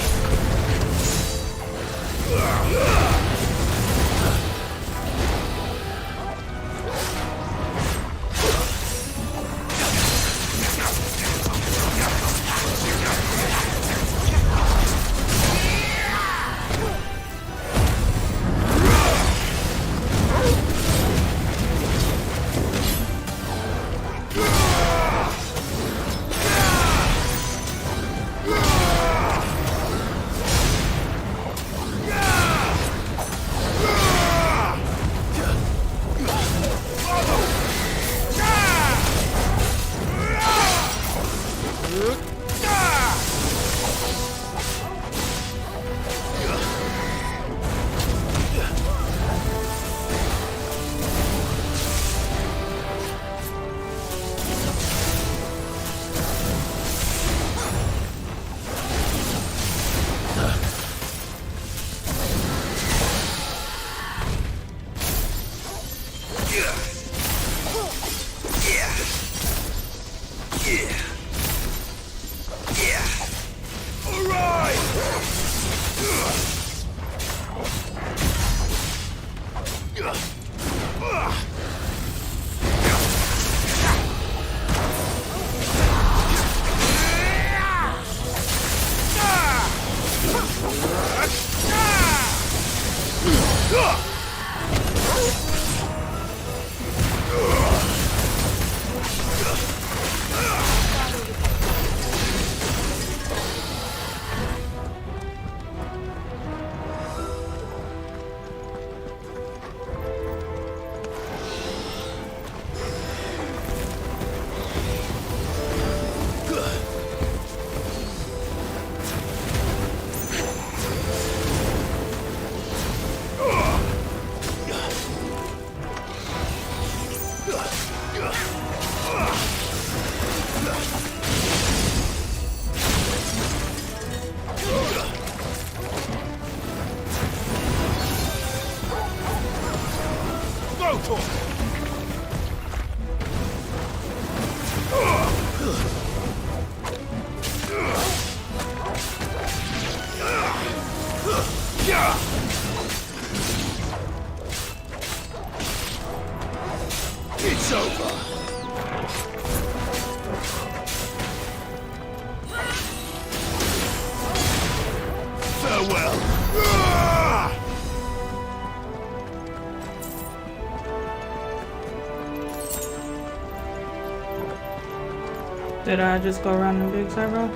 [SPEAKER 1] Did I just go around in a big circle?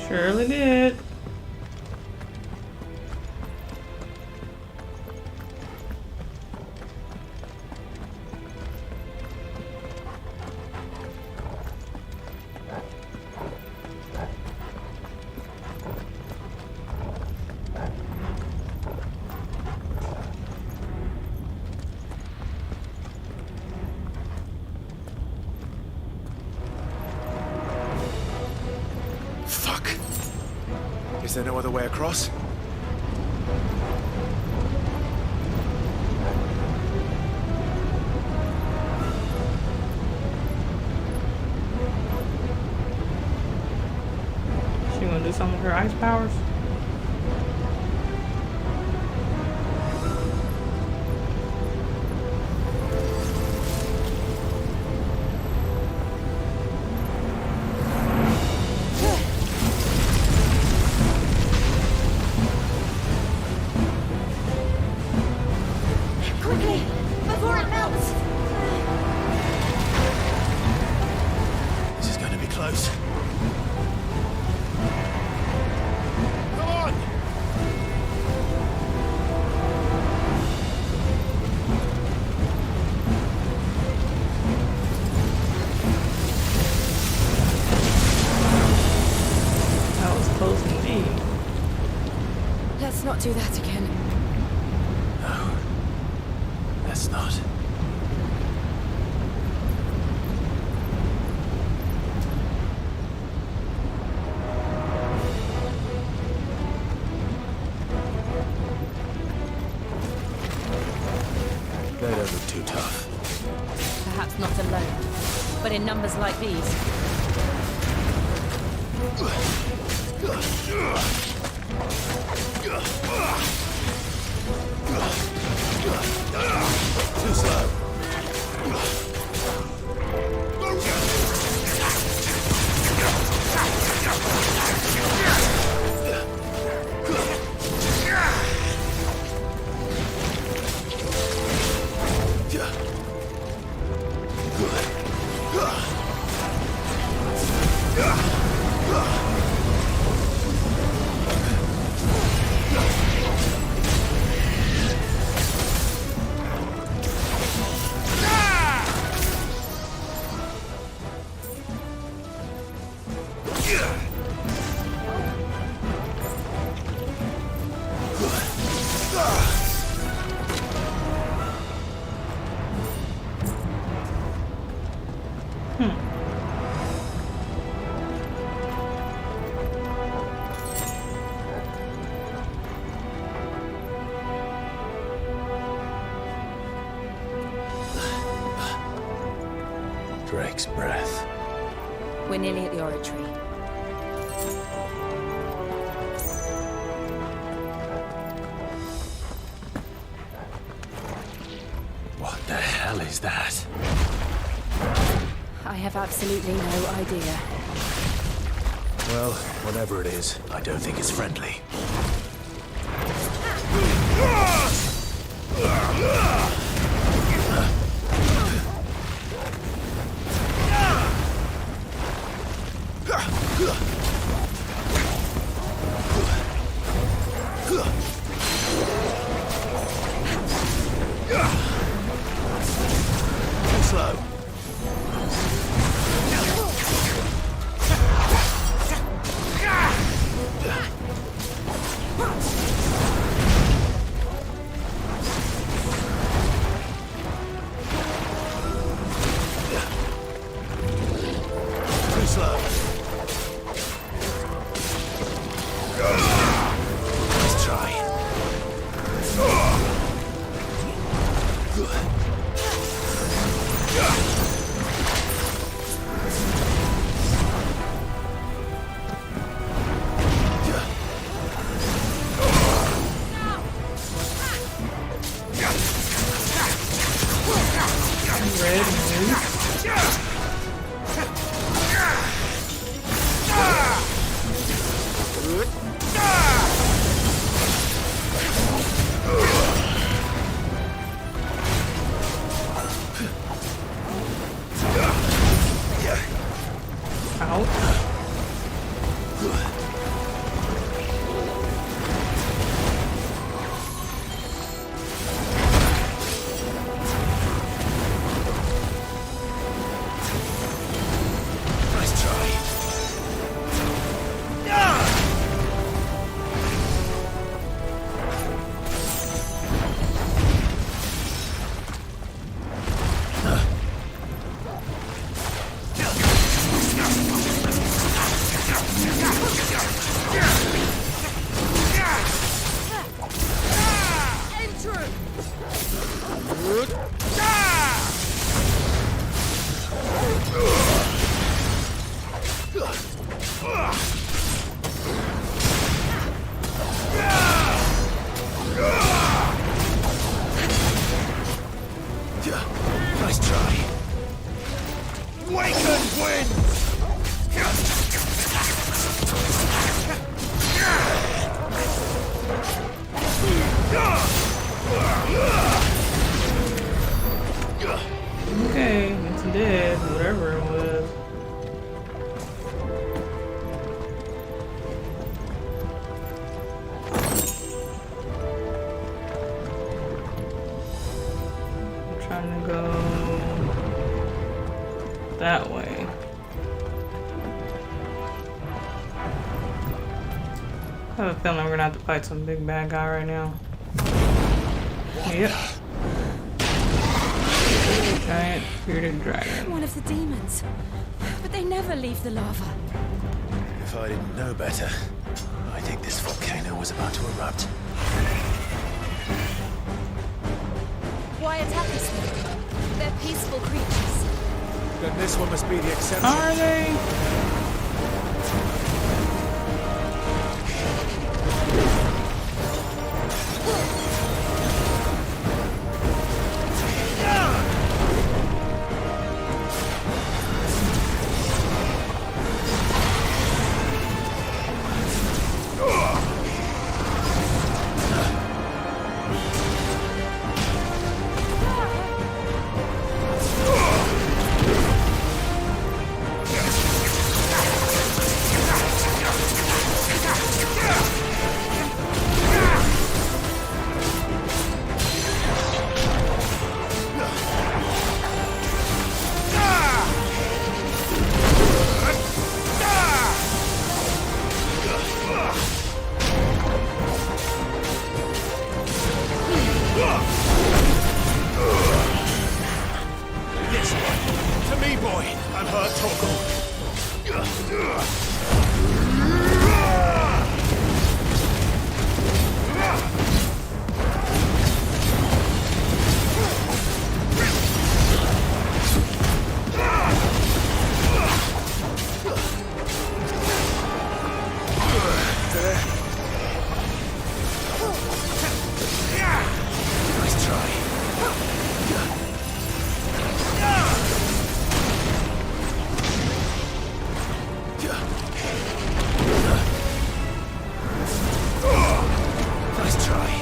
[SPEAKER 1] Surely did.
[SPEAKER 6] Is there no other way across?
[SPEAKER 1] She gonna do something with her ice powers?
[SPEAKER 7] Quickly, before it melts!
[SPEAKER 6] This is going to be close. Come on!
[SPEAKER 1] That was close indeed.
[SPEAKER 5] Let's not do that again.
[SPEAKER 6] No. Let's not. They don't look too tough.
[SPEAKER 5] Perhaps not alone, but in numbers like these.
[SPEAKER 6] Too slow. Drake's breath.
[SPEAKER 5] We're nearly at the oratory.
[SPEAKER 6] What the hell is that?
[SPEAKER 5] I have absolutely no idea.
[SPEAKER 6] Well, whatever it is, I don't think it's friendly. Too slow. Too slow. Nice try. Nice try. Wakened wind!
[SPEAKER 1] Okay, it's dead, whatever it was. I'm trying to go that way. I have a feeling we're gonna have to fight some big bad guy right now. Yep. Giant bearded dragon.
[SPEAKER 5] One of the demons. But they never leave the lava.
[SPEAKER 6] If I didn't know better, I think this volcano was about to erupt.
[SPEAKER 5] Why attack us then? They're peaceful creatures.
[SPEAKER 6] Then this one must be the exception.
[SPEAKER 1] Are they?
[SPEAKER 6] Yes, to me, boy. I'm hurt, Torgal. Nice try. Nice try.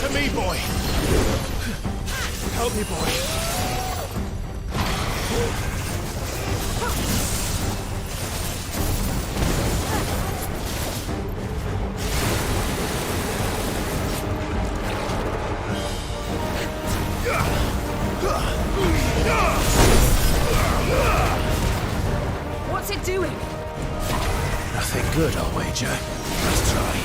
[SPEAKER 6] To me, boy. Help me, boy.
[SPEAKER 5] What's it doing?
[SPEAKER 6] Nothing good, I'll wager. Nice try.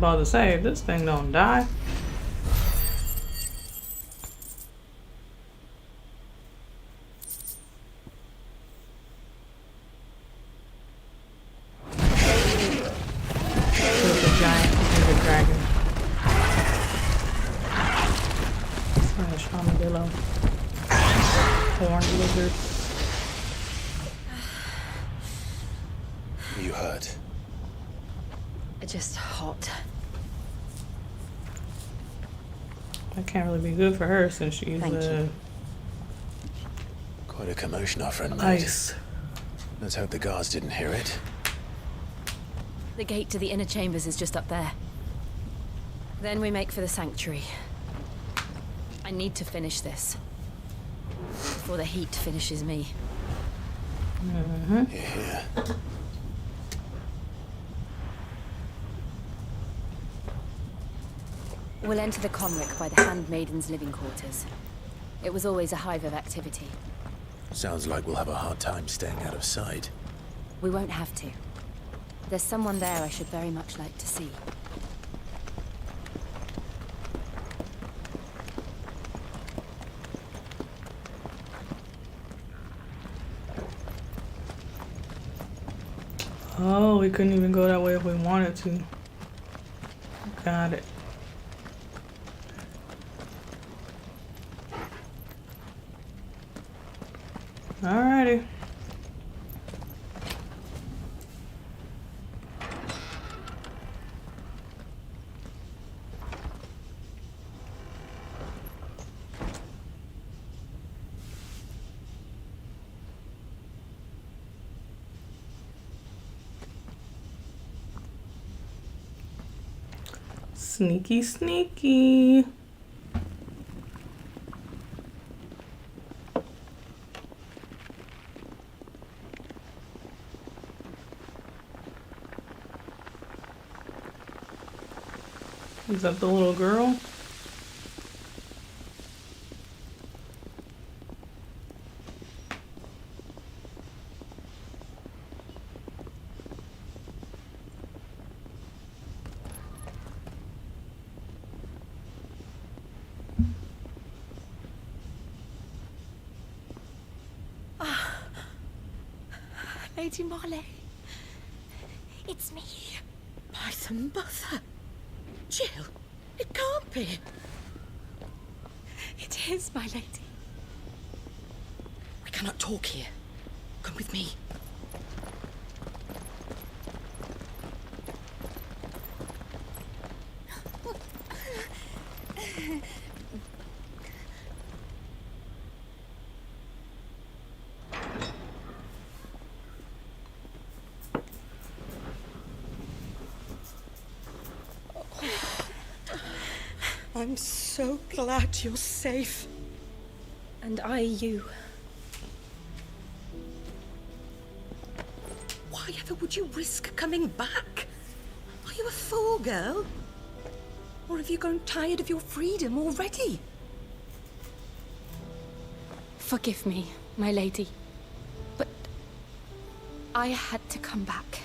[SPEAKER 1] About to say, if this thing don't die. There's a giant bearded dragon. Slash armadillo. Horned lizard.
[SPEAKER 6] You hurt.
[SPEAKER 5] Just hot.
[SPEAKER 1] That can't really be good for her since she's
[SPEAKER 6] Quite a commotion our friend made.
[SPEAKER 1] ice.
[SPEAKER 6] Let's hope the guards didn't hear it.
[SPEAKER 5] The gate to the inner chambers is just up there. Then we make for the sanctuary. I need to finish this before the heat finishes me.
[SPEAKER 6] Yeah.
[SPEAKER 5] We'll enter the Conric by the Handmaiden's living quarters. It was always a hive of activity.
[SPEAKER 6] Sounds like we'll have a hard time staying out of sight.
[SPEAKER 5] We won't have to. There's someone there I should very much like to see.
[SPEAKER 1] Oh, we couldn't even go that way if we wanted to. Got it. Alrighty. Sneaky, sneaky. Is that the little girl?
[SPEAKER 11] Lady Marley. It's me. By the mother. Jill, it can't be. It is, my lady. We cannot talk here. Come with me. I'm so glad you're safe.
[SPEAKER 13] And I you.
[SPEAKER 11] Why ever would you risk coming back? Are you a fool, girl? Or have you grown tired of your freedom already?
[SPEAKER 5] Forgive me, my lady, but I had to come back.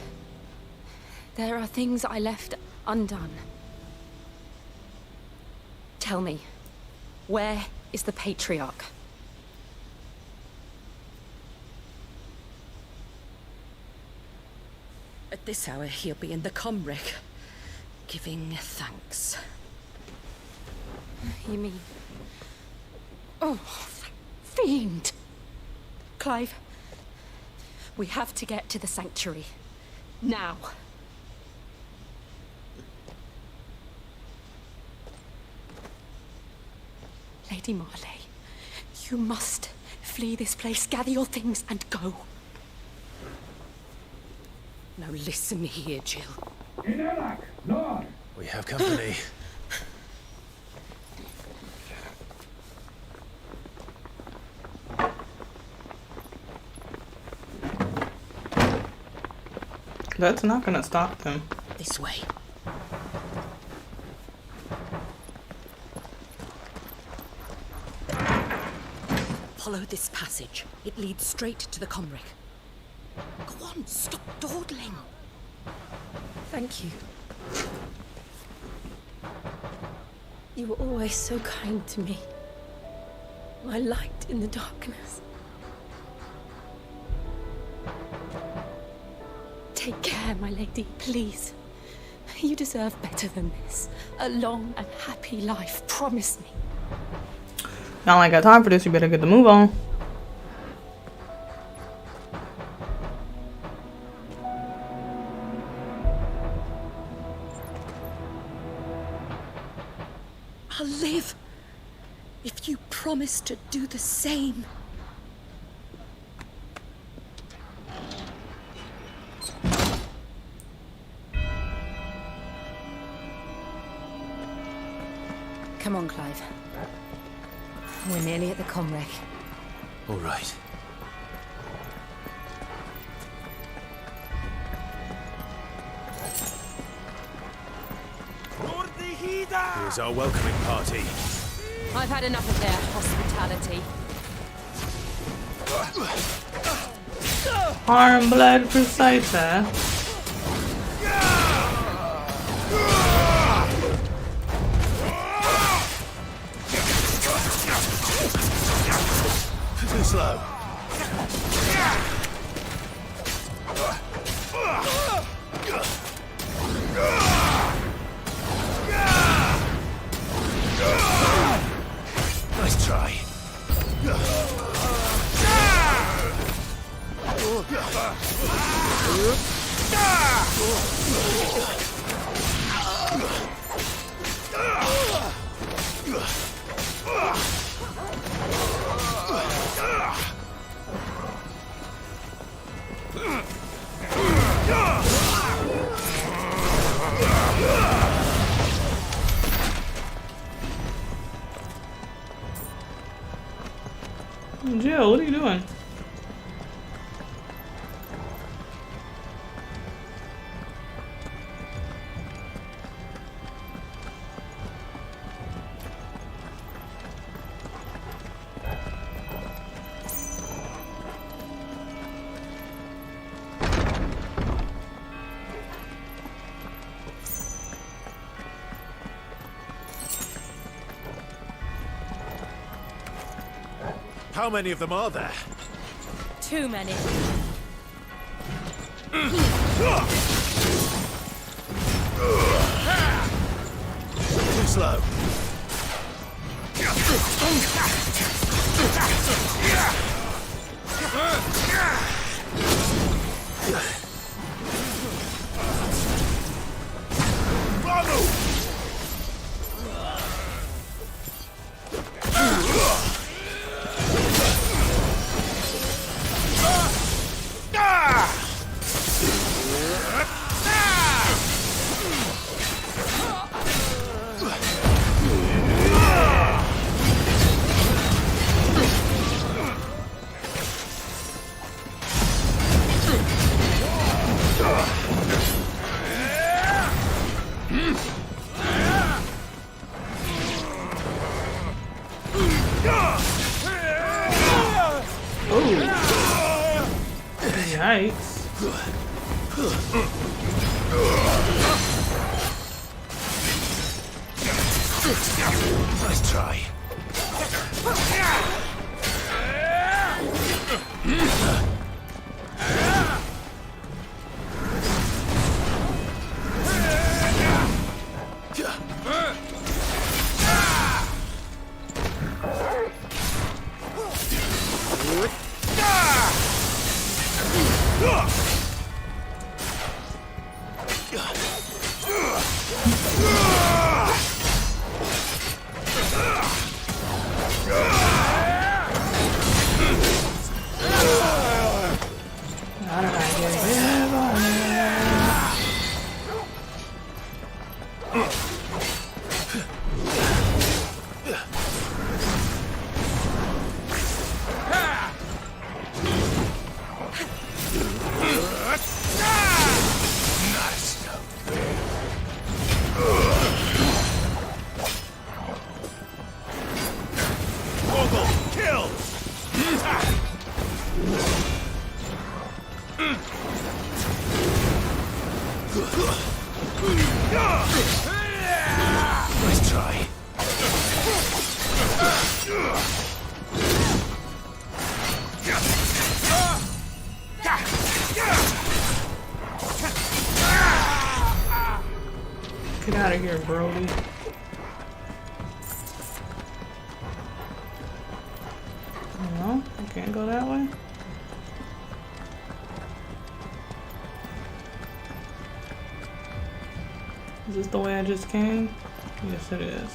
[SPEAKER 5] There are things I left undone. Tell me, where is the Patriarch?
[SPEAKER 11] At this hour, he'll be in the Comric, giving thanks.
[SPEAKER 5] You mean... Oh, fiend! Clive, we have to get to the sanctuary. Now. Lady Marley, you must flee this place, gather your things, and go.
[SPEAKER 11] Now listen here, Jill.
[SPEAKER 6] We have company.
[SPEAKER 1] That's not gonna stop them.
[SPEAKER 11] This way. Follow this passage. It leads straight to the Comric. Go on, stop dawdling.
[SPEAKER 5] Thank you. You were always so kind to me. My light in the darkness. Take care, my lady, please. You deserve better than this. A long and happy life, promise me.
[SPEAKER 1] Y'all ain't got time for this, you better get the move on.
[SPEAKER 11] I'll live if you promise to do the same.
[SPEAKER 5] Come on, Clive. We're nearly at the comwreck.
[SPEAKER 3] All right.
[SPEAKER 6] Here's our welcoming party.
[SPEAKER 5] I've had enough of their hospitality.
[SPEAKER 1] Harm blood precisa.
[SPEAKER 3] Too slow. Nice try.
[SPEAKER 1] Jill, what are you doing?
[SPEAKER 6] How many of them are there?
[SPEAKER 5] Too many.
[SPEAKER 3] Too slow.
[SPEAKER 1] Yikes.
[SPEAKER 3] Nice try.
[SPEAKER 1] out of here, Brody. No, I can't go that way. Is this the way I just came? Yes, it is.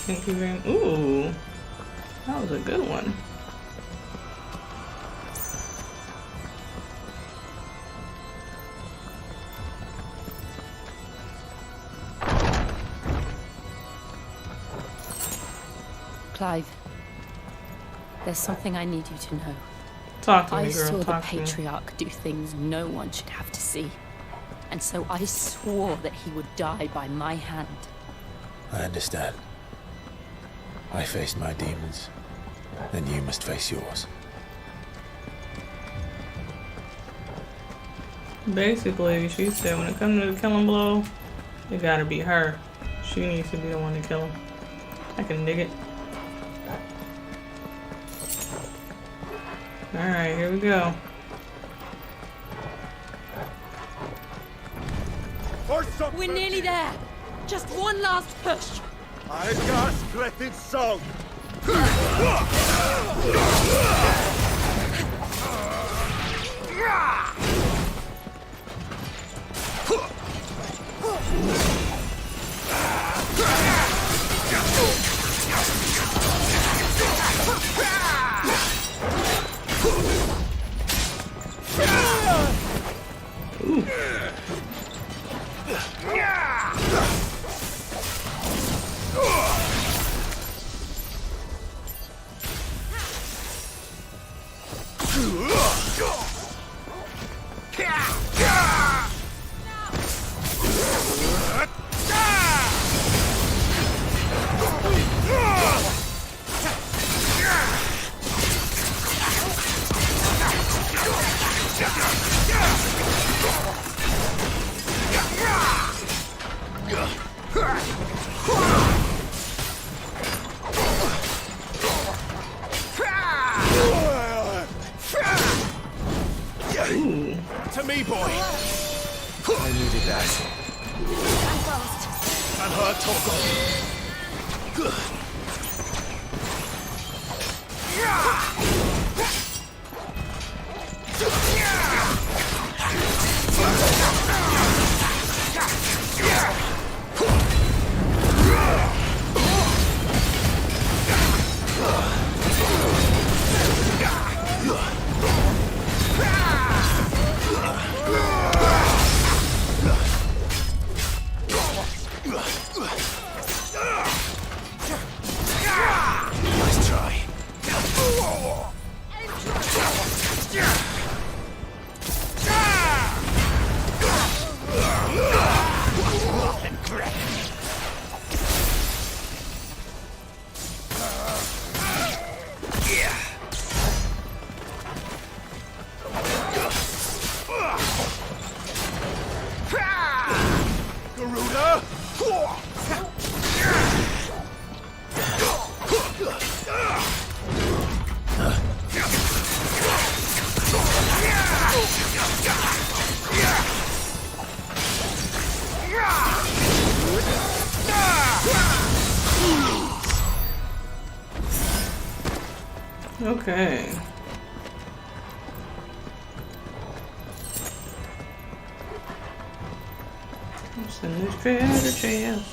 [SPEAKER 1] Thank you very much. Ooh, that was a good one.
[SPEAKER 5] Clive, there's something I need you to know.
[SPEAKER 1] Talk to me, girl.
[SPEAKER 5] I saw the
[SPEAKER 1] Talk to me.
[SPEAKER 5] Patriarch do things no one should have to see. And so I swore that he would die by my hand.
[SPEAKER 6] I understand. I faced my demons, then you must face yours.
[SPEAKER 1] Basically, she said when it comes to the killing blow, it gotta be her. She needs to be the one to kill him. I can dig it. Alright, here we go.
[SPEAKER 11] We're nearly there. Just one last push.
[SPEAKER 18] I got splitted song. To me, boy.
[SPEAKER 6] I needed that.
[SPEAKER 18] I'm fast. And her toggle.
[SPEAKER 6] Nice try.
[SPEAKER 18] Garuda!
[SPEAKER 1] Okay. What's in this treasure chest?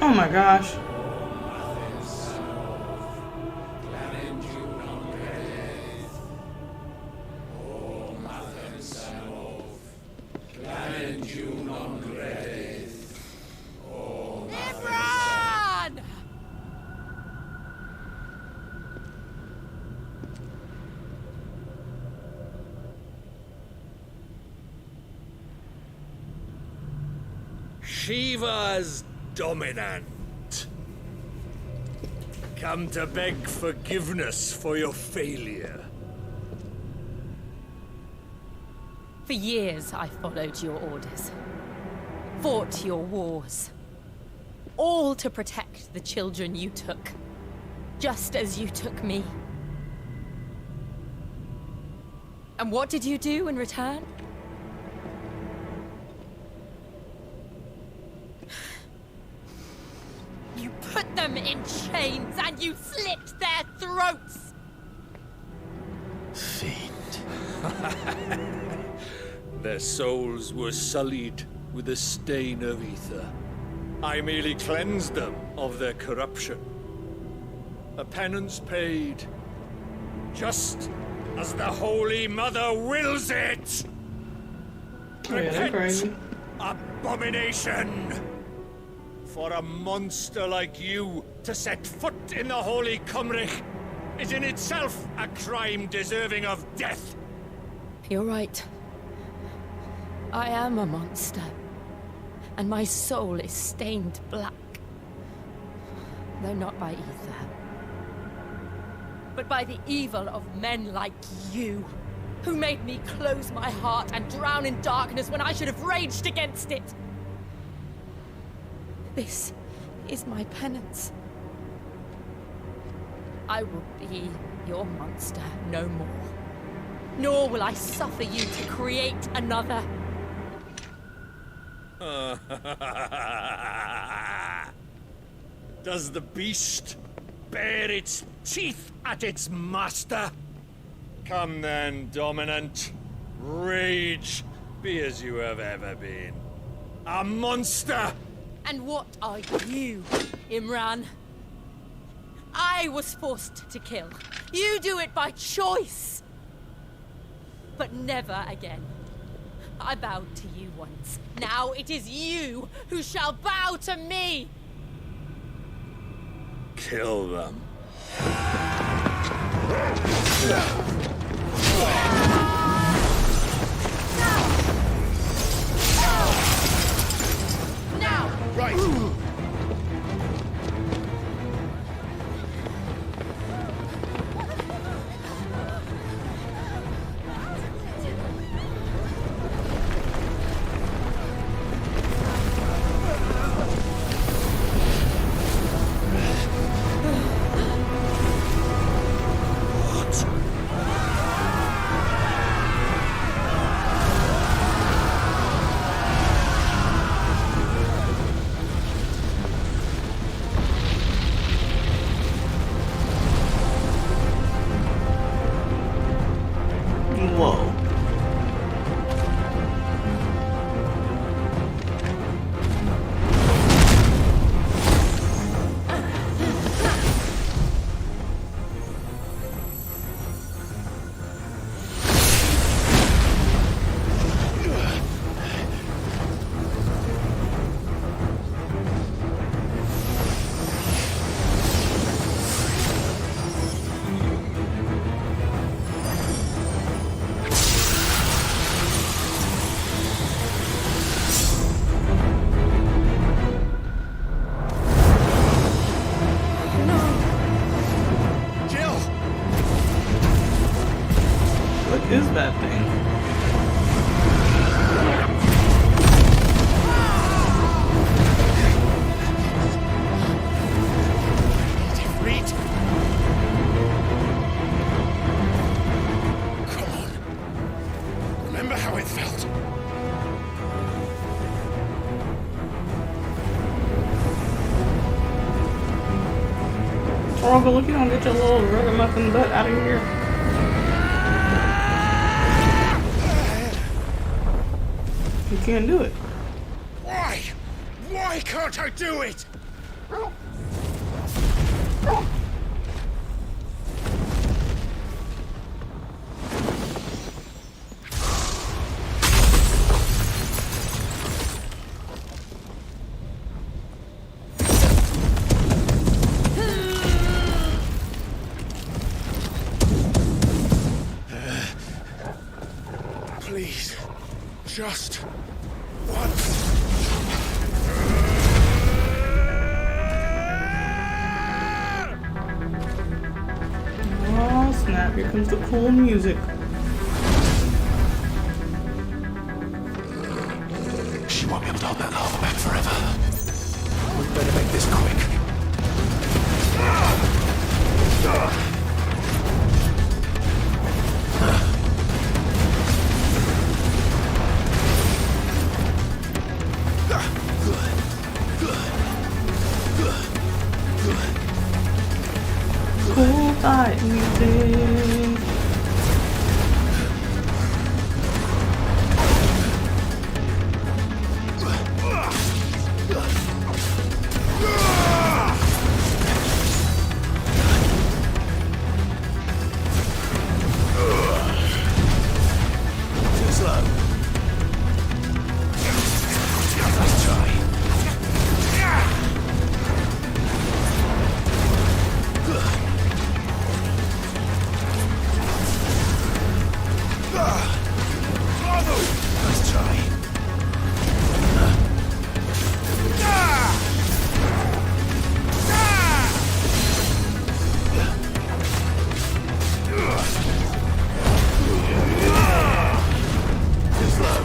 [SPEAKER 1] Oh my gosh.
[SPEAKER 11] Imran!
[SPEAKER 14] Shiva's dominant. Come to beg forgiveness for your failure.
[SPEAKER 5] For years, I followed your orders. Fought your wars. All to protect the children you took. Just as you took me. And what did you do in return? You put them in chains and you slit their throats!
[SPEAKER 14] Fiend. Their souls were sullied with the stain of ether. I merely cleansed them of their corruption. A penance paid, just as the Holy Mother wills it! Repent, abomination! For a monster like you to set foot in the Holy Cymric is in itself a crime deserving of death.
[SPEAKER 5] You're right. I am a monster. And my soul is stained black. Though not by ether. But by the evil of men like you, who made me close my heart and drown in darkness when I should have raged against it. This is my penance. I will be your monster no more. Nor will I suffer you to create another.
[SPEAKER 14] Does the beast bare its teeth at its master? Come then, dominant. Rage, be as you have ever been. A monster!
[SPEAKER 5] And what are you, Imran? I was forced to kill. You do it by choice. But never again. I bowed to you once. Now it is you who shall bow to me!
[SPEAKER 14] Kill them.
[SPEAKER 5] Now!
[SPEAKER 14] Right!
[SPEAKER 1] Rogan, look, you don't get your little ragamuffin butt out of here. You can't do it.
[SPEAKER 10] Why? Why can't I do it? Please, just once.
[SPEAKER 1] Oh snap, here comes the cool music.
[SPEAKER 6] She won't be able to hold that lava back forever. We better make this quick.
[SPEAKER 1] Cool fight music.
[SPEAKER 6] Too slow. Nice try. Nice try. Too slow.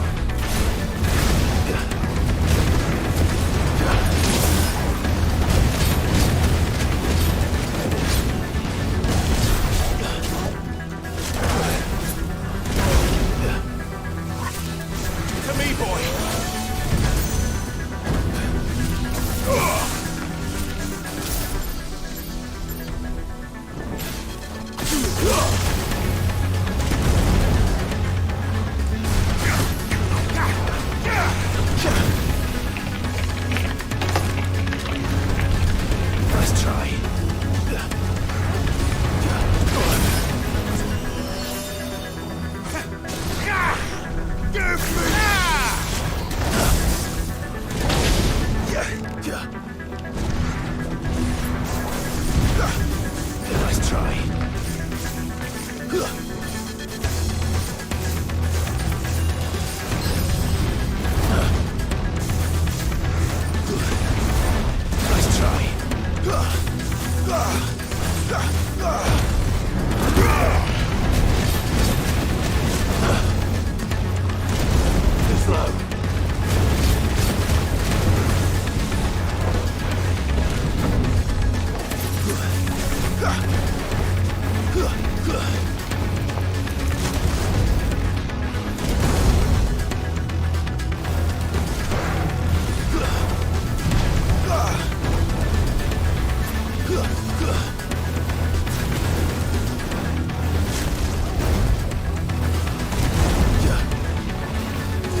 [SPEAKER 6] To me, boy. Nice try. Nice try. Nice try. Too slow.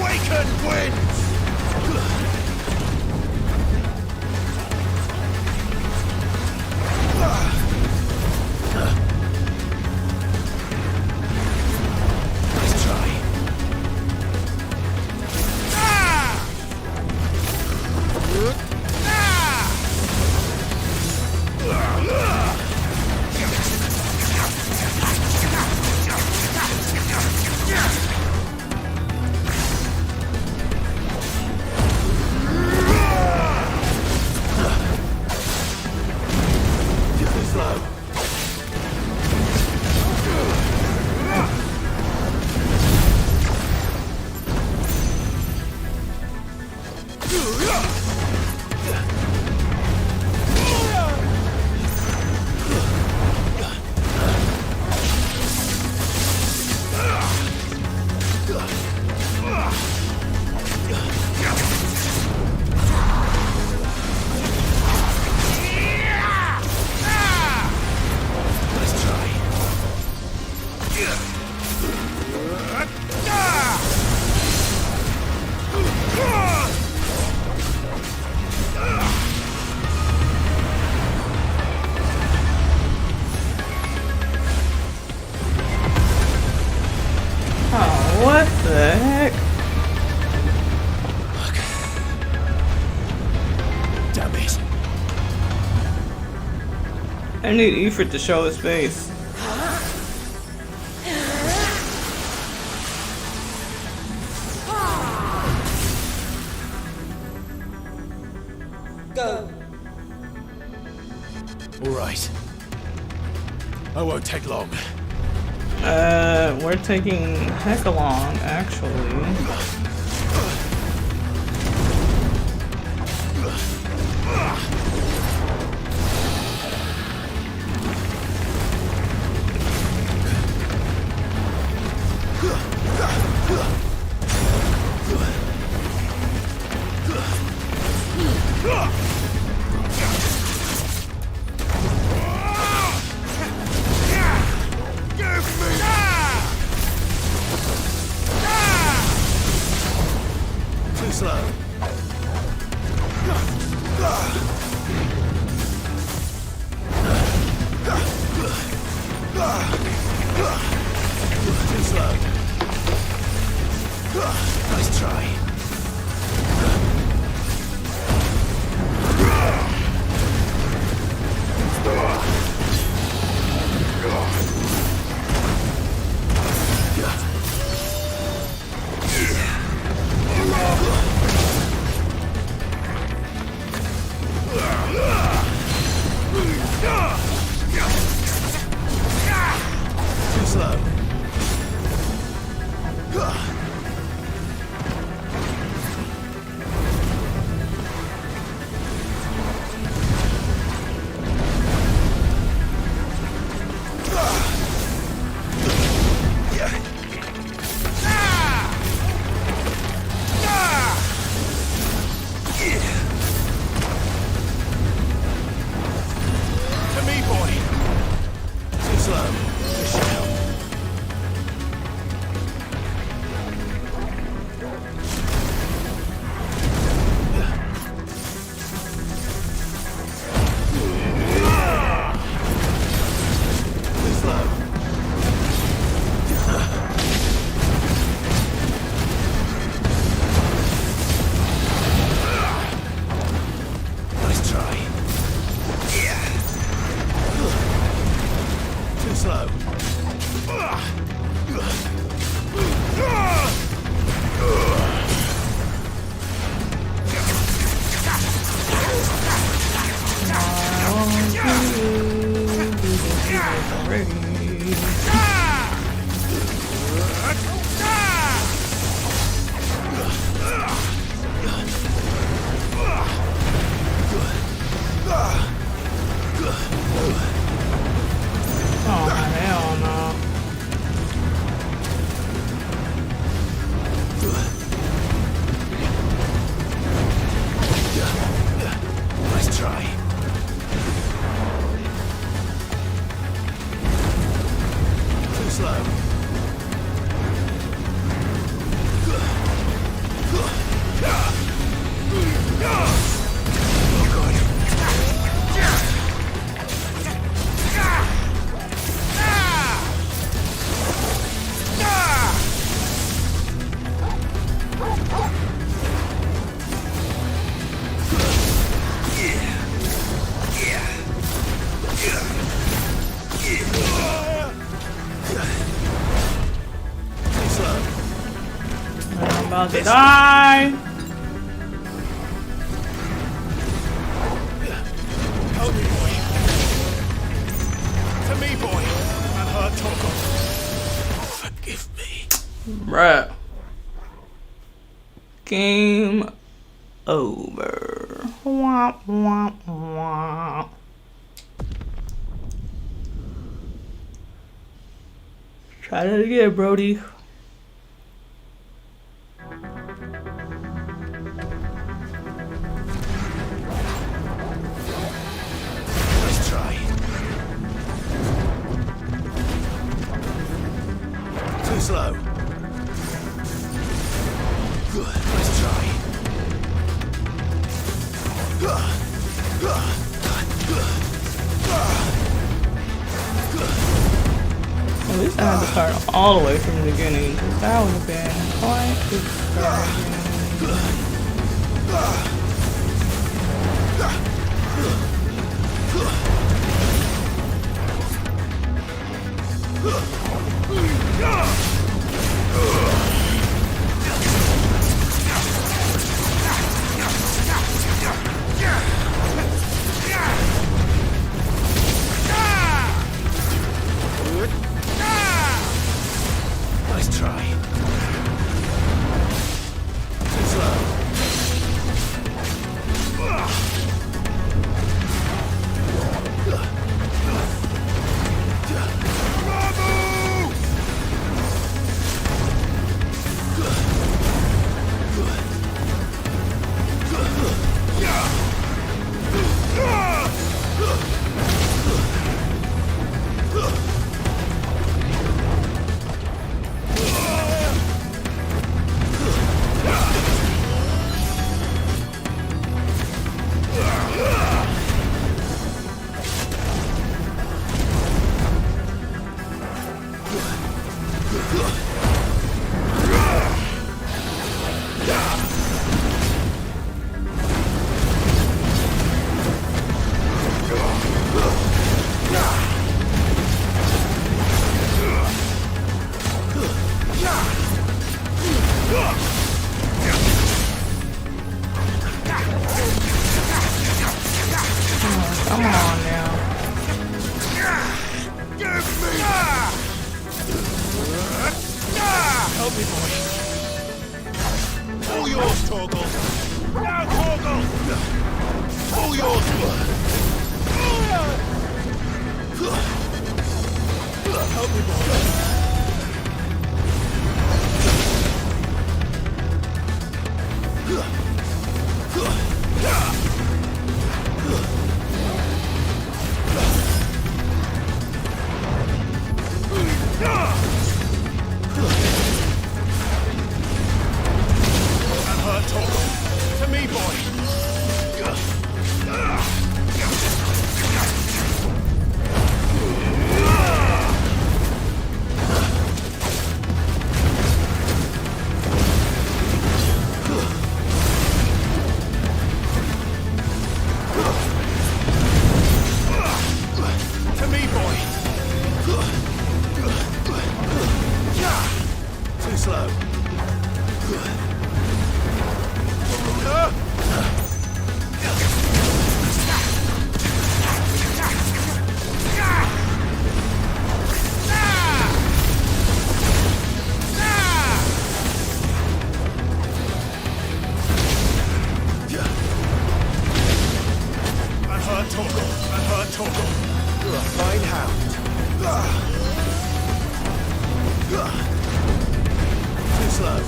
[SPEAKER 6] Waken wins! Nice try. Too slow.
[SPEAKER 1] I need Ifrit to show his face.
[SPEAKER 11] Go.
[SPEAKER 6] All right. I won't take long.
[SPEAKER 1] We're taking heck long, actually.
[SPEAKER 6] Too slow. Too slow. Nice try. Too slow. To me, boy. Too slow. Just shout. Too slow. Nice try. Too slow.
[SPEAKER 1] Oh, hell no.
[SPEAKER 6] Nice try. Too slow. Oh, God. Too slow.
[SPEAKER 1] I'm about to die.
[SPEAKER 6] Help me, boy. To me, boy. And her Toko. Forgive me.
[SPEAKER 1] Bruh. Game over. Wah, wah, wah. Try that again, Brody.
[SPEAKER 6] Nice try. Too slow. Good. Nice try.
[SPEAKER 1] At least I had to start all the way from the beginning, because that would have been quite discouraging. Come on now.
[SPEAKER 10] Help me, boy. All yours, Torgal. Now, Torgal. All yours, blood. Help me, boy. To me, boy. To me, boy. Too slow. Unhurt Torgal. Unhurt Torgal. You're a fine hound. Too slow.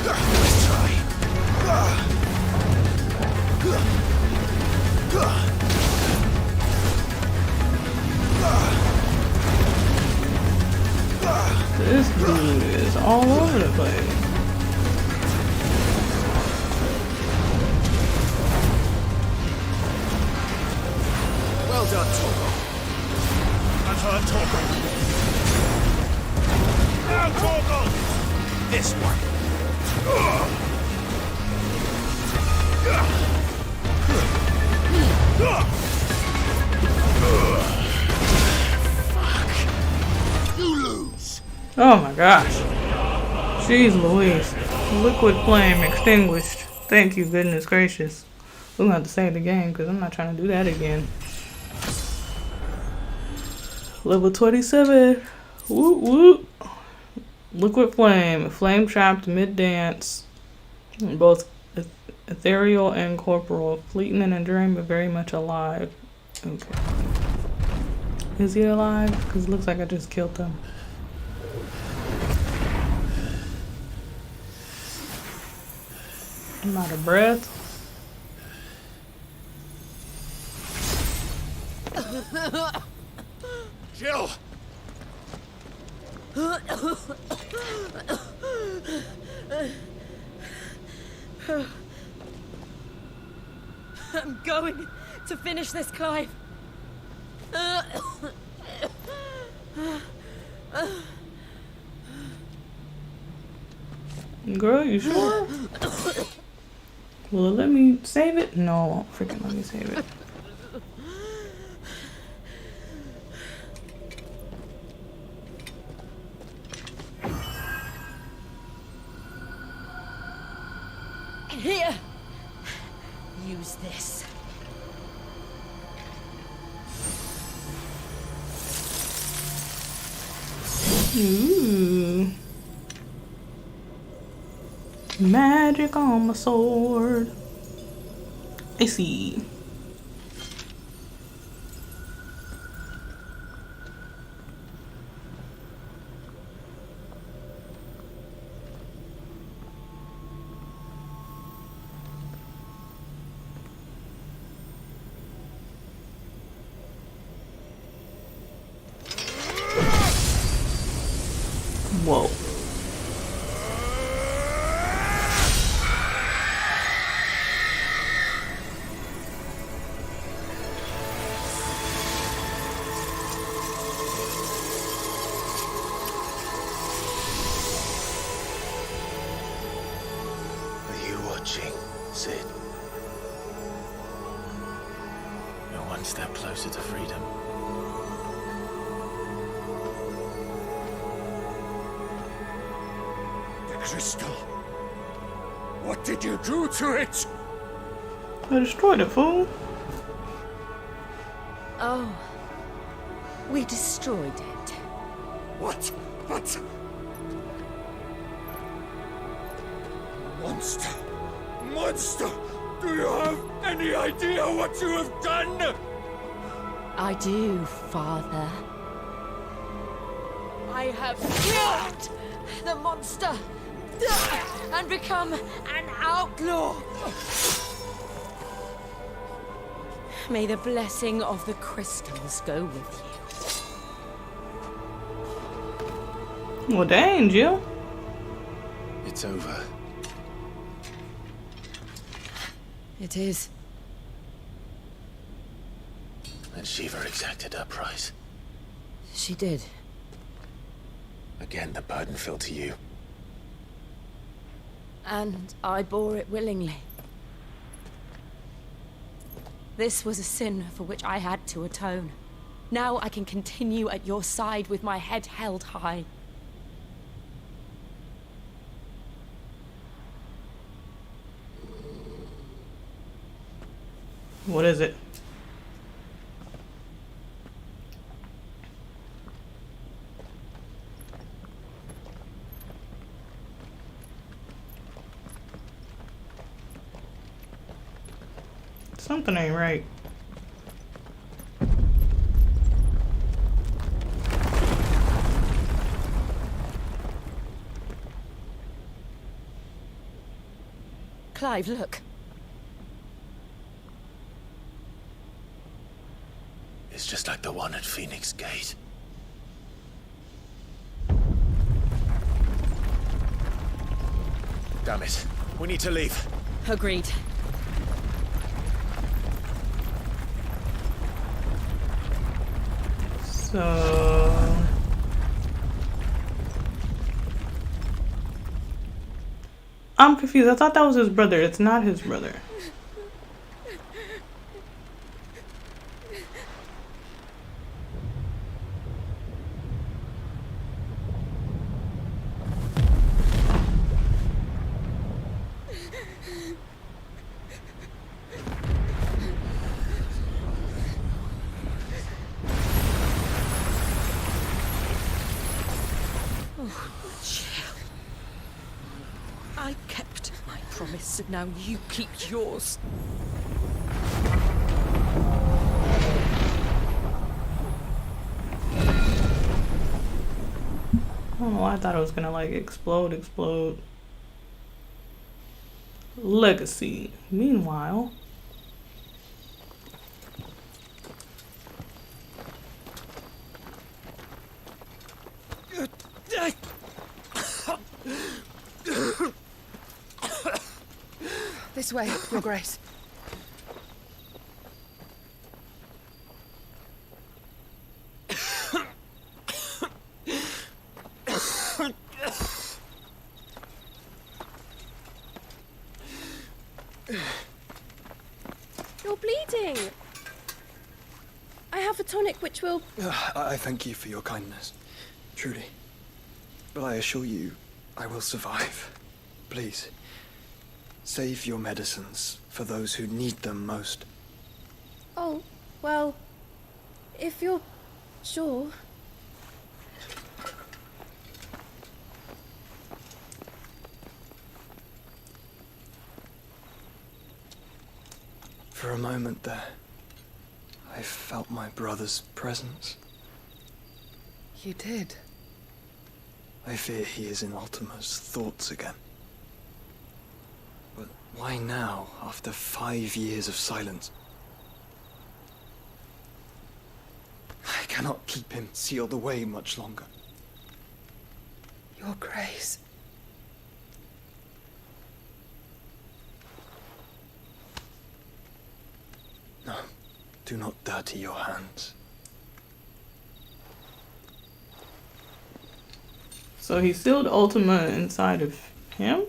[SPEAKER 10] Let's try.
[SPEAKER 1] This dude is all over the place.
[SPEAKER 10] Well done, Torgal. Unhurt Torgal. Now, Torgal! This one. Fuck. You lose.
[SPEAKER 1] Oh my gosh. Jeez Louise. Liquid flame extinguished. Thank you, goodness gracious. We're gonna have to save the game because I'm not trying to do that again. Level 27. Whoop whoop. Liquid flame. Flame trapped mid dance. Both ethereal and corporal. Fleeting and enduring, but very much alive. Okay. Is he alive? Because it looks like I just killed him. I'm out of breath.
[SPEAKER 10] Jill!
[SPEAKER 11] I'm going to finish this, Clive.
[SPEAKER 1] Girl, you sure? Will it let me save it? No, it won't freaking let me save it.
[SPEAKER 11] Here. Use this.
[SPEAKER 1] Ooh. Magic on my sword. I see. Whoa.
[SPEAKER 6] One step closer to freedom.
[SPEAKER 9] The crystal. What did you do to it?
[SPEAKER 1] I destroyed it, fool.
[SPEAKER 5] Oh. We destroyed it.
[SPEAKER 9] What? But... Monster! Monster! Do you have any idea what you have done?
[SPEAKER 5] I do, Father.
[SPEAKER 11] I have killed the monster and become an outlaw.
[SPEAKER 5] May the blessing of the crystals go with you.
[SPEAKER 1] Well, dang, Jill.
[SPEAKER 6] It's over.
[SPEAKER 5] It is.
[SPEAKER 6] And Shiva exacted her price.
[SPEAKER 5] She did.
[SPEAKER 6] Again, the burden fell to you.
[SPEAKER 5] And I bore it willingly. This was a sin for which I had to atone. Now I can continue at your side with my head held high.
[SPEAKER 1] What is it? Something ain't right.
[SPEAKER 5] Clive, look.
[SPEAKER 6] It's just like the one at Phoenix Gate. Damn it. We need to leave.
[SPEAKER 5] Agreed.
[SPEAKER 1] So... I'm confused. I thought that was his brother. It's not his brother.
[SPEAKER 11] I kept my promise, and now you keep yours.
[SPEAKER 1] Oh, I thought it was gonna like explode. Legacy. Meanwhile,
[SPEAKER 11] This way, Your Grace.
[SPEAKER 13] You're bleeding. I have a tonic which will...
[SPEAKER 15] I thank you for your kindness, truly. But I assure you, I will survive. Please, save your medicines for those who need them most.
[SPEAKER 13] Oh, well, if you're sure.
[SPEAKER 15] For a moment there, I felt my brother's presence.
[SPEAKER 11] You did.
[SPEAKER 15] I fear he is in Ultima's thoughts again. But why now, after 5 years of silence? I cannot keep him sealed away much longer.
[SPEAKER 11] Your Grace.
[SPEAKER 15] No, do not dirty your hands.
[SPEAKER 1] so he sealed Ultima inside of him?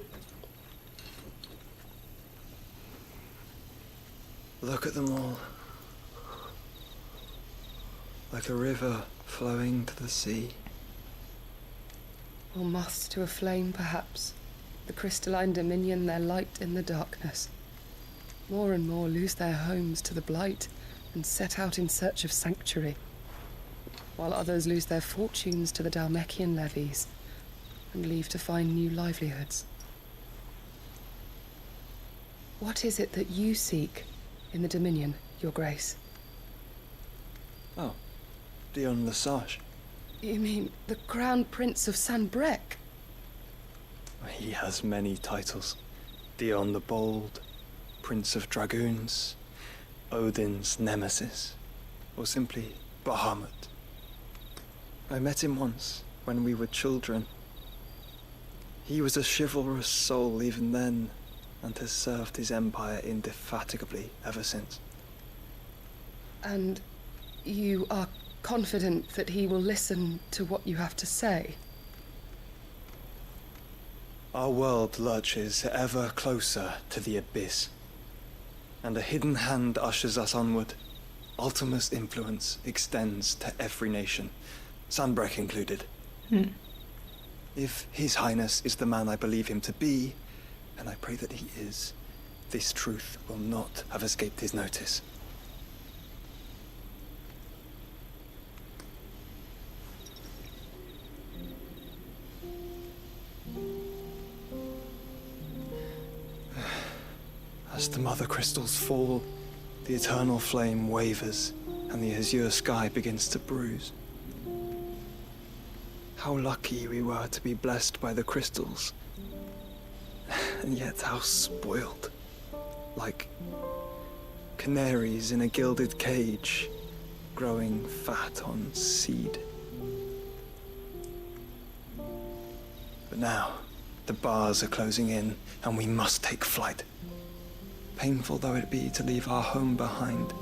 [SPEAKER 15] Look at them all. like a river flowing to the sea.
[SPEAKER 16] Or moths to a flame, perhaps. The crystalline dominion their light in the darkness. More and more lose their homes to the blight and set out in search of sanctuary, while others lose their fortunes to the Dhalmekian levies and leave to find new livelihoods. What is it that you seek in the Dominion, Your Grace?
[SPEAKER 15] Oh, Dion Lesage.
[SPEAKER 16] You mean the Crown Prince of Sanbreque?
[SPEAKER 15] He has many titles. Dion the Bold, Prince of Dragoons, Odin's Nemesis, or simply Bahamut. I met him once, when we were children. He was a chivalrous soul even then, and has served his empire indefatigably ever since.
[SPEAKER 16] And you are confident that he will listen to what you have to say?
[SPEAKER 15] Our world lurches ever closer to the abyss, and a hidden hand ushers us onward. Ultima's influence extends to every nation, Sanbreque included. If His Highness is the man I believe him to be, and I pray that he is, this truth will not have escaped his notice. As the mother crystals fall, the eternal flame wavers, and the azure sky begins to bruise. How lucky we were to be blessed by the crystals, and yet how spoiled. Like canaries in a gilded cage, growing fat on seed. But now, the bars are closing in, and we must take flight. Painful though it be to leave our home behind,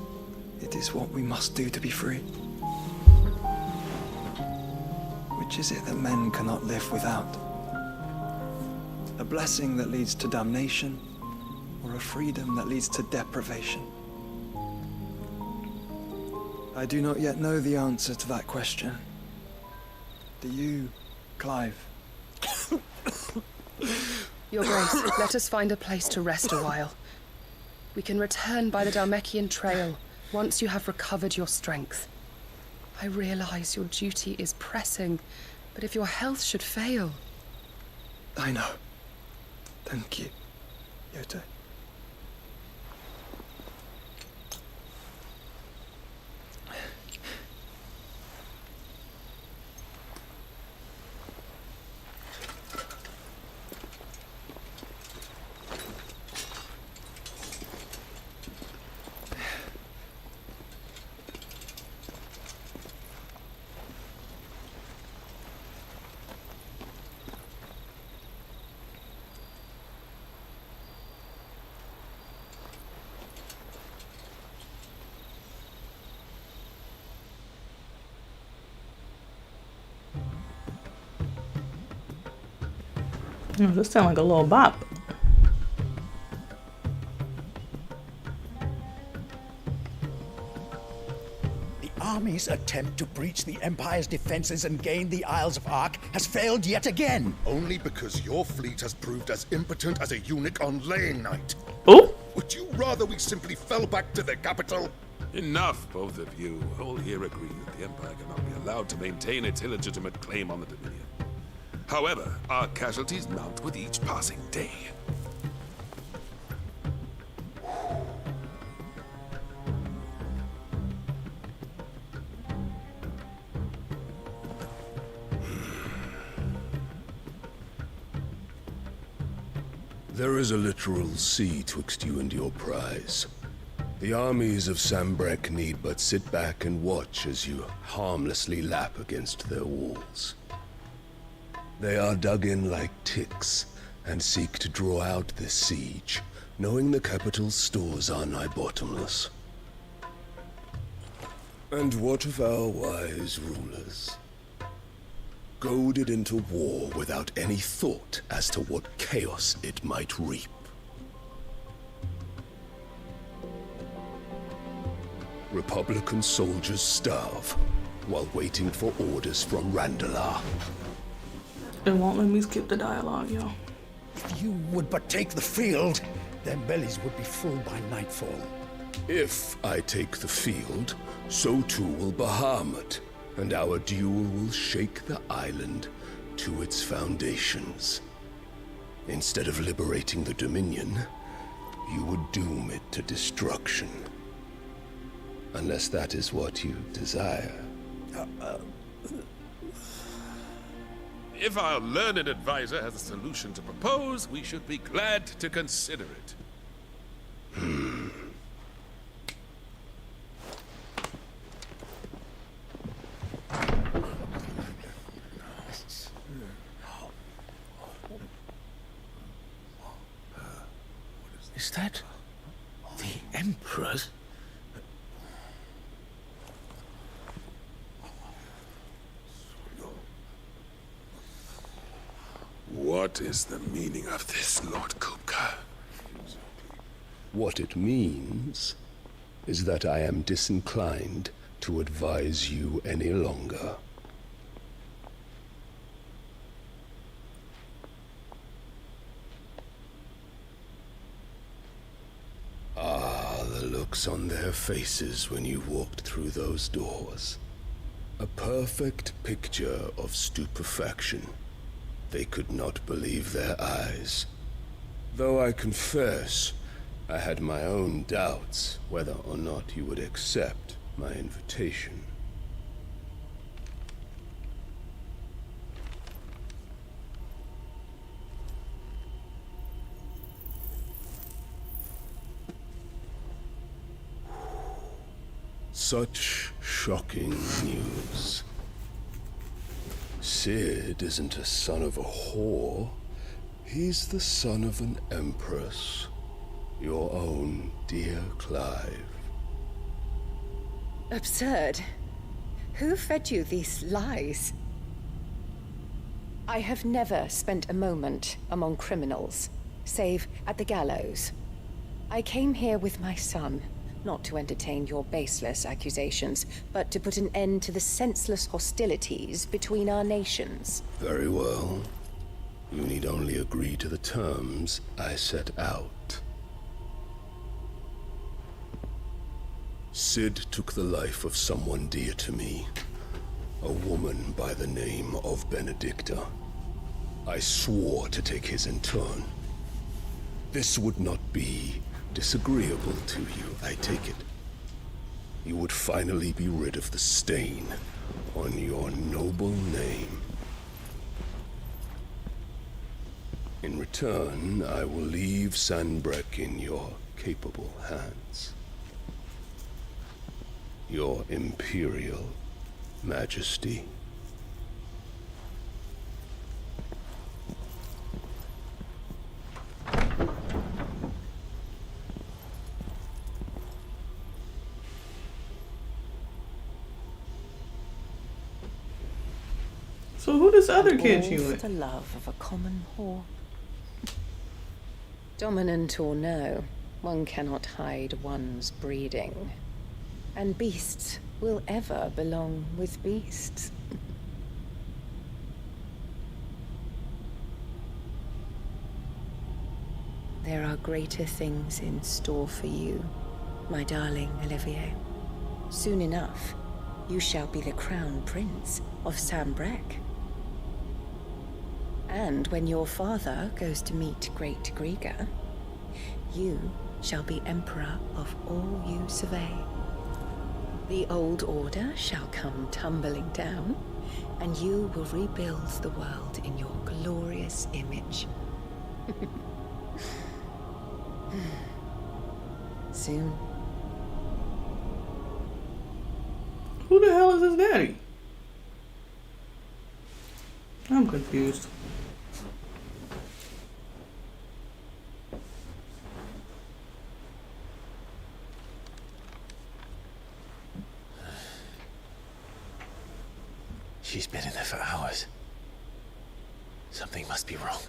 [SPEAKER 15] it is what we must do to be free. Which is it that men cannot live without? A blessing that leads to damnation, or a freedom that leads to deprivation? I do not yet know the answer to that question. Do you, Clive?
[SPEAKER 16] Your Grace, let us find a place to rest a while. We can return by the Dhalmekian trail once you have recovered your strength. I realize your duty is pressing, but if your health should fail...
[SPEAKER 15] I know. Thank you, Yote.
[SPEAKER 1] Oh, this sounds like a little bop.
[SPEAKER 20] The army's attempt to breach the Empire's defenses and gain the Isles of Ark has failed yet again.
[SPEAKER 22] Only because your fleet has proved as impotent as a eunuch on laying night.
[SPEAKER 1] Oh?
[SPEAKER 22] Would you rather we simply fell back to the capital?
[SPEAKER 23] Enough, both of you. All here agree that the Empire cannot be allowed to maintain its illegitimate claim on the Dominion. However, our casualties mount with each passing day.
[SPEAKER 24] There is a literal sea twixt you and your prize. The armies of Sanbreque need but sit back and watch as you harmlessly lap against their walls. They are dug in like ticks, and seek to draw out this siege, knowing the capital's stores are nigh bottomless. And what of our wise rulers? Goaded into war without any thought as to what chaos it might reap. Republican soldiers starve, while waiting for orders from Randalar.
[SPEAKER 1] It won't let me skip the dialogue, yo.
[SPEAKER 20] If you would but take the field, their bellies would be full by nightfall.
[SPEAKER 24] If I take the field, so too will Bahamut, and our duel will shake the island to its foundations. Instead of liberating the Dominion, you would doom it to destruction. Unless that is what you desire.
[SPEAKER 23] If our learned advisor has a solution to propose, we should be glad to consider it.
[SPEAKER 9] Is that the Emperor's?
[SPEAKER 23] What is the meaning of this, Lord Kupka?
[SPEAKER 24] What it means is that I am disinclined to advise you any longer. Ah, the looks on their faces when you walked through those doors. A perfect picture of stupefaction. They could not believe their eyes. Though I confess, I had my own doubts whether or not you would accept my invitation. Such shocking news. Sid isn't a son of a whore. He's the son of an empress. Your own dear Clive.
[SPEAKER 8] Absurd. Who fed you these lies? I have never spent a moment among criminals, save at the gallows. I came here with my son, not to entertain your baseless accusations, but to put an end to the senseless hostilities between our nations.
[SPEAKER 24] Very well. You need only agree to the terms I set out. Sid took the life of someone dear to me, a woman by the name of Benedicta. I swore to take his in turn. This would not be disagreeable to you, I take it. You would finally be rid of the stain on your noble name. In return, I will leave Sanbreque in your capable hands. Your Imperial Majesty.
[SPEAKER 1] So who this other kid you
[SPEAKER 8] All
[SPEAKER 1] with?
[SPEAKER 8] for the love of a common whore. Dominant or no, one cannot hide one's breeding. And beasts will ever belong with beasts. There are greater things in store for you, my darling Olivier. Soon enough, you shall be the crown prince of Sanbreque. And when your father goes to meet Great Griga, you shall be emperor of all you survey. The old order shall come tumbling down, and you will rebuild the world in your glorious image. Soon.
[SPEAKER 1] Who the hell is his daddy? I'm confused.
[SPEAKER 3] She's been in there for hours. Something must be wrong.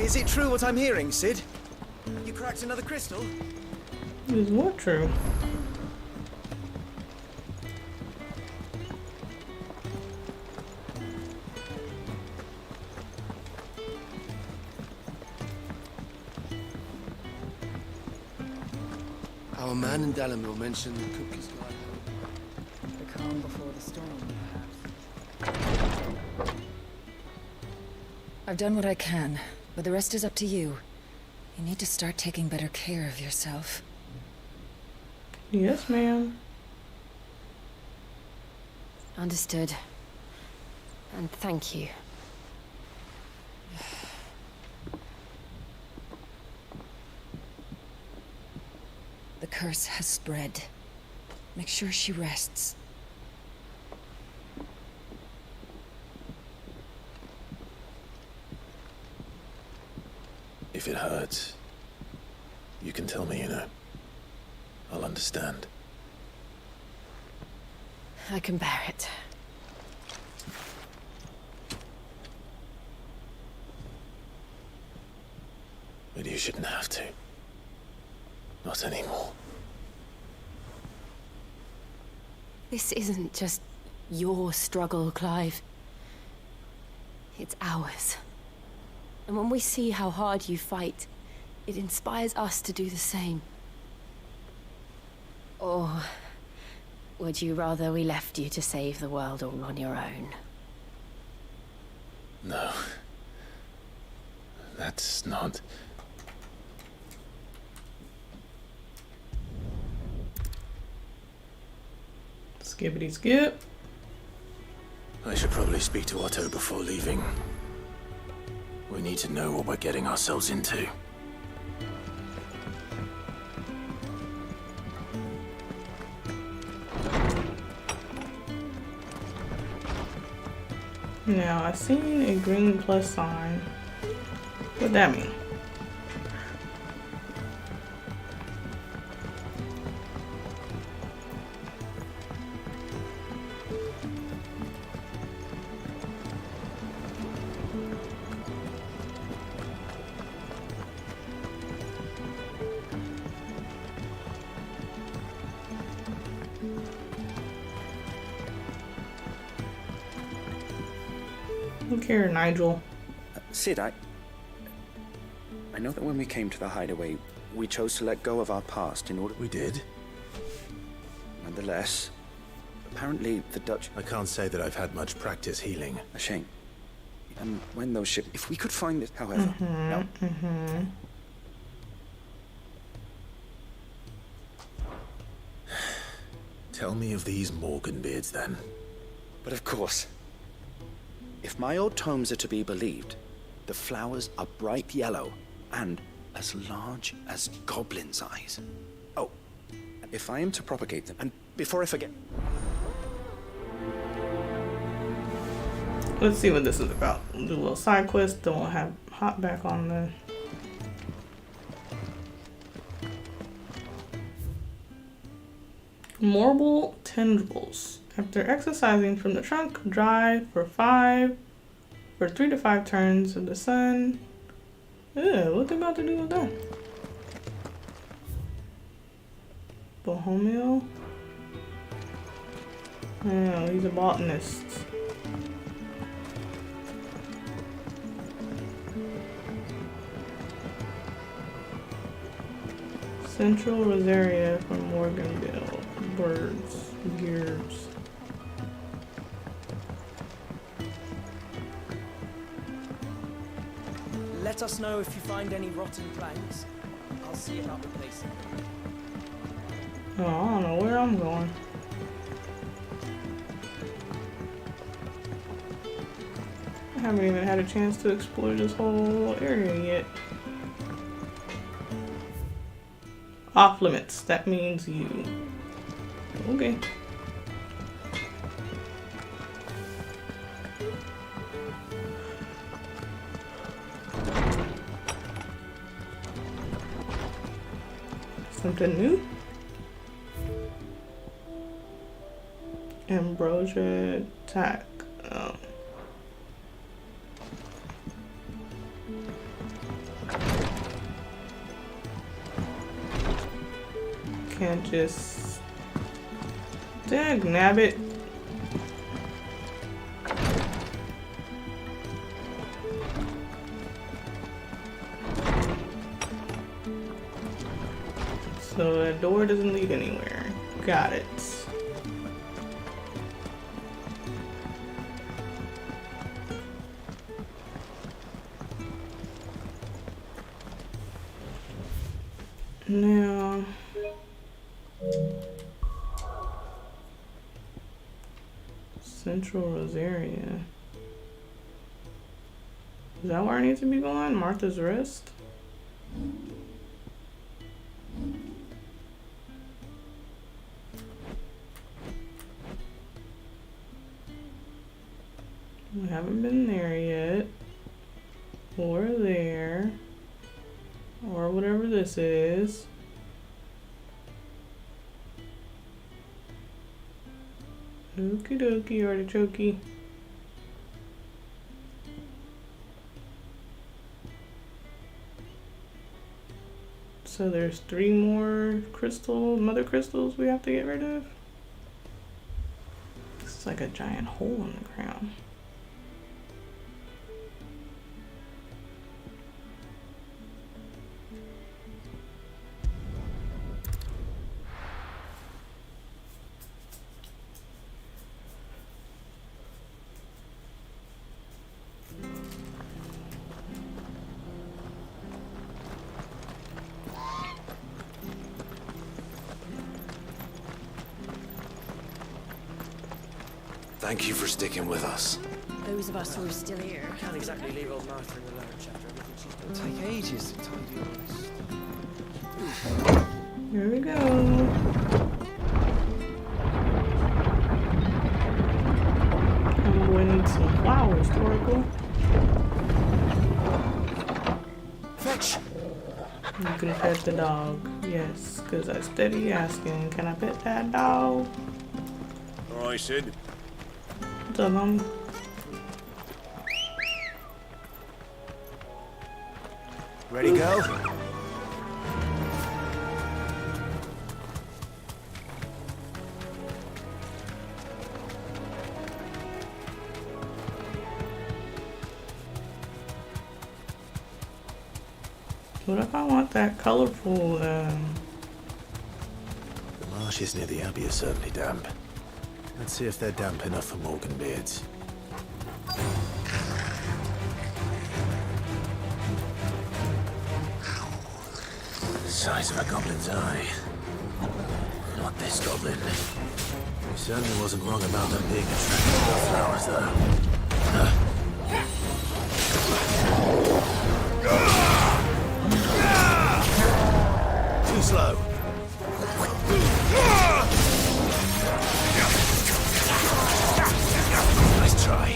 [SPEAKER 15] Is it true what I'm hearing, Sid? You cracked another crystal?
[SPEAKER 1] Is what true?
[SPEAKER 12] Our man in Dalamil mentioned the cookies lie.
[SPEAKER 2] The calm before the storm, perhaps. I've done what I can, but the rest is up to you. You need to start taking better care of yourself.
[SPEAKER 1] Yes, ma'am.
[SPEAKER 5] Understood. And thank you.
[SPEAKER 2] The curse has spread. Make sure she rests.
[SPEAKER 6] If it hurts, you can tell me, you know. I'll understand.
[SPEAKER 5] I can bear it.
[SPEAKER 6] But you shouldn't have to. Not anymore.
[SPEAKER 5] This isn't just your struggle, Clive. It's ours. And when we see how hard you fight, it inspires us to do the same. Or would you rather we left you to save the world all on your own?
[SPEAKER 6] No. That's not...
[SPEAKER 1] Skippity skip.
[SPEAKER 6] I should probably speak to Otto before leaving. We need to know what we're getting ourselves into.
[SPEAKER 1] Now, I seen a green plus sign. What'd that mean? Look here, Nigel.
[SPEAKER 4] Sid, I know that when we came to the hideaway, we chose to let go of our past in order...
[SPEAKER 6] We did?
[SPEAKER 4] Nonetheless, apparently the Dutch...
[SPEAKER 6] I can't say that I've had much practice healing.
[SPEAKER 4] A shame. And when those ships... If we could find it, however... No.
[SPEAKER 6] Tell me of these Morgan beards, then.
[SPEAKER 4] But of course. If my old tomes are to be believed, the flowers are bright yellow and as large as goblins' eyes. Oh, if I am to propagate them, and before I forget...
[SPEAKER 1] Let's see what this is about. Do a little side quest, then we'll have hop back on the... Marble tendrils. After exercising from the trunk, dry for 3 to 5 turns of the sun. Ew, what they about to do with that? Bohemian? Oh, he's a botanist. Central Rosaria from Morganville. Birds. Gears.
[SPEAKER 17] Let us know if you find any rotten planks. I'll see about replacing them.
[SPEAKER 1] Oh, I don't know where I'm going. I haven't even had a chance to explore this whole area yet. Off limits. That means you. Okay. Something new? Ambrosia attack. can't just... Dag nabbit. So that door doesn't lead anywhere. Got it. Now, Central Rosaria. Is that where I need to be going? Martha's Rest? We haven't been there yet. Or there. Or whatever this is. Okie dokie, artichoke. So there's 3 more mother crystals we have to get rid of. It's like a giant hole in the ground.
[SPEAKER 3] Thank you for sticking with us.
[SPEAKER 11] Those of us who are still here.
[SPEAKER 17] Can't exactly leave old Martha in the lurch after everything she's done. It'll take ages to tidy all this.
[SPEAKER 1] Here we go. I'm going to need some flowers, Oracle.
[SPEAKER 3] Fetch!
[SPEAKER 1] You can pet the dog. Yes, because I steady asking, can I pet that dog?
[SPEAKER 23] Alright, Sid.
[SPEAKER 1] What's up, homie?
[SPEAKER 4] Ready, go?
[SPEAKER 1] What if I want that colorful,
[SPEAKER 3] The marshes near the Abbey are certainly damp. Let's see if they're damp enough for Morgan beards. Size of a goblin's eye. Not this goblin. He certainly wasn't wrong about them being attracted to the flowers, though. Too slow. Nice try.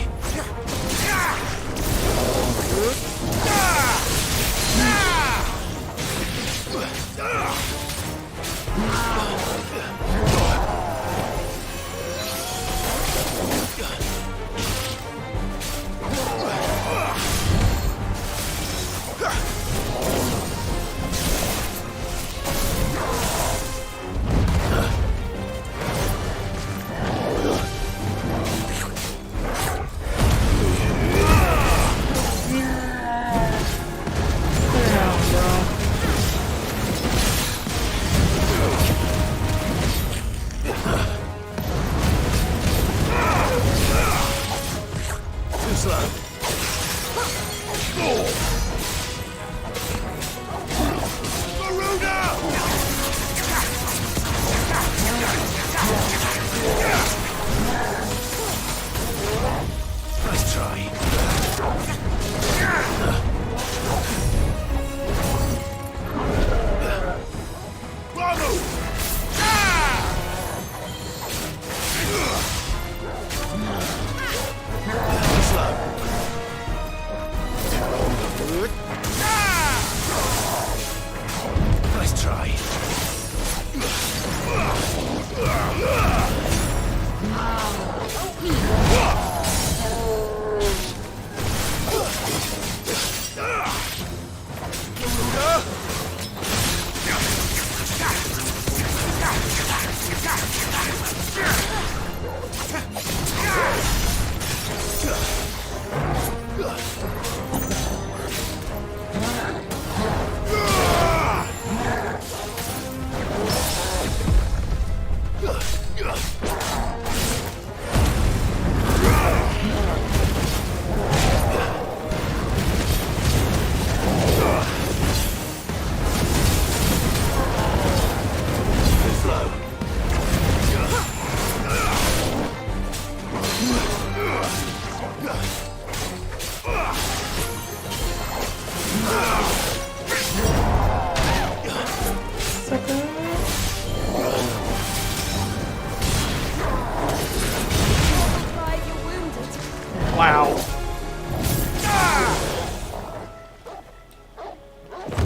[SPEAKER 1] Wow.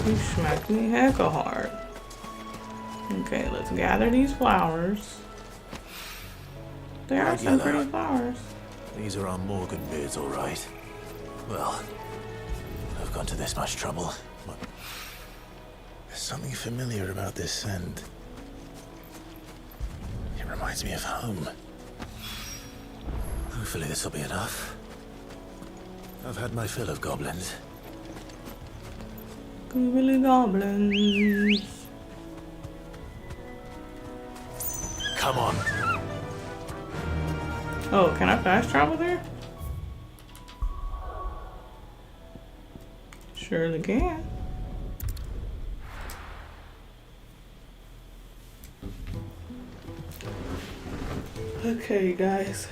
[SPEAKER 1] You smacked me hecka hard. Okay, let's gather these flowers. There are some pretty flowers.
[SPEAKER 6] These are our Morgan beards, all right. Well, I've gone to this much trouble. There's something familiar about this scent. It reminds me of home. Hopefully this will be enough. I've had my fill of goblins.
[SPEAKER 1] Googly goblins.
[SPEAKER 6] Come on.
[SPEAKER 1] Oh, can I fast travel there? Surely can. Okay, guys.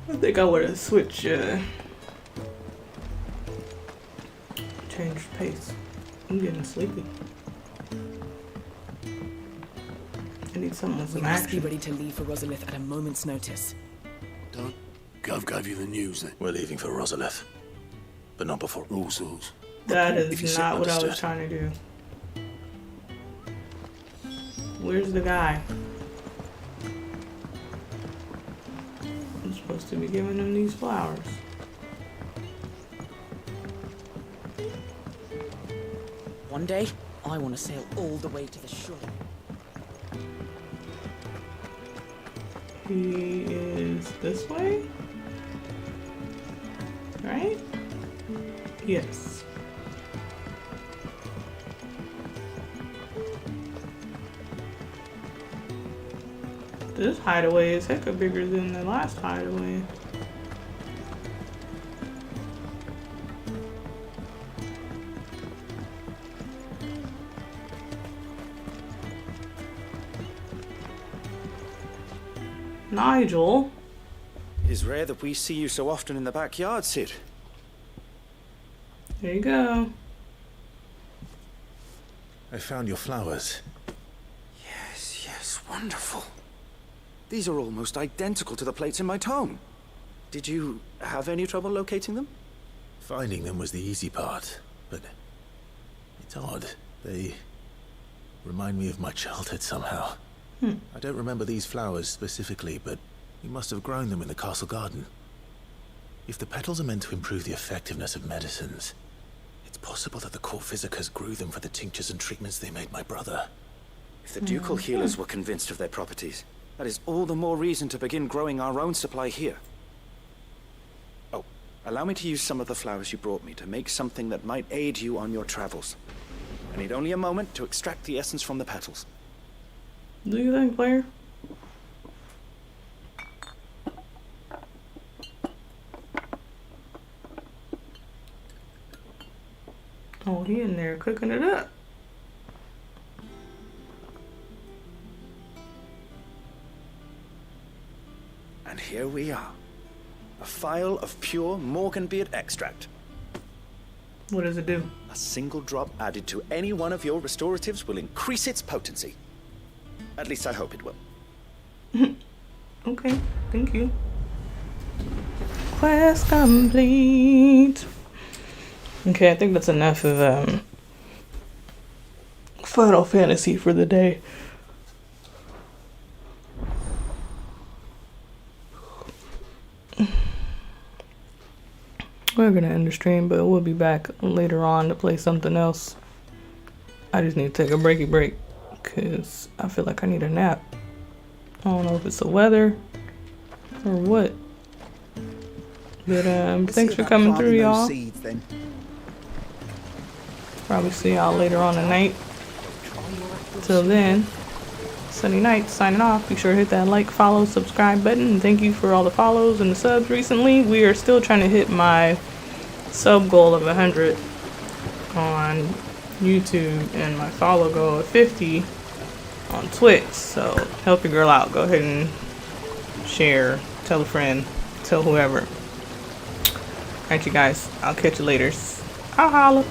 [SPEAKER 1] I think I want to switch, change pace. I'm getting sleepy. I need something with some
[SPEAKER 17] We must
[SPEAKER 1] action.
[SPEAKER 17] be ready to leave for Rosalith at a moment's notice.
[SPEAKER 9] Don't. Gov gave you the news then.
[SPEAKER 6] We're leaving for Rosalith, but not before
[SPEAKER 9] all sorts.
[SPEAKER 1] That
[SPEAKER 6] If you
[SPEAKER 1] is
[SPEAKER 6] said
[SPEAKER 1] not what I was
[SPEAKER 6] understood.
[SPEAKER 1] trying to do. Where's the guy? I'm supposed to be giving him these flowers.
[SPEAKER 17] One day, I want to sail all the way to the shore.
[SPEAKER 1] He is this way? Right? Yes. This hideaway is hecka bigger than the last hideaway. Nigel?
[SPEAKER 4] It is rare that we see you so often in the backyard, Sid.
[SPEAKER 1] There you go.
[SPEAKER 6] I found your flowers.
[SPEAKER 4] Yes, yes, wonderful. These are almost identical to the plates in my tome. Did you have any trouble locating them?
[SPEAKER 6] Finding them was the easy part, but it's odd. They remind me of my childhood somehow. I don't remember these flowers specifically, but you must have grown them in the castle garden. If the petals are meant to improve the effectiveness of medicines, it's possible that the court physicers grew them for the tinctures and treatments they made my brother.
[SPEAKER 4] If the ducal healers were convinced of their properties, that is all the more reason to begin growing our own supply here. Oh, allow me to use some of the flowers you brought me to make something that might aid you on your travels. I need only a moment to extract the essence from the petals.
[SPEAKER 1] Do you think, Blair? Oh, he in there cooking it up.
[SPEAKER 4] And here we are. A phial of pure Morganbeard extract.
[SPEAKER 1] What does it do?
[SPEAKER 4] A single drop added to any one of your restoratives will increase its potency. At least I hope it will.
[SPEAKER 1] Okay, thank you. Quest complete. Okay, I think that's enough of Final Fantasy for the day. We're gonna end the stream, but we'll be back later on to play something else. I just need to take a breaky break because I feel like I need a nap. I don't know if it's the weather or what. But
[SPEAKER 4] Let's
[SPEAKER 1] thanks
[SPEAKER 4] see
[SPEAKER 1] for
[SPEAKER 4] about
[SPEAKER 1] coming through,
[SPEAKER 4] planting those
[SPEAKER 1] y'all.
[SPEAKER 4] seeds, then.
[SPEAKER 1] Probably see y'all later on tonight. Till then, Sunny Night signing off. Be sure to hit that like, follow, subscribe button. And thank you for all the follows and the subs recently. We are still trying to hit my sub goal of 100 on YouTube and my follow goal of 50 on Twitch. So help your girl out. Go ahead and share, tell a friend, tell whoever. Alright, you guys. I'll catch you later. I'll holla.